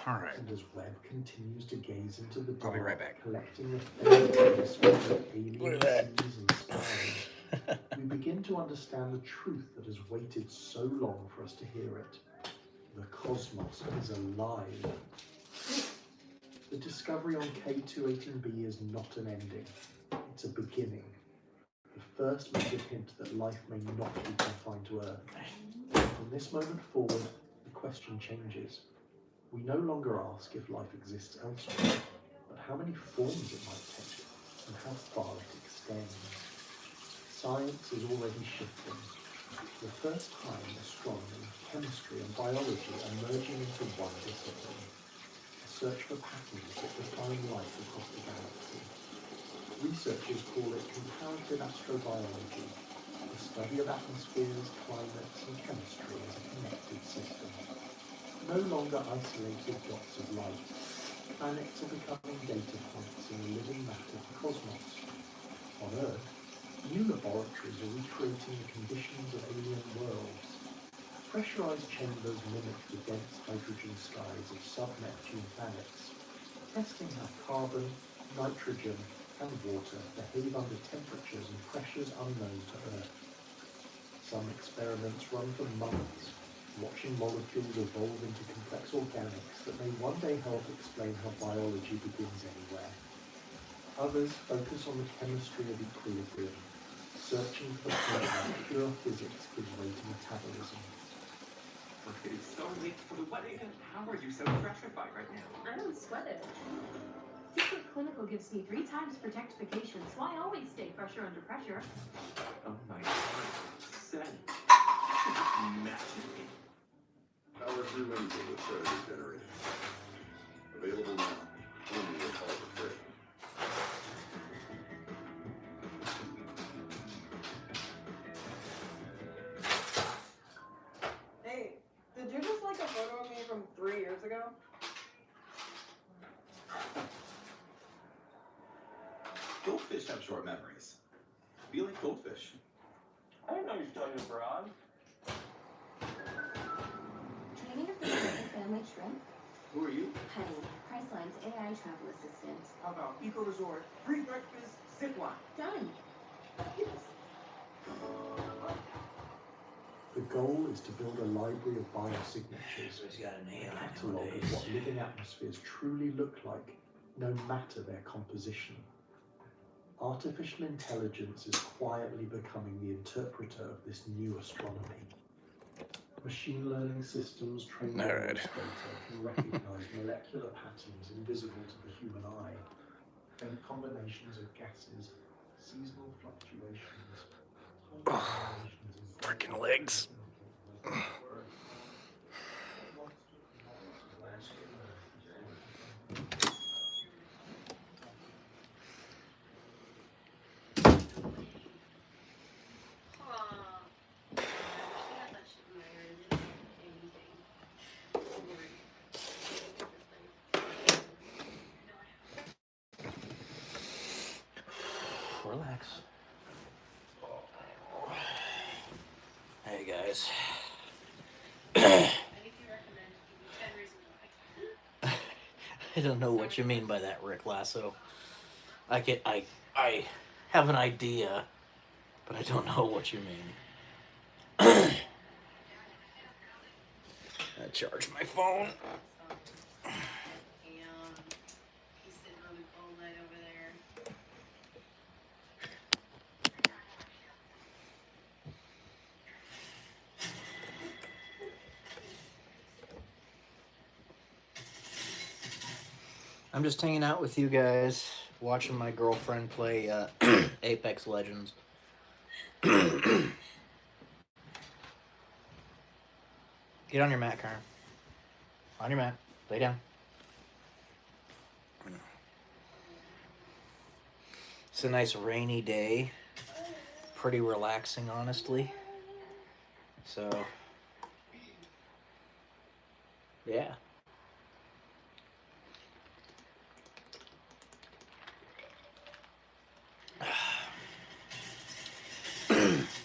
All right. And as Webb continues to gaze into the dark, I'll be right back. collecting the faintness of alien Look at that. seas and skies, we begin to understand the truth that has waited so long for us to hear it. The cosmos is alive. The discovery on K2-18b is not an ending, it's a beginning. The first major hint that life may not be confined to Earth. From this moment forward, the question changes. We no longer ask if life exists elsewhere, but how many forms it might take, and how far it extends. Science is already shifting. For the first time, astronomy, chemistry, and biology are merging into one discipline. A search for patterns that define life across the galaxy. Researchers call it comparative astrobiology, the study of atmospheres, climates, and chemistry as a connected system. No longer isolated dots of light, Planets are becoming data points in the living matter cosmos. On Earth, new laboratories are recreating the conditions of alien worlds. Pressurized chambers mimic the dense hydrogen skies of sub-Neptune planets, testing how carbon, nitrogen, and water behave under temperatures and pressures unknown to Earth. Some experiments run for months, watching molecules evolve into complex organics that may one day help explain how biology begins anywhere. Others focus on the chemistry of equilibrium, searching for the point where pure physics gives way to metabolism. It's so late for the wedding, and how are you so petrified right now? I don't sweat it. Secret Clinical gives me 3 times protectification, so I always stay fresher under pressure. Oh my god, Sen. Imagine me. Power through engine with Predator generator. Available now. Only at Harbor Freight. Hey, did you just like a photo of me from 3 years ago? Goldfish have short memories. Be like goldfish. I didn't know you studied abroad. Training of the American family shrimp? Who are you? Honey, Priceline's AI travel assistant. How about Eco Resort, free breakfast, zip line? Done. The goal is to build a library of biosignatures, a catalogue of what living atmospheres truly look like, no matter their composition. Artificial intelligence is quietly becoming the interpreter of this new astronomy. Machine learning systems trained on this data can recognize molecular patterns invisible to the human eye, and combinations of gases, seasonal fluctuations, tiny variations in Freaking legs. Relax. Hey guys. I don't know what you mean by that, Rick Lasso. I have an idea, but I don't know what you mean. I charge my phone. I'm just hanging out with you guys, watching my girlfriend play Apex Legends. Get on your mat, Karen. On your mat. Lay down. It's a nice rainy day. Pretty relaxing, honestly. So, yeah.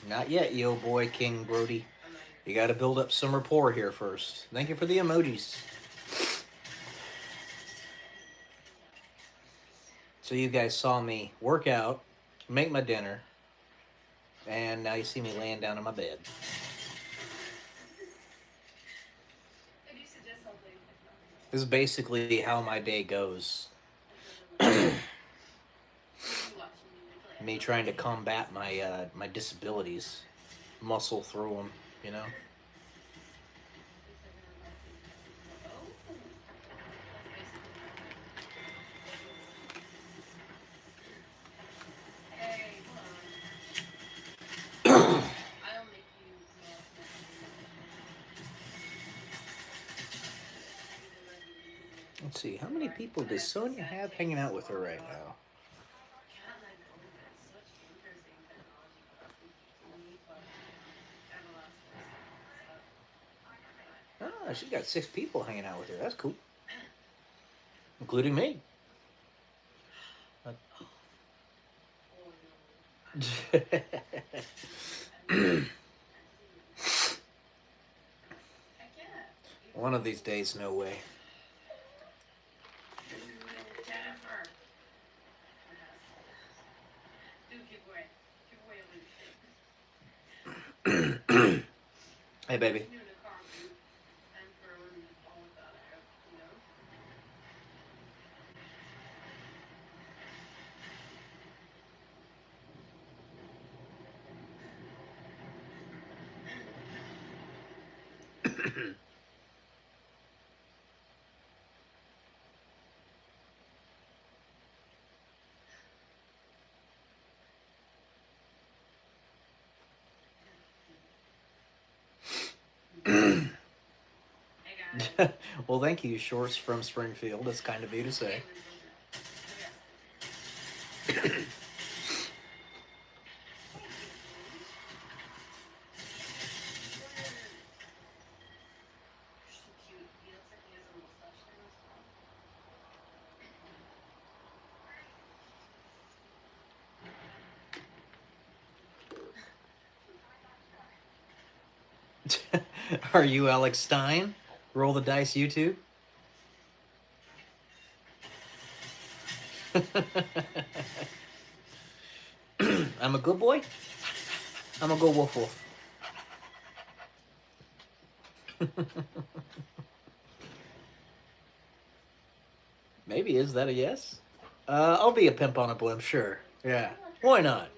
Not yet, yo boy, King Brody. You gotta build up some rapport here first. Thank you for the emojis. So you guys saw me work out, make my dinner, and now you see me laying down in my bed. This is basically how my day goes. Me trying to combat my my disabilities, muscle through them, you know. Let's see, how many people does Sonia have hanging out with her right now? Oh, she's got 6 people hanging out with her. That's cool. including me. One of these days, no way. Jennifer. Dude, give away. Give away a little. Hey, baby. Well, thank you, Shorts from Springfield. That's kind of you to say. Are you Alex Stein? Roll the Dice YouTube? I'm a good boy? I'm a good woof woof. Maybe, is that a yes? I'll be a pimp on a blimp, sure. Yeah, why not?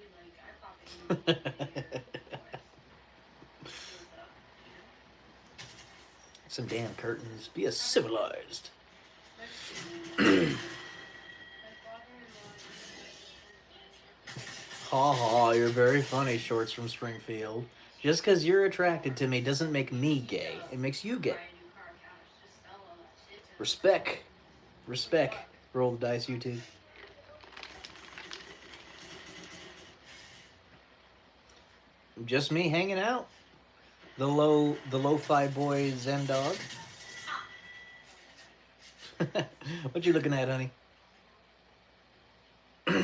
Some damn curtains. Be a civilized. Ha ha, you're very funny, Shorts from Springfield. Just because you're attracted to me doesn't make me gay. It makes you gay. Respect. Respect. Roll the dice, YouTube. Just me hanging out. The lo-fi boy Zen dog. What you looking at, honey? Oh,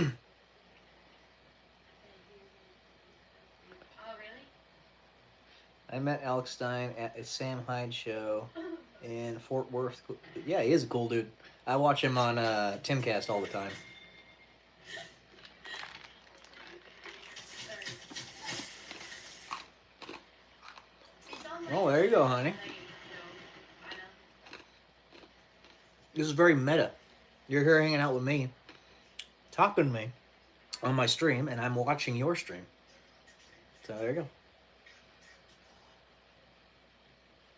really? I met Alex Stein at a Sam Hyde show in Fort Worth. Yeah, he is a cool dude. I watch him on Timcast all the time. Oh, there you go, honey. This is very meta. You're here hanging out with me, talking to me on my stream, and I'm watching your stream. So there you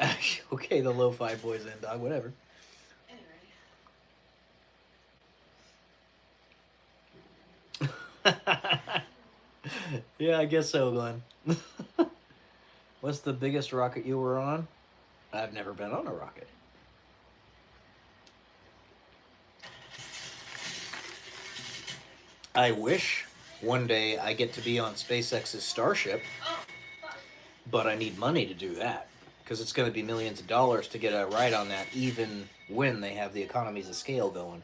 go. Okay, the lo-fi boys and dog, whatever. Yeah, I guess so, Glenn. What's the biggest rocket you were on? I've never been on a rocket. I wish one day I get to be on SpaceX's Starship, but I need money to do that because it's going to be millions of dollars to get a ride on that, even when they have the economies of scale going.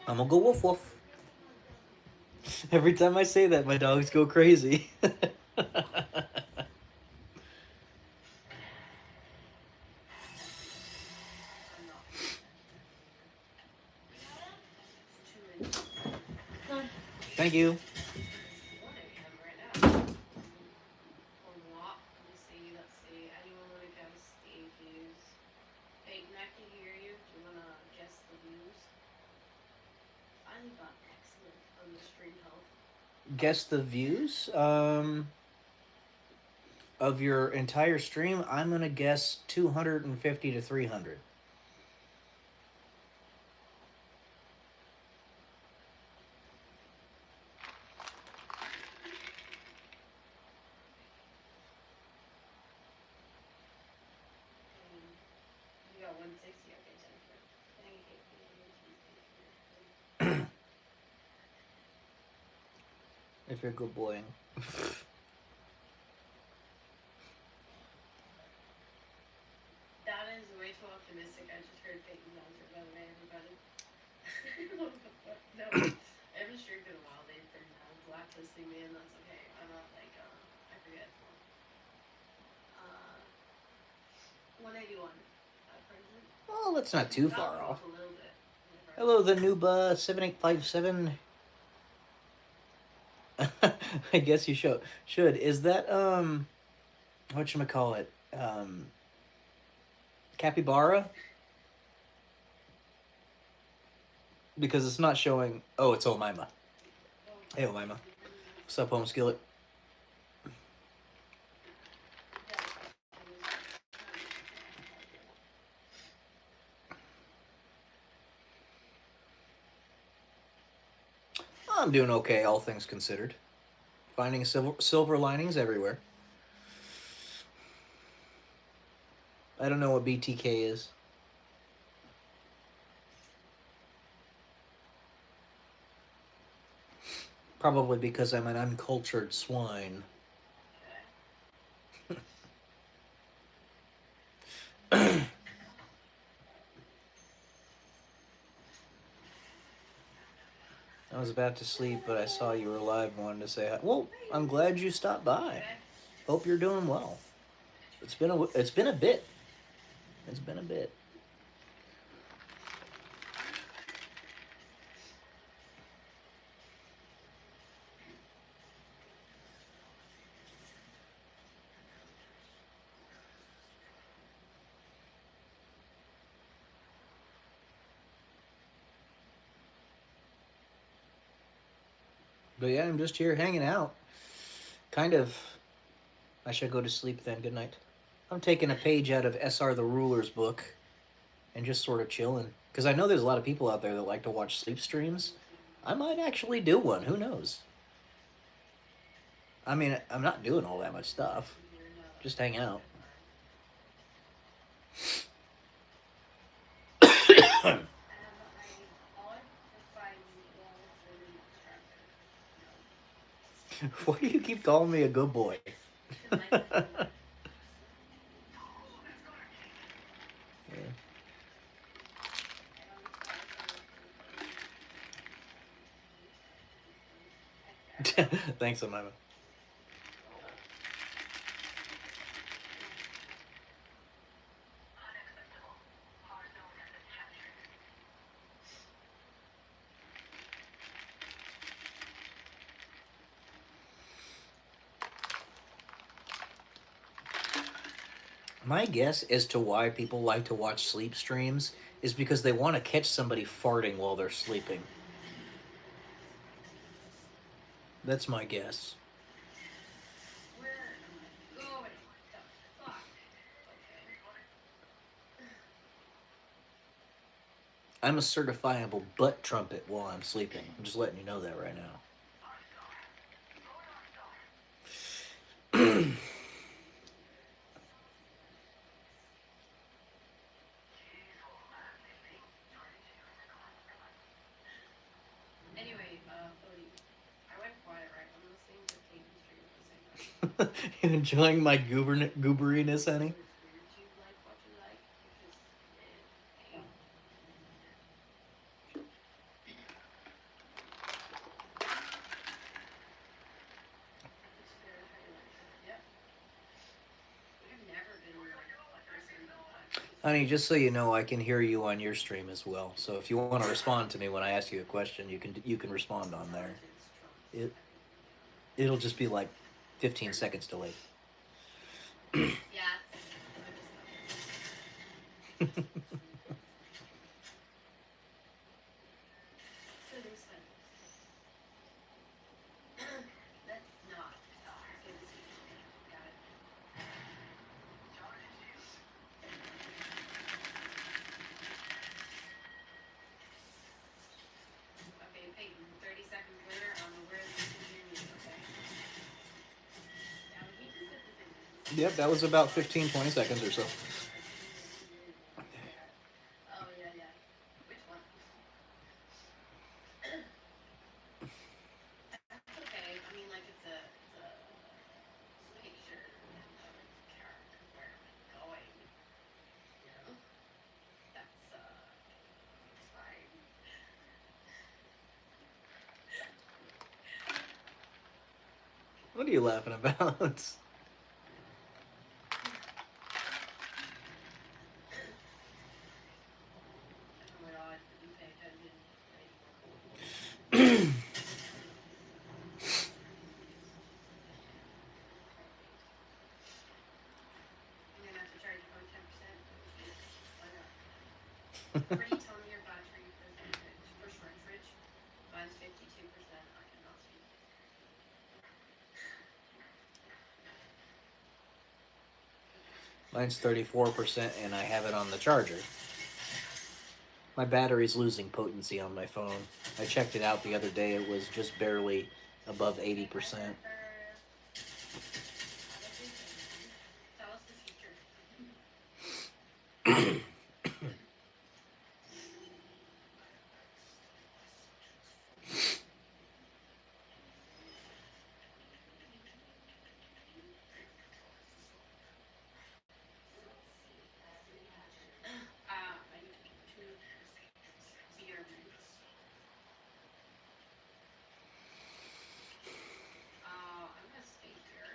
I'm gonna go woof woof. Every time I say that, my dogs go crazy. Thank you. Guess the views of your entire stream. I'm gonna guess 250 to 300. You got 160, okay, Jennifer. If you're good boying. That is way too optimistic. I just heard Peyton's answer, by the way, everybody. No, I haven't streamed in a while. They've been blacklisting me, and that's okay. I'm not like, I forget. 181. For instance. Well, that's not too far That was off. a little bit. Hello, the noob 7857. I guess you should. Is that whatchamacallit? Capybara? Because it's not showing. Oh, it's Omima. Hey, Omima. What's up, Home Skillet? I'm doing okay, all things considered. Finding silver linings everywhere. I don't know what BTK is. Probably because I'm an uncultured swine. I was about to sleep, but I saw you were live and wanted to say hi. Well, I'm glad you stopped by. Hope you're doing well. It's been a bit. It's been a bit. But yeah, I'm just here hanging out. Kind of. I should go to sleep then. Good night. I'm taking a page out of SR the Ruler's book and just sort of chilling. Because I know there's a lot of people out there that like to watch sleep streams. I might actually do one. Who knows? I mean, I'm not doing all that much stuff. Just hang out. Why do you keep calling me a good boy? Thanks, Amima. My guess as to why people like to watch sleep streams is because they want to catch somebody farting while they're sleeping. That's my guess. I'm a certifiable butt trumpet while I'm sleeping. I'm just letting you know that right now. Anyway, Philly, I went quiet, right? I'm listening to Peyton's stream at the same time. You enjoying my gooberiness, honey? You like what you like, you just hey. Yep. We've never been like a person. Honey, just so you know, I can hear you on your stream as well. So if you want to respond to me when I ask you a question, you can respond on there. It'll just be like 15 seconds delayed. Yeah. Okay, Peyton, 30 seconds later, where is this continuing, okay? Now, we just did the same. Yep, that was about 15, 20 seconds or so. Oh, yeah, yeah. Which one? That's okay. I mean, What are you laughing about? Oh my god, you pay attention. I'm gonna have to charge you about 10%. Pretty tell me your battery percentage for shortage. Mine's 52%. I cannot speak. Mine's 34% and I have it on the charger. My battery's losing potency on my phone. I checked it out the other day. It was just barely above 80%. Tell us the future. I need to beer. I'm gonna stay here.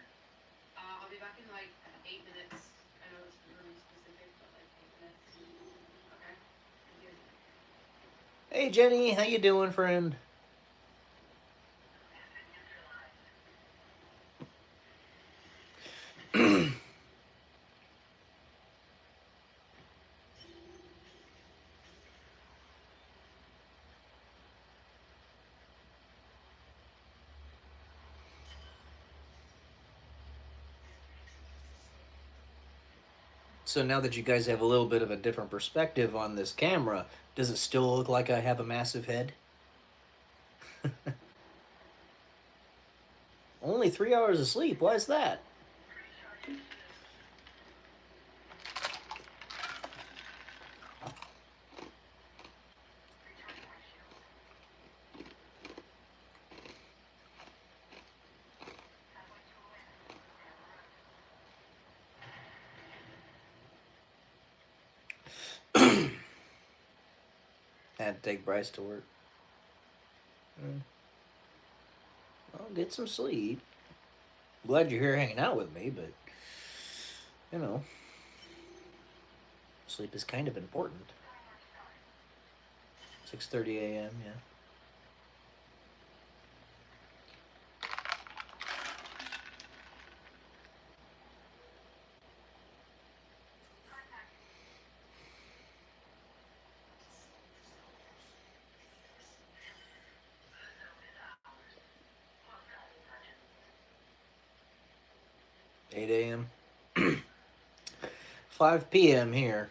I'll be back in like 8 minutes. I know it's really specific, but like 8 minutes. Okay? Thank you. Hey Jenny, how you doing, friend? So now that you guys have a little bit of a different perspective on this camera, does it still look like I have a massive head? Only 3 hours of sleep. Why is that? Had to take Bryce to work. Well, get some sleep. Glad you're here hanging out with me, but, you know, sleep is kind of important. 6:30 a.m., yeah. a.m. 5 p.m. here.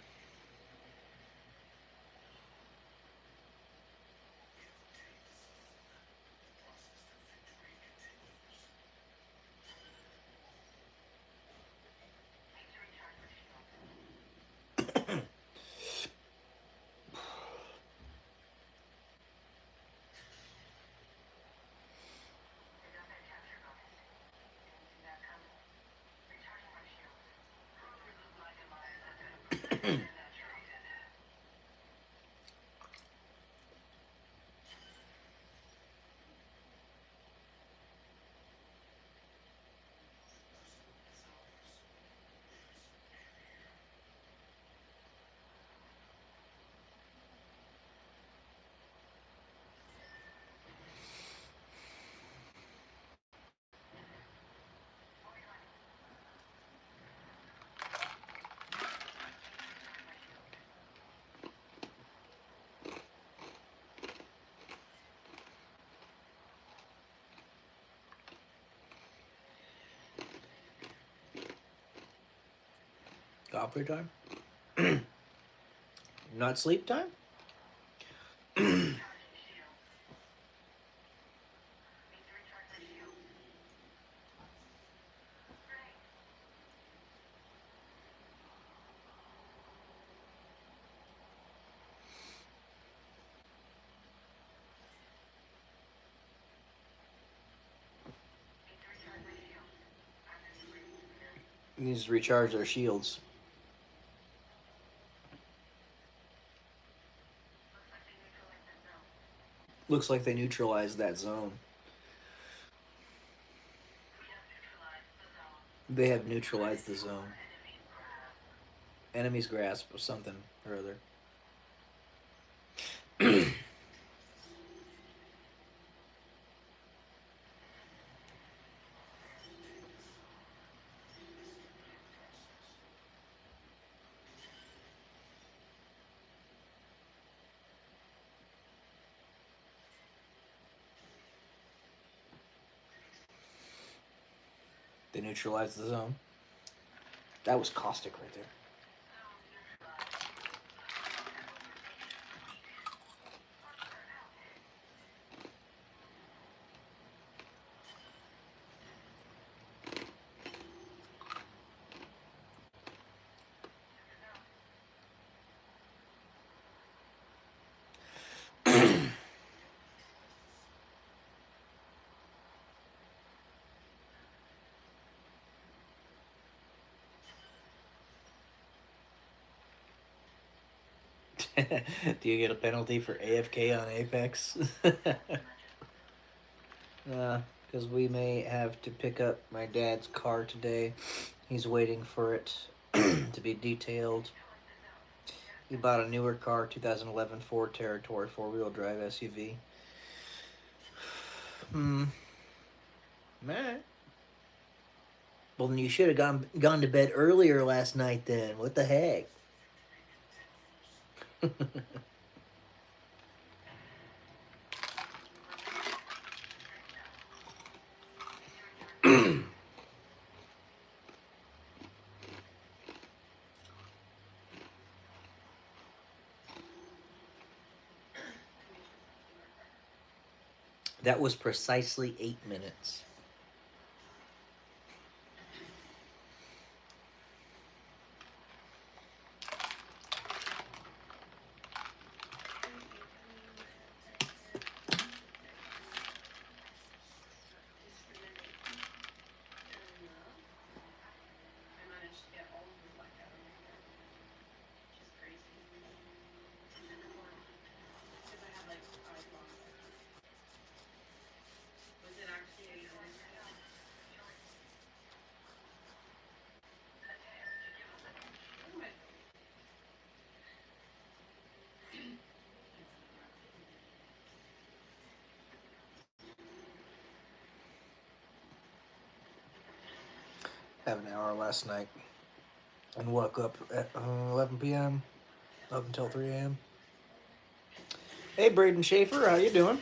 Coffee time? Not sleep time? Needs to recharge their shields. Looks like they neutralized that zone. They have neutralized the zone. Enemy's grasp of something or other. They neutralized the zone. That was caustic right there. Do you get a penalty for AFK on Apex? Because we may have to pick up my dad's car today. He's waiting for it to be detailed. He bought a newer car, 2011 Ford Territory 4-wheel drive SUV. Man. Well, then you should have gone to bed earlier last night then. What the heck? That was precisely 8 minutes. Had an hour last night and woke up at 11 p.m. up until 3 a.m. Hey, Braden Schaefer, how you doing?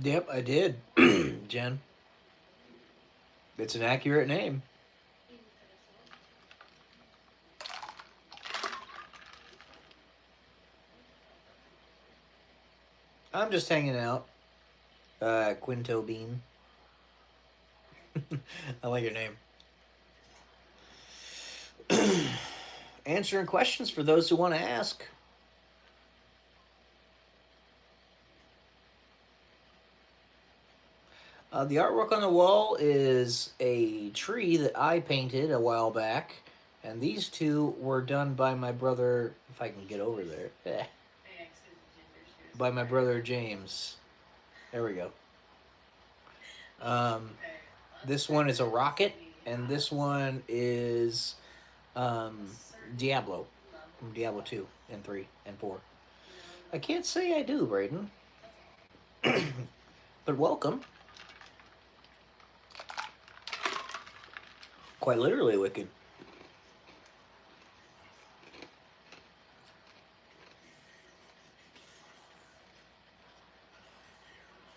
Yep, I did, Jen. It's an accurate name. I'm just hanging out. Quinto Bean. I like your name. Answering questions for those who want to ask. The artwork on the wall is a tree that I painted a while back, and these two were done by my brother, if I can get over there, by my brother James. There we go. This one is a rocket, and this one is Diablo, from Diablo 2 and 3 and 4. I can't say I do, Braden. But welcome. Quite literally wicked.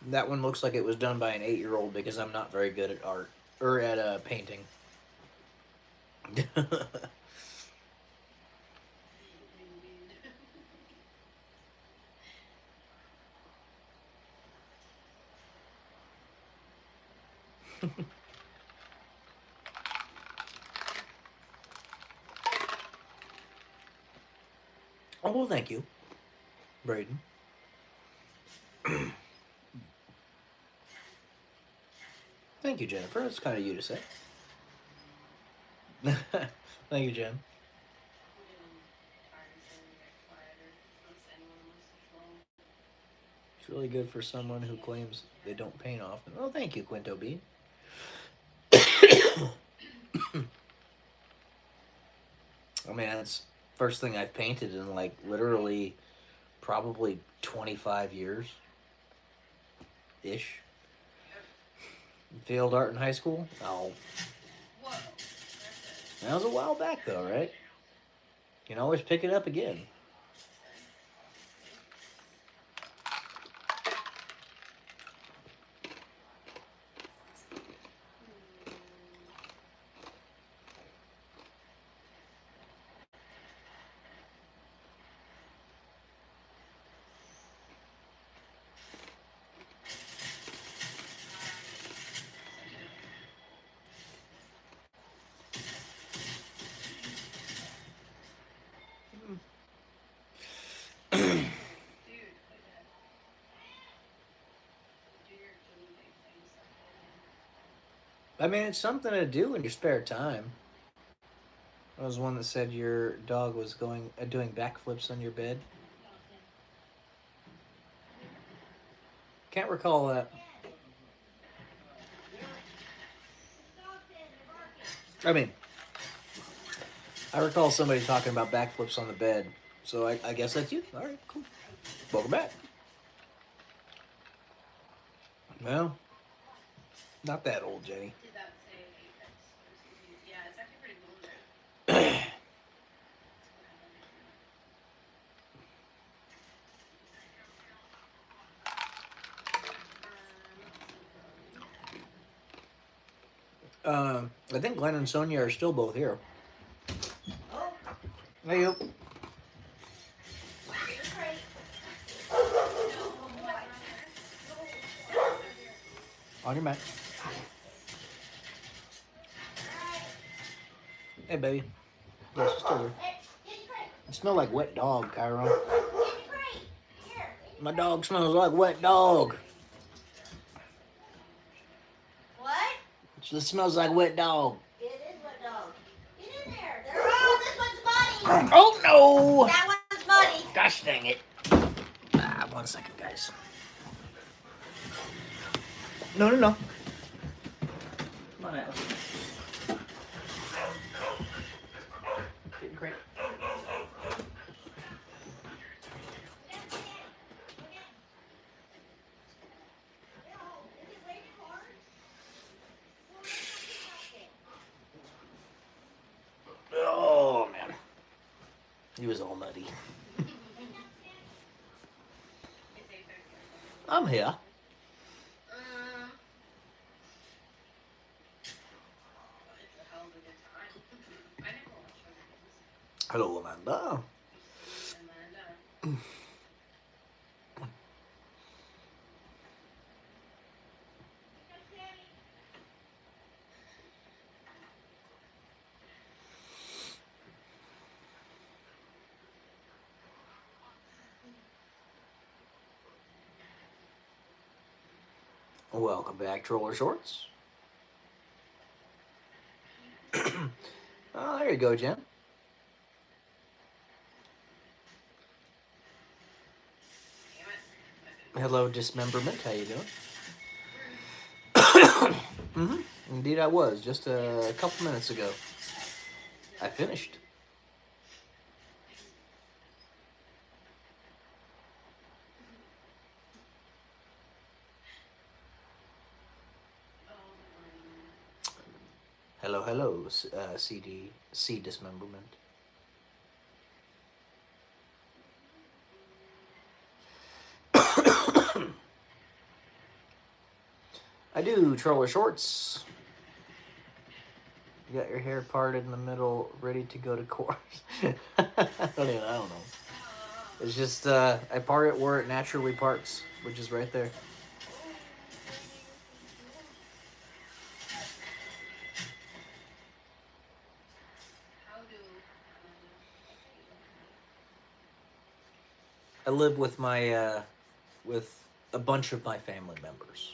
That one looks like it was done by an 8-year-old because I'm not very good at art or at painting. Oh, well, thank you, Braden. Thank you, Jennifer. That's kind of you to say. Thank you, Jen. It's really good for someone who claims they don't paint often. Oh, thank you, Quinto Bean. I mean, that's first thing I've painted in like literally probably 25 years ish. Failed art in high school? No. That was a while back though, right? You can always pick it up again. I mean, it's something to do in your spare time. I was one that said your dog was doing backflips on your bed. Can't recall that. I mean, I recall somebody talking about backflips on the bed, so I guess that's you. All right, cool. Welcome back. Well, not that old, Jenny. Did that say Apex? Yeah, it's actually pretty cool. I think Glenn and Sonia are still both here. Hey, you. On your mat. Hey, baby. Yes, it's still here. You smell like wet dog, Chiron. My dog smells like wet dog. What? It smells like wet dog. It is wet dog. Get in there. Oh, this one's muddy. Oh, no. That one's muddy. Gosh dang it. 1 second, guys. No. Come on out. Getting great. Oh, man. He was all muddy. I'm here. Hello, Amanda. Welcome back, Troller Shorts. Oh, there you go, Jen. Hello, Dismemberment. How you doing? Indeed, I was just a couple minutes ago. I finished. Hello, C Dismemberment. I do, Troller Shorts. You got your hair parted in the middle, ready to go to court. I don't know. It's just, I part it where it naturally parts, which is right there. I live with my with a bunch of my family members.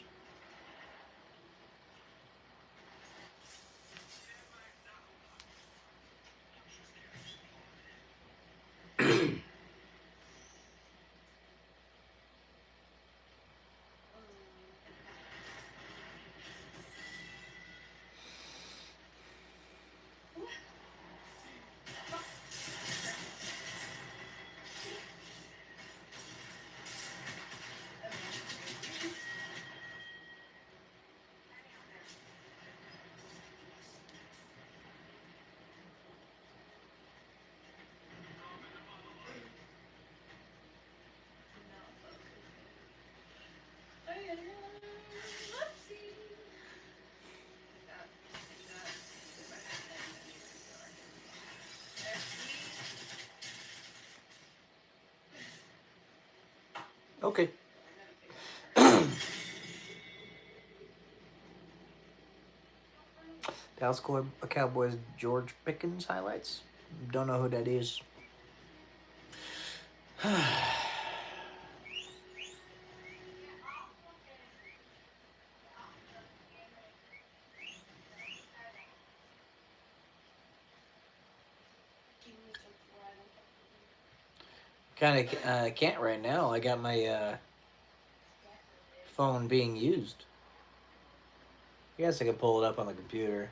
Okay. Dallas Cowboys George Pickens highlights. Don't know who that is. Kind of can't right now. I got my phone being used. I guess I can pull it up on the computer.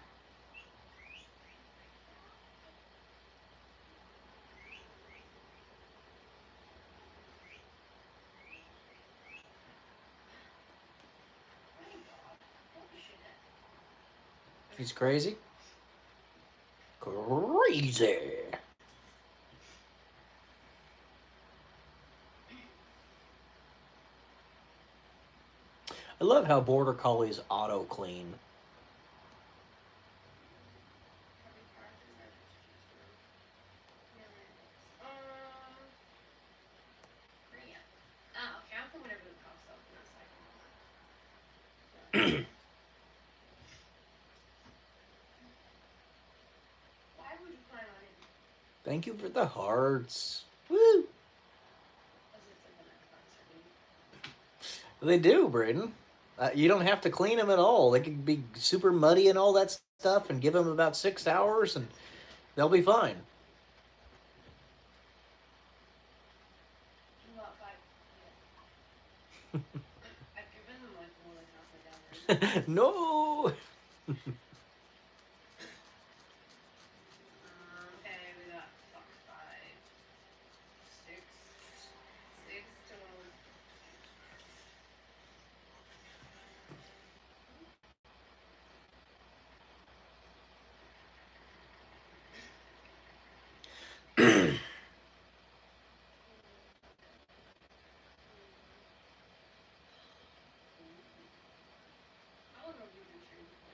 He's crazy. Crazy. I love how Border Collies auto clean. Okay, I'll put whatever the cost up in a second. Why would you plan on it? Thank you for the hearts. Woo! They do, Braden. You don't have to clean them at all. They can be super muddy and all that stuff, and give them about 6 hours, and they'll be fine. About 5. Yeah. I've given them like more than halfway down there. No. Okay, we got 5, 6 total. I don't know if you've been trained before.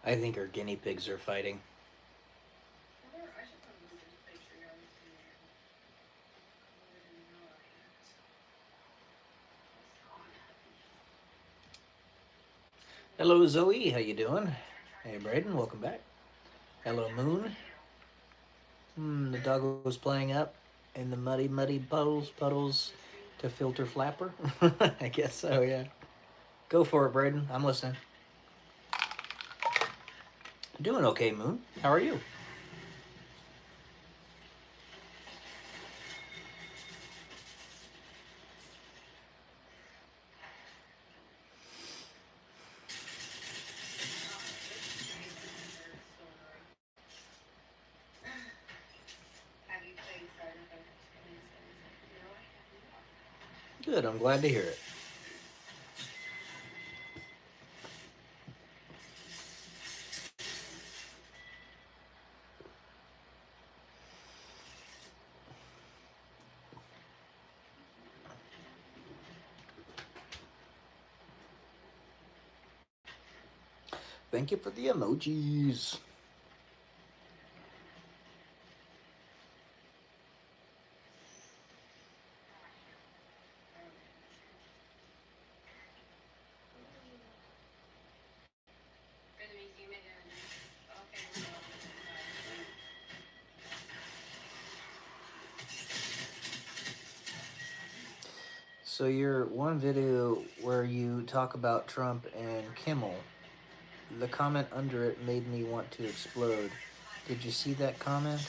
I think our guinea pigs are fighting. I should probably just make sure you're in there. Hello, Zoe. How you doing? Hey, Braden. Welcome back. Hello, Moon. The dog was playing up in the muddy puddles to filter flapper. I guess so, yeah. Go for it, Braden. I'm listening. Doing okay, Moon. How are you? Good, I'm glad to hear it. Thank you for the emojis. So your one video where you talk about Trump and Kimmel, the comment under it made me want to explode. Did you see that comment?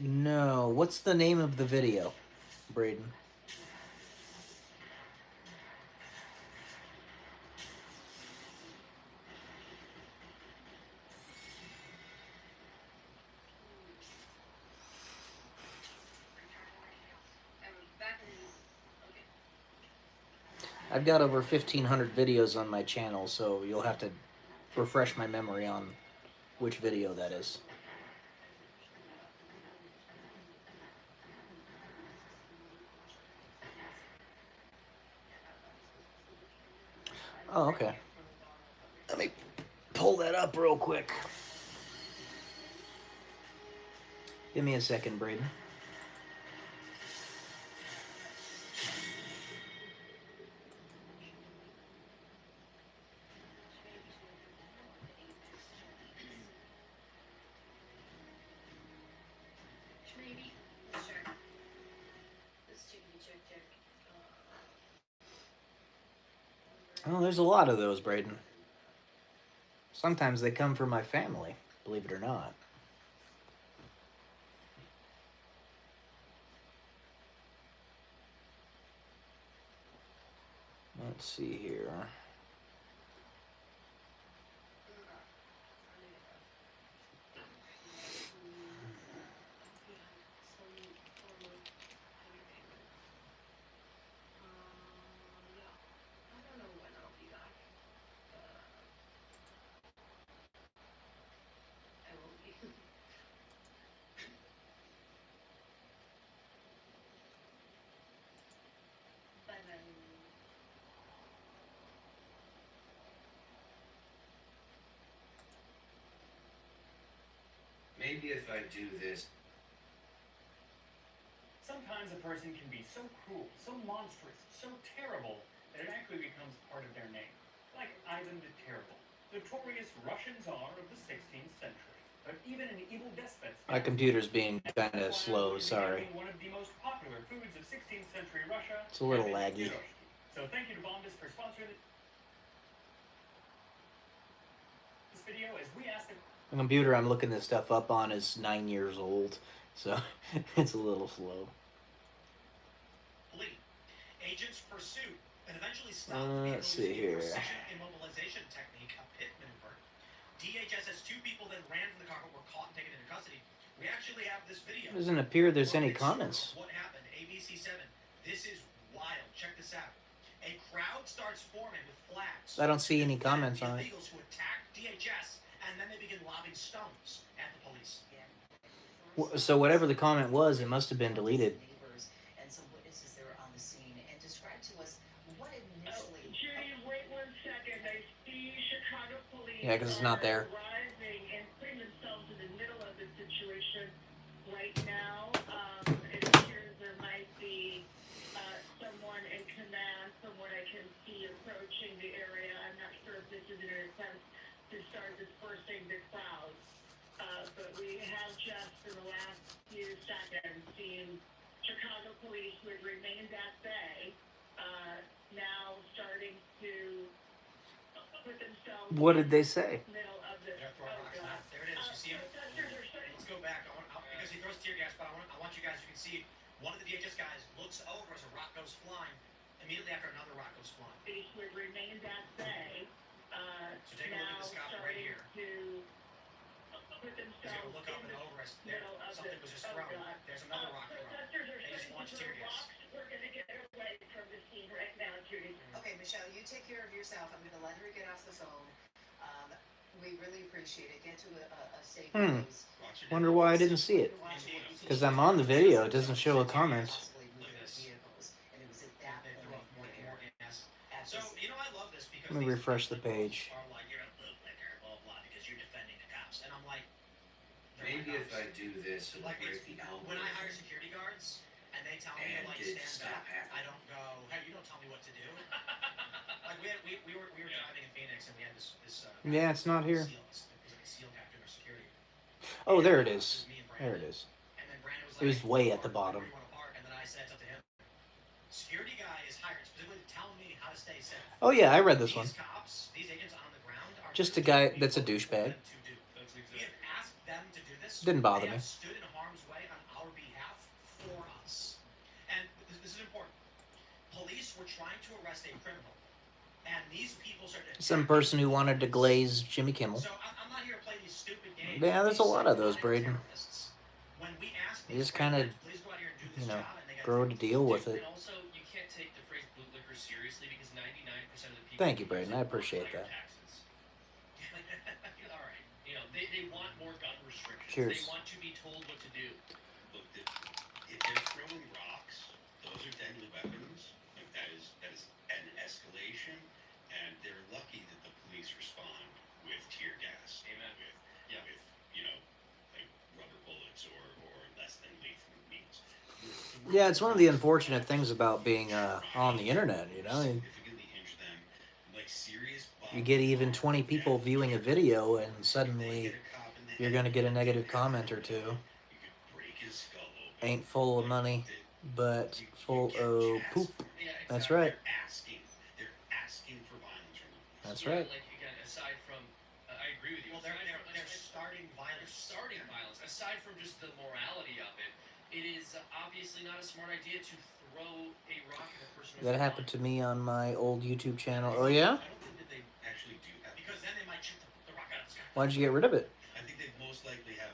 No. What's the name of the video, Braden? I've got over 1,500 videos on my channel, so you'll have to refresh my memory on which video that is. Oh, okay. Let me pull that up real quick. Give me a second, Braden. Maybe. Sure. Let's check. Oh, there's a lot of those, Braden. Sometimes they come from my family, believe it or not. Let's see here. Maybe if I do this. Sometimes a person can be so cruel, so monstrous, so terrible, that it actually becomes part of their name. Like Ivan the Terrible, notorious Russian Tsar of the 16th century. But even an evil despot... My computer's being kind of slow, sorry. One of the most popular foods of 16th century Russia. It's a little laggy. So thank you to Bombas for sponsoring this video as we asked them. The computer I'm looking this stuff up on is 9 years old, so it's a little slow. Agents pursued and eventually stopped the Let's see here. precision immobilization technique, a pit maneuver. DHS says 2 people then ran from the car but were caught and taken into custody. We actually have this video. Doesn't appear there's any comments. What happened? ABC7. This is wild. Check this out. A crowd starts forming with flags. I don't see any comments on it. Illegals who attack DHS and then they begin lobbing stones at the police. So whatever the comment was, it must have been deleted. And some witnesses that were on the scene and described to us what initially. Judy, wait 1 second. I see Chicago police. Yeah, because it's not there. Arriving and putting themselves in the middle of the situation right now. It appears there might be someone in command, someone I can see approaching the area. I'm not sure if this is an attempt to start dispersing the crowd. But we have just in the last few seconds seen Chicago police who had remained at bay now starting to put themselves. What did they say? Middle of the. There it is. You see him? Let's go back. Because he throws tear gas, but I want you guys. You can see one of the DHS guys looks over as a rock goes flying. Immediately after another rock goes flying. Police who had remained at bay. So take a look at this cop right here. Put themselves He's gonna look up and over us. There, something was just thrown. There's another rock. tear gas. We're gonna get her away from the scene right now, Judy. Okay, Michelle, you take care of yourself. I'm gonna let her get off the phone. We really appreciate it. Get to a safe place. Wonder why I didn't see it. Because I'm on the video, it doesn't show a comment. So, you know, I love this because Let me refresh the page. are like, you're a bootlicker, blah, blah, because you're defending the cops. And I'm like, Maybe if I do this, it'll like, break the algorithm. when I hire security guards and they tell me to And like it stand stop up, happening. I don't go, hey, you don't tell me what to do. Like we were driving in Phoenix and we had this Yeah, it's not here. SEAL, it was like a SEAL guy doing our security. Oh, there it is. Me and There Brandon. it is. And then Brandon was It was like, way at the bottom. where you wanna park? And then I said something to him. Security guy is hired specifically to tell me how to stay safe. Oh yeah, I read this one. These cops, these agents on the ground are Just a guy that's a douchebag. we have asked them to do this. Didn't bother They me. have stood in harm's way on our behalf for us. And this is important. Police were trying to arrest a criminal. And these people started Some person who wanted to glaze Jimmy Kimmel. So I'm not here to play these stupid games. Yeah, there's a lot of those, Braden. When we ask You just kind of, you know, grow to deal with it. And also, you can't take the phrase bootlicker seriously because 99% of the people. Thank you, Braden. I appreciate that. All right. You know, they want more gun restrictions. Cheers. They want to be told what to do. Look, if they're throwing rocks, those are deadly weapons. Like that is an escalation, and they're lucky that the police respond with tear gas. Amen. With you know, like rubber bullets or less than lethal means. Yeah, it's one of the unfortunate things about being on the internet, you know. Significantly injure them, like serious. You get even 20 people viewing a video and suddenly you're going to get a negative comment or two. Break his skull open. Ain't full of money, but full of poop. That's right. They're asking for violence from them. That's Yeah, right. Like again, aside from, I agree with you. Well, they're starting violence. They're starting violence. Aside from just the morality of it, it is obviously not a smart idea to throw a rock at a person. That happened to me on my old YouTube channel. Oh yeah? I don't think that they actually do have. Because then they might shoot the rock out of the sky. Why'd you get rid of it? I think they most likely have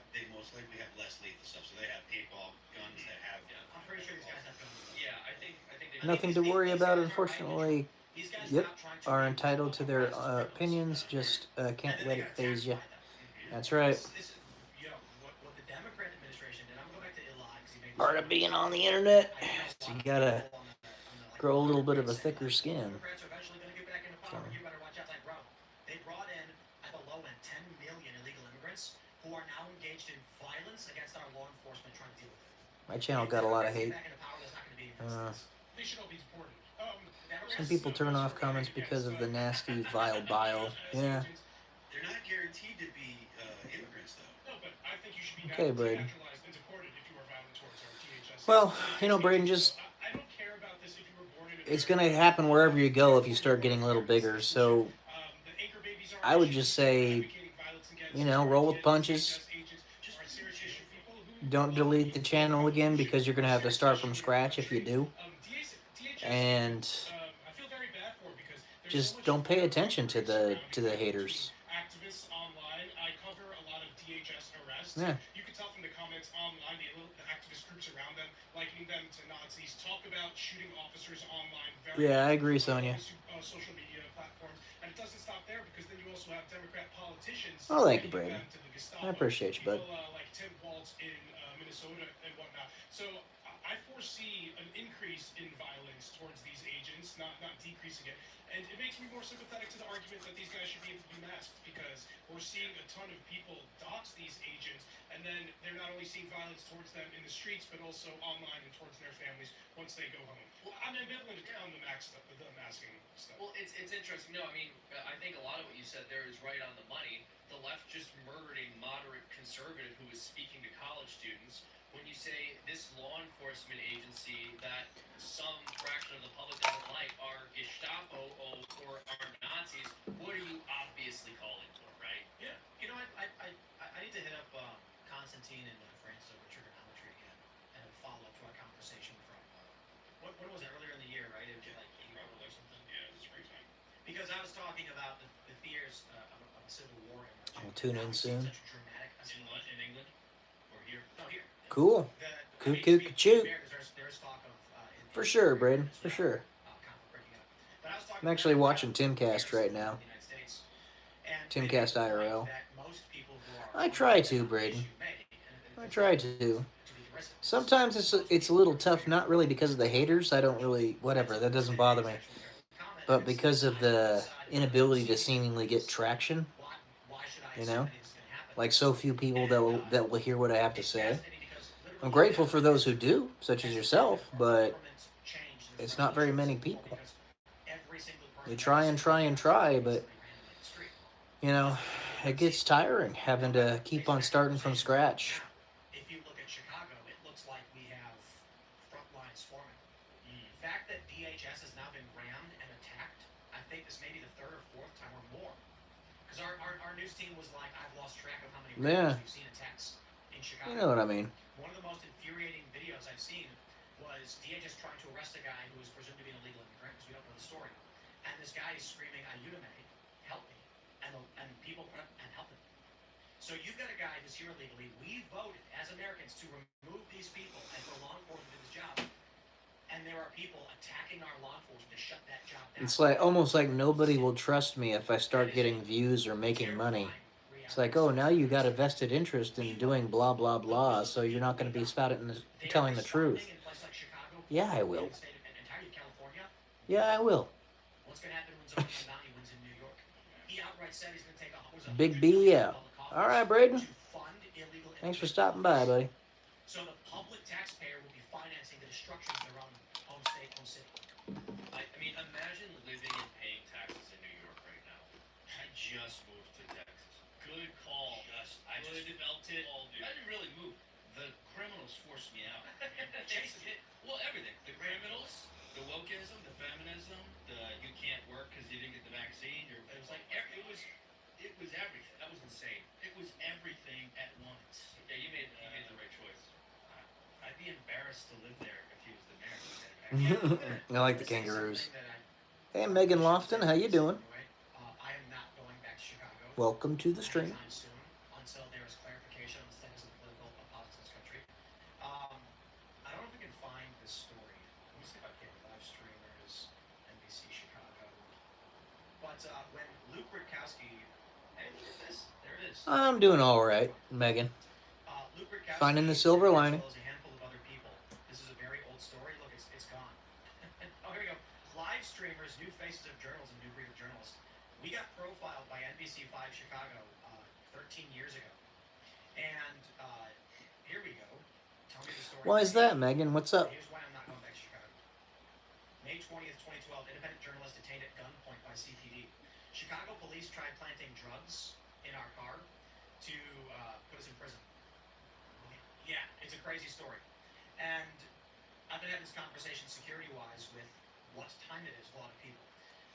less lethal stuff. So they have paintball guns that have. I'm pretty sure these guys have guns. Yeah, I think they. Nothing to worry about, unfortunately. Yep, are entitled to their opinions, just can't let it phase you. That's right. You know, what the Democrat administration did, I'm going back to Eli because he made Part of being on the internet, so you gotta grow a little bit of a thicker skin. Democrats are eventually going to get back into power. You better watch out, like, bro. They brought in, at the low end, 10 million illegal immigrants who are now engaged in violence against our law enforcement trying to deal with it. My channel got a lot of hate. They should all be deported. Some people turn off comments because of the nasty, vile bile. Yeah. They're not guaranteed to be immigrants, though. No, but I think you should be Okay, Braden. naturalized and deported if you are violent towards our DHS. Well, you know, Braden, just I don't care about this if you were born in a it's gonna happen wherever you go if you start getting a little bigger. So I would just say, you know, roll with punches. Don't delete the channel again because you're gonna have to start from scratch if you do. And just don't pay attention to the haters. activists online. I cover a lot of DHS arrests. Yeah. You can tell from the comments online, the activist groups around them, likening them to Nazis, talk about shooting officers online. Yeah, I agree, Sonia. Social media platforms, and it doesn't stop there because then you also have Democrat politicians. Oh, thank you, linking Braden. them to the Gestapo. I appreciate you, bud. People like Tim Walz in Minnesota and whatnot. So I foresee an increase in violence towards these agents, not decreasing it. And it makes me more sympathetic to the argument that these guys should be able to be masked because we're seeing a ton of people dox these agents, and then they're not only seeing violence towards them in the streets, but also online and towards their families once they go home. Well, I'm ambivalent on the masking stuff. Well, it's interesting. No, I mean, I think a lot of what you said there is right on the money. The left just murdered a moderate conservative who was speaking to college students. When you say this law enforcement agency that some fraction of the public doesn't like are Gestapo or are Nazis, what are you obviously calling for, right? Yeah. You know, I need to hit up Constantine and Francis over trigonometry again and have a follow up to our conversation from what was it, earlier in the year, right? It was like April or something. Yeah, it's springtime. Because I was talking about the fears of a civil war. I'll tune in soon. Such a dramatic In England? Cool. Coot, coot, choot. For sure, Braden. For sure. I'm actually watching Timcast right now. Timcast IRL. I try to, Braden. I try to. Sometimes it's a little tough, not really because of the haters. I don't really, whatever, that doesn't bother me. But because of the inability to seemingly get traction, you know? Like so few people that will hear what I have to say. I'm grateful for those who do, such as yourself, but it's not very many people. We try and try and try, but, you know, it gets tiring having to keep on starting from scratch. If you look at Chicago, it looks like we have front lines forming. The fact that DHS has now been rammed and attacked, I think this may be the third or fourth time or more. Because our news team was like, I've lost track of how many Yeah. we've seen attacks in Chicago. You know what I mean. One of the most infuriating videos I've seen was DHS trying to arrest a guy who was presumed to be an illegal immigrant, because we don't know the story. And this guy is screaming, Ayúdame, help me. And people and help him. So you've got a guy who's here illegally. We voted as Americans to remove these people and for law enforcement to do this job. And there are people attacking our law enforcement to shut that job down. It's like almost like nobody will trust me if I start getting views or making money. It's like, oh, now you got a vested interest in doing blah, blah, blah, so you're not going to be telling the truth. Yeah, I will. Yeah, I will. What's going to happen when Zoe Bounty wins in New York? He outright said he's going to take a Big B out. All right, Braden. Thanks for stopping by, buddy. So the public taxpayer will be financing the destruction of their own home state, home city. I mean, imagine living and paying taxes in New York right now. I just moved to Texas. Good call. I just felt it. I didn't really move. The criminals forced me out. Well, everything. The criminals, the wokeism, the feminism, the you can't work because you didn't get the vaccine. It was like it was everything. That was insane. It was everything at once. Yeah, you made the right choice. I'd be embarrassed to live there if he was the mayor. I like the kangaroos. Hey, Megan Lofton, how you doing? I am not going back to Chicago. Welcome to the stream. Anytime soon, until there is clarification on the status of the political politics in this country. I don't know if we can find this story. Let me see if I can. Live streamers, NBC Chicago. But when Luke Rutkowski, hey, look at this. There it is. I'm doing all right, Megan. Luke Rutkowski, Finding the silver lining. as well as a handful of other people. This is a very old story. Look, it's gone. Oh, here we go. Live streamers, new faces of journals and new breed of journalists. We got profiled by NBC5 Chicago 13 years ago. And here we go. Tell me the story. Why is that, Megan? What's up? Here's why I'm not going back to Chicago. May 20th, 2012, independent journalist detained at gunpoint by CPD. Chicago police tried planting drugs in our car to put us in prison. Yeah, it's a crazy story. And I've been having this conversation security-wise with what time it is with a lot of people.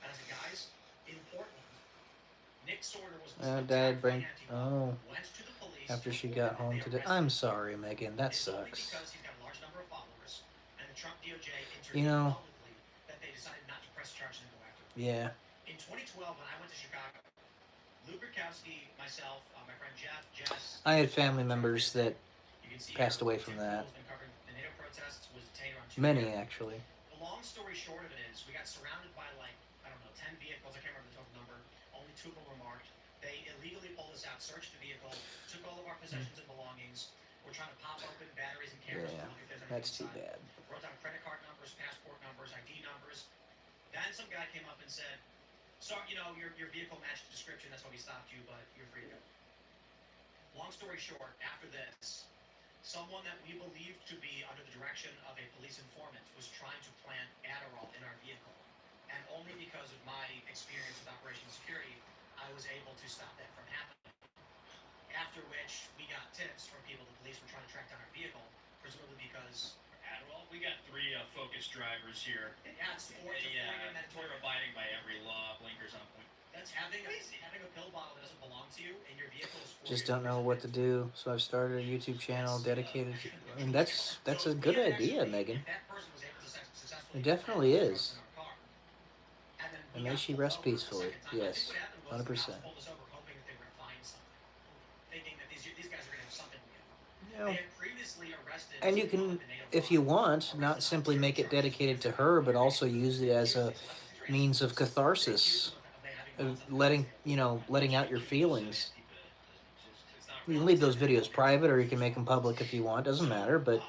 And I said, guys, in Portland, Nick Sorter was Dad, bring. Oh. After she got home today. I'm sorry, Megan. That sucks. because he's got a large number of followers, and the Trump DOJ You intervened know. publicly that they decided not to press charges and go after him. Yeah. In 2012, when I went to Chicago, Luke Rutkowski, myself, my friend Jeff, Jess, I had family members that passed away from that. been covering the NATO protests, was detained around 2 Many, years. actually. The long story short of it is, we got surrounded by like, I don't know, 10 vehicles, I can't remember the total number, only 2 of them were marked. They illegally pulled us out, searched the vehicle, took all of our possessions and belongings. We're trying to pop open batteries and cameras Yeah, to look if there's anything that's too inside. bad. Wrote down credit card numbers, passport numbers, ID numbers. Then some guy came up and said, so, you know, your vehicle matched the description, that's why we stopped you, but you're free to go. Long story short, after this, someone that we believed to be under the direction of a police informant was trying to plant Adderall in our vehicle. And only because of my experience with operational security, I was able to stop that from happening. After which, we got tips from people the police were trying to track down our vehicle, presumably because Adderall. We got 3 Focus drivers here. yeah, it's for We're abiding by every law. Blinkers on point. That's having a pill bottle that doesn't belong to you in your vehicle is for Just your don't know what to do, so I've started a YouTube channel dedicated to. I mean, that's a good idea, Megan. It definitely is. And may she rest peacefully. Yes, 100%. Pulled us over hoping that they were going to find something. Thinking that these guys are going to have something together. know, They had previously arrested. and you can, if you want, not simply make it dedicated to her, but also use it as a means of catharsis, of letting letting out your feelings. You can leave those videos private, or you can make them public if you want. Doesn't matter, but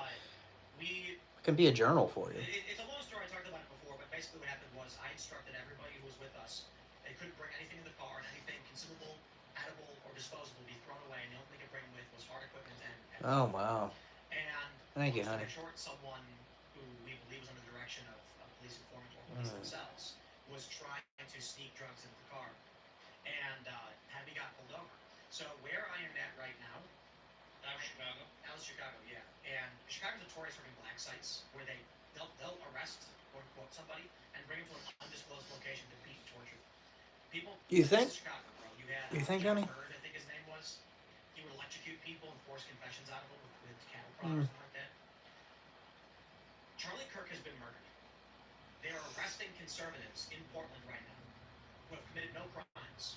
it can be a journal for you. It's a long story. I talked about it before, but basically what happened was I instructed everybody who was with us. They couldn't bring anything in the car, and anything consumable, edible, or disposable be thrown away. And the only thing they could bring with was hard equipment and Oh wow! And Thank you, long honey. story short, someone who we believe was under the direction of a police informant or police Mm. themselves was trying to sneak drugs into the car, and had me got pulled over. So where I am at right now. Out of Chicago, yeah. And Chicago's notorious for black sites where they'll arrest quote unquote somebody and bring them to an undisclosed location to beat and torture people. You think? This is Chicago, bro. You think, Jim honey? Bird, I think his name was. He would electrocute people and force confessions out of them with cattle Mm. prods and like that. Charlie Kirk has been murdered. They are arresting conservatives in Portland right now who have committed no crimes.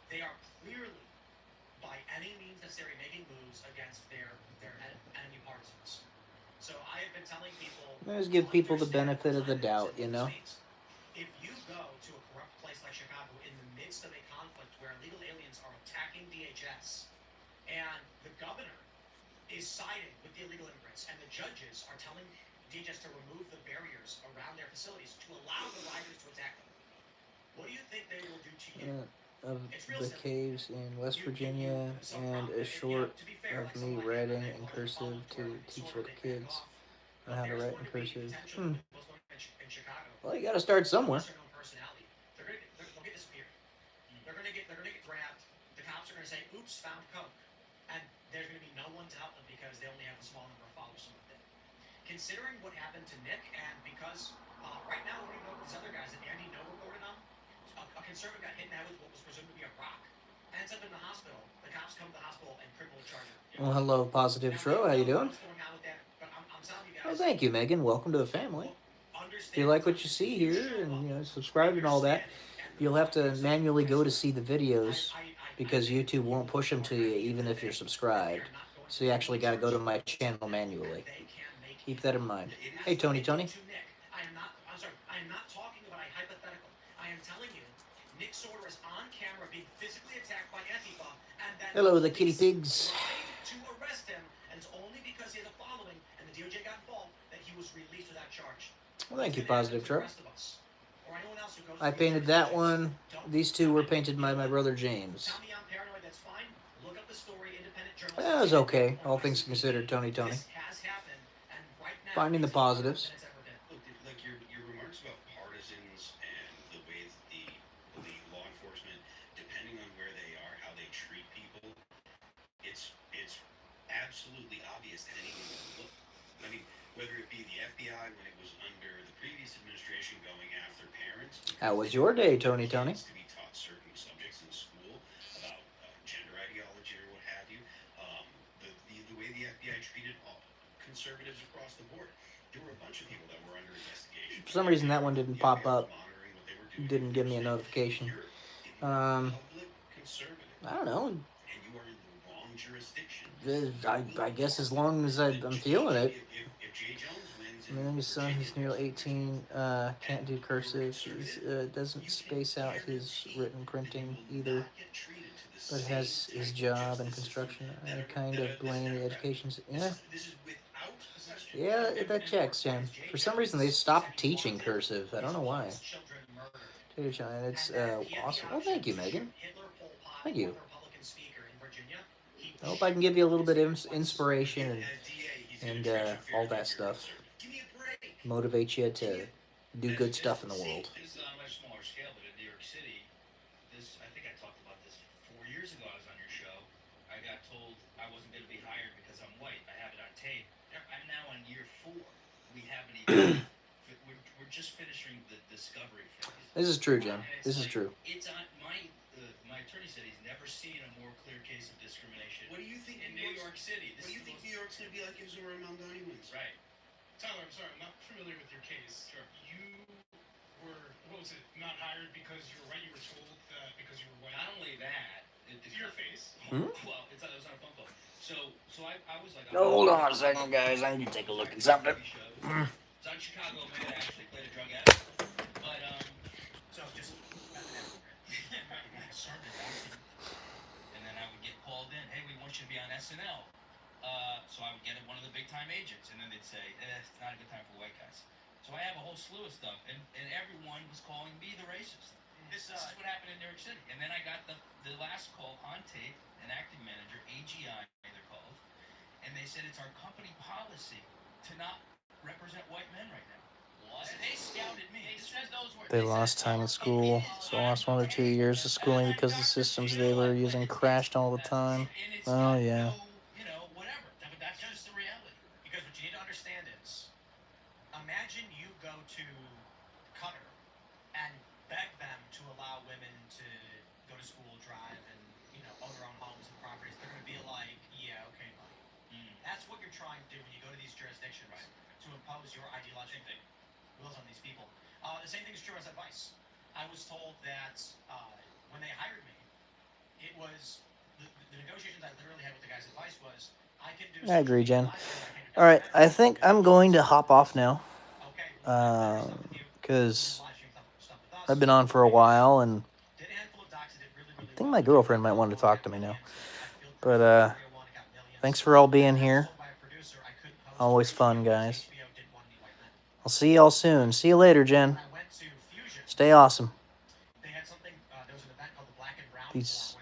They are clearly, by any means necessary, making moves against their enemy partisans. So I have been telling people. Let's give people the benefit of the doubt, you know. If you go to a corrupt place like Chicago in the midst of a conflict where illegal aliens are attacking DHS, and the governor is siding with the illegal immigrants, and the judges are telling DHS to remove the barriers around their facilities to allow the rioters to attack them, what do you think they will do to you? Of the caves in West Virginia, and a short of me writing in cursive to teach little kids on how to write in cursive. Well, you got to start somewhere. They'll get disappeared. They're gonna get grabbed. The cops are gonna say, "Oops, found coke," and there's gonna be no one to help them because they only have a small number of followers. Considering what happened to Nick, and because right now we don't even know these other guys that Andy No reported on, a conservative got hit in the head with what was presumed to be a rock, ends up in the hospital. The cops come to the hospital and criminally charge him. Well, hello, Positive Tro. How you doing? What's going on with that? But I'm telling you Oh, guys. thank you, Megan. Welcome to the family. If you like what you see here and subscribe and all that, you'll have to manually go to see the videos because YouTube won't push them to you even if you're subscribed. So you actually got to go to my channel manually. Keep that in mind. Hey, Tony. I am not talking about a hypothetical. I am telling you, Nick Sorter is on camera being physically attacked by Antifa, and then Hello, the kitty pigs. to arrest him, and it's only because he has a following and the DOJ got involved that he was released without charge. Well, thank you, Positive Tro. Or anyone else who goes I painted that one. These two were painted by my brother James. Tell me I'm paranoid, that's fine. Look up the story, independent journalism. That was okay, all things considered, Tony. This has happened, and right now Finding the positives. Look, like your remarks about partisans and the way that the law enforcement, depending on where they are, how they treat people, it's absolutely obvious to anyone who look. I mean, whether it be the FBI when it was under the previous administration going after parents. How was your day, Tony? To be taught certain subjects in school about gender ideology or what have you. The way the FBI treated all conservatives across the board. There were a bunch of people that were under investigation. For some reason, that one didn't pop up. Didn't give me a notification. I don't know. And you are in the wrong jurisdiction. I guess as long as I'm feeling it. If Jay Jones wins, Man's son, he's nearly 18, can't do cursive. He doesn't space out his written printing either, but has his job in construction. I kind of blame the education. Yeah, that checks, Jen. For some reason, they stopped teaching cursive. I don't know why. Tater Shine, it's awesome. Oh, thank you, Megan. Thank you. I hope I can give you a little bit of inspiration and all that stuff. Motivate you to do good stuff in the world. This is on a much smaller scale, but in New York City, I think I talked about this 4 years ago. I was on your show. I got told I wasn't going to be hired because I'm white. I have it on tape. I'm now on year 4. We haven't even. We're just finishing the discovery phase. This is true, Jen. This is true. It's on my attorney said he's never seen a more clear case of discrimination. What do you think in New York City? What do you think New York's going to be like if Zora Mamdani wins? Right. Tyler, I'm sorry, I'm not familiar with your case. Sure. You were, what was it, not hired because you were white? You were told that because you were white? Not only that, To your face. Well, it was on a phone call. So So I was like, Hold on a second, guys. I need to take a look at something. It's on Chicago man that actually played a drug addict. But so just I started acting, and then I would get called in. Hey, we want you to be on SNL. So I would get one of the big time agents, and then they'd say, it's not a good time for white guys. So I have a whole slew of stuff, and everyone was calling me the racist. This is what happened in New York City. And then I got the last call on tape, an acting manager, AGI they're called, and they said it's our company policy to not represent white men right now. What? They scouted me. They said those words. They lost time in school, so lost 1 or 2 years of schooling because the systems they were using crashed all the time. Oh, yeah. Whatever. But that's just the reality. Because what you need to understand is, imagine you go to Qatar and beg them to allow women to go to school, drive, and own their own homes and properties. They're going to be like, yeah, okay, buddy. That's what you're trying to do when you go to these jurisdictions, to impose your ideological wills on these people. The same thing is true as advice. I was told that when they hired me, it was the negotiations I literally had with the guy's advice was, I can do. I agree, Jen. All right, I think I'm going to hop off now. Because I've been on for a while, and I think my girlfriend might want to talk to me now. But thanks for all being here. Always fun, guys. I'll see y'all soon. See you later, Jen. Stay awesome. Peace.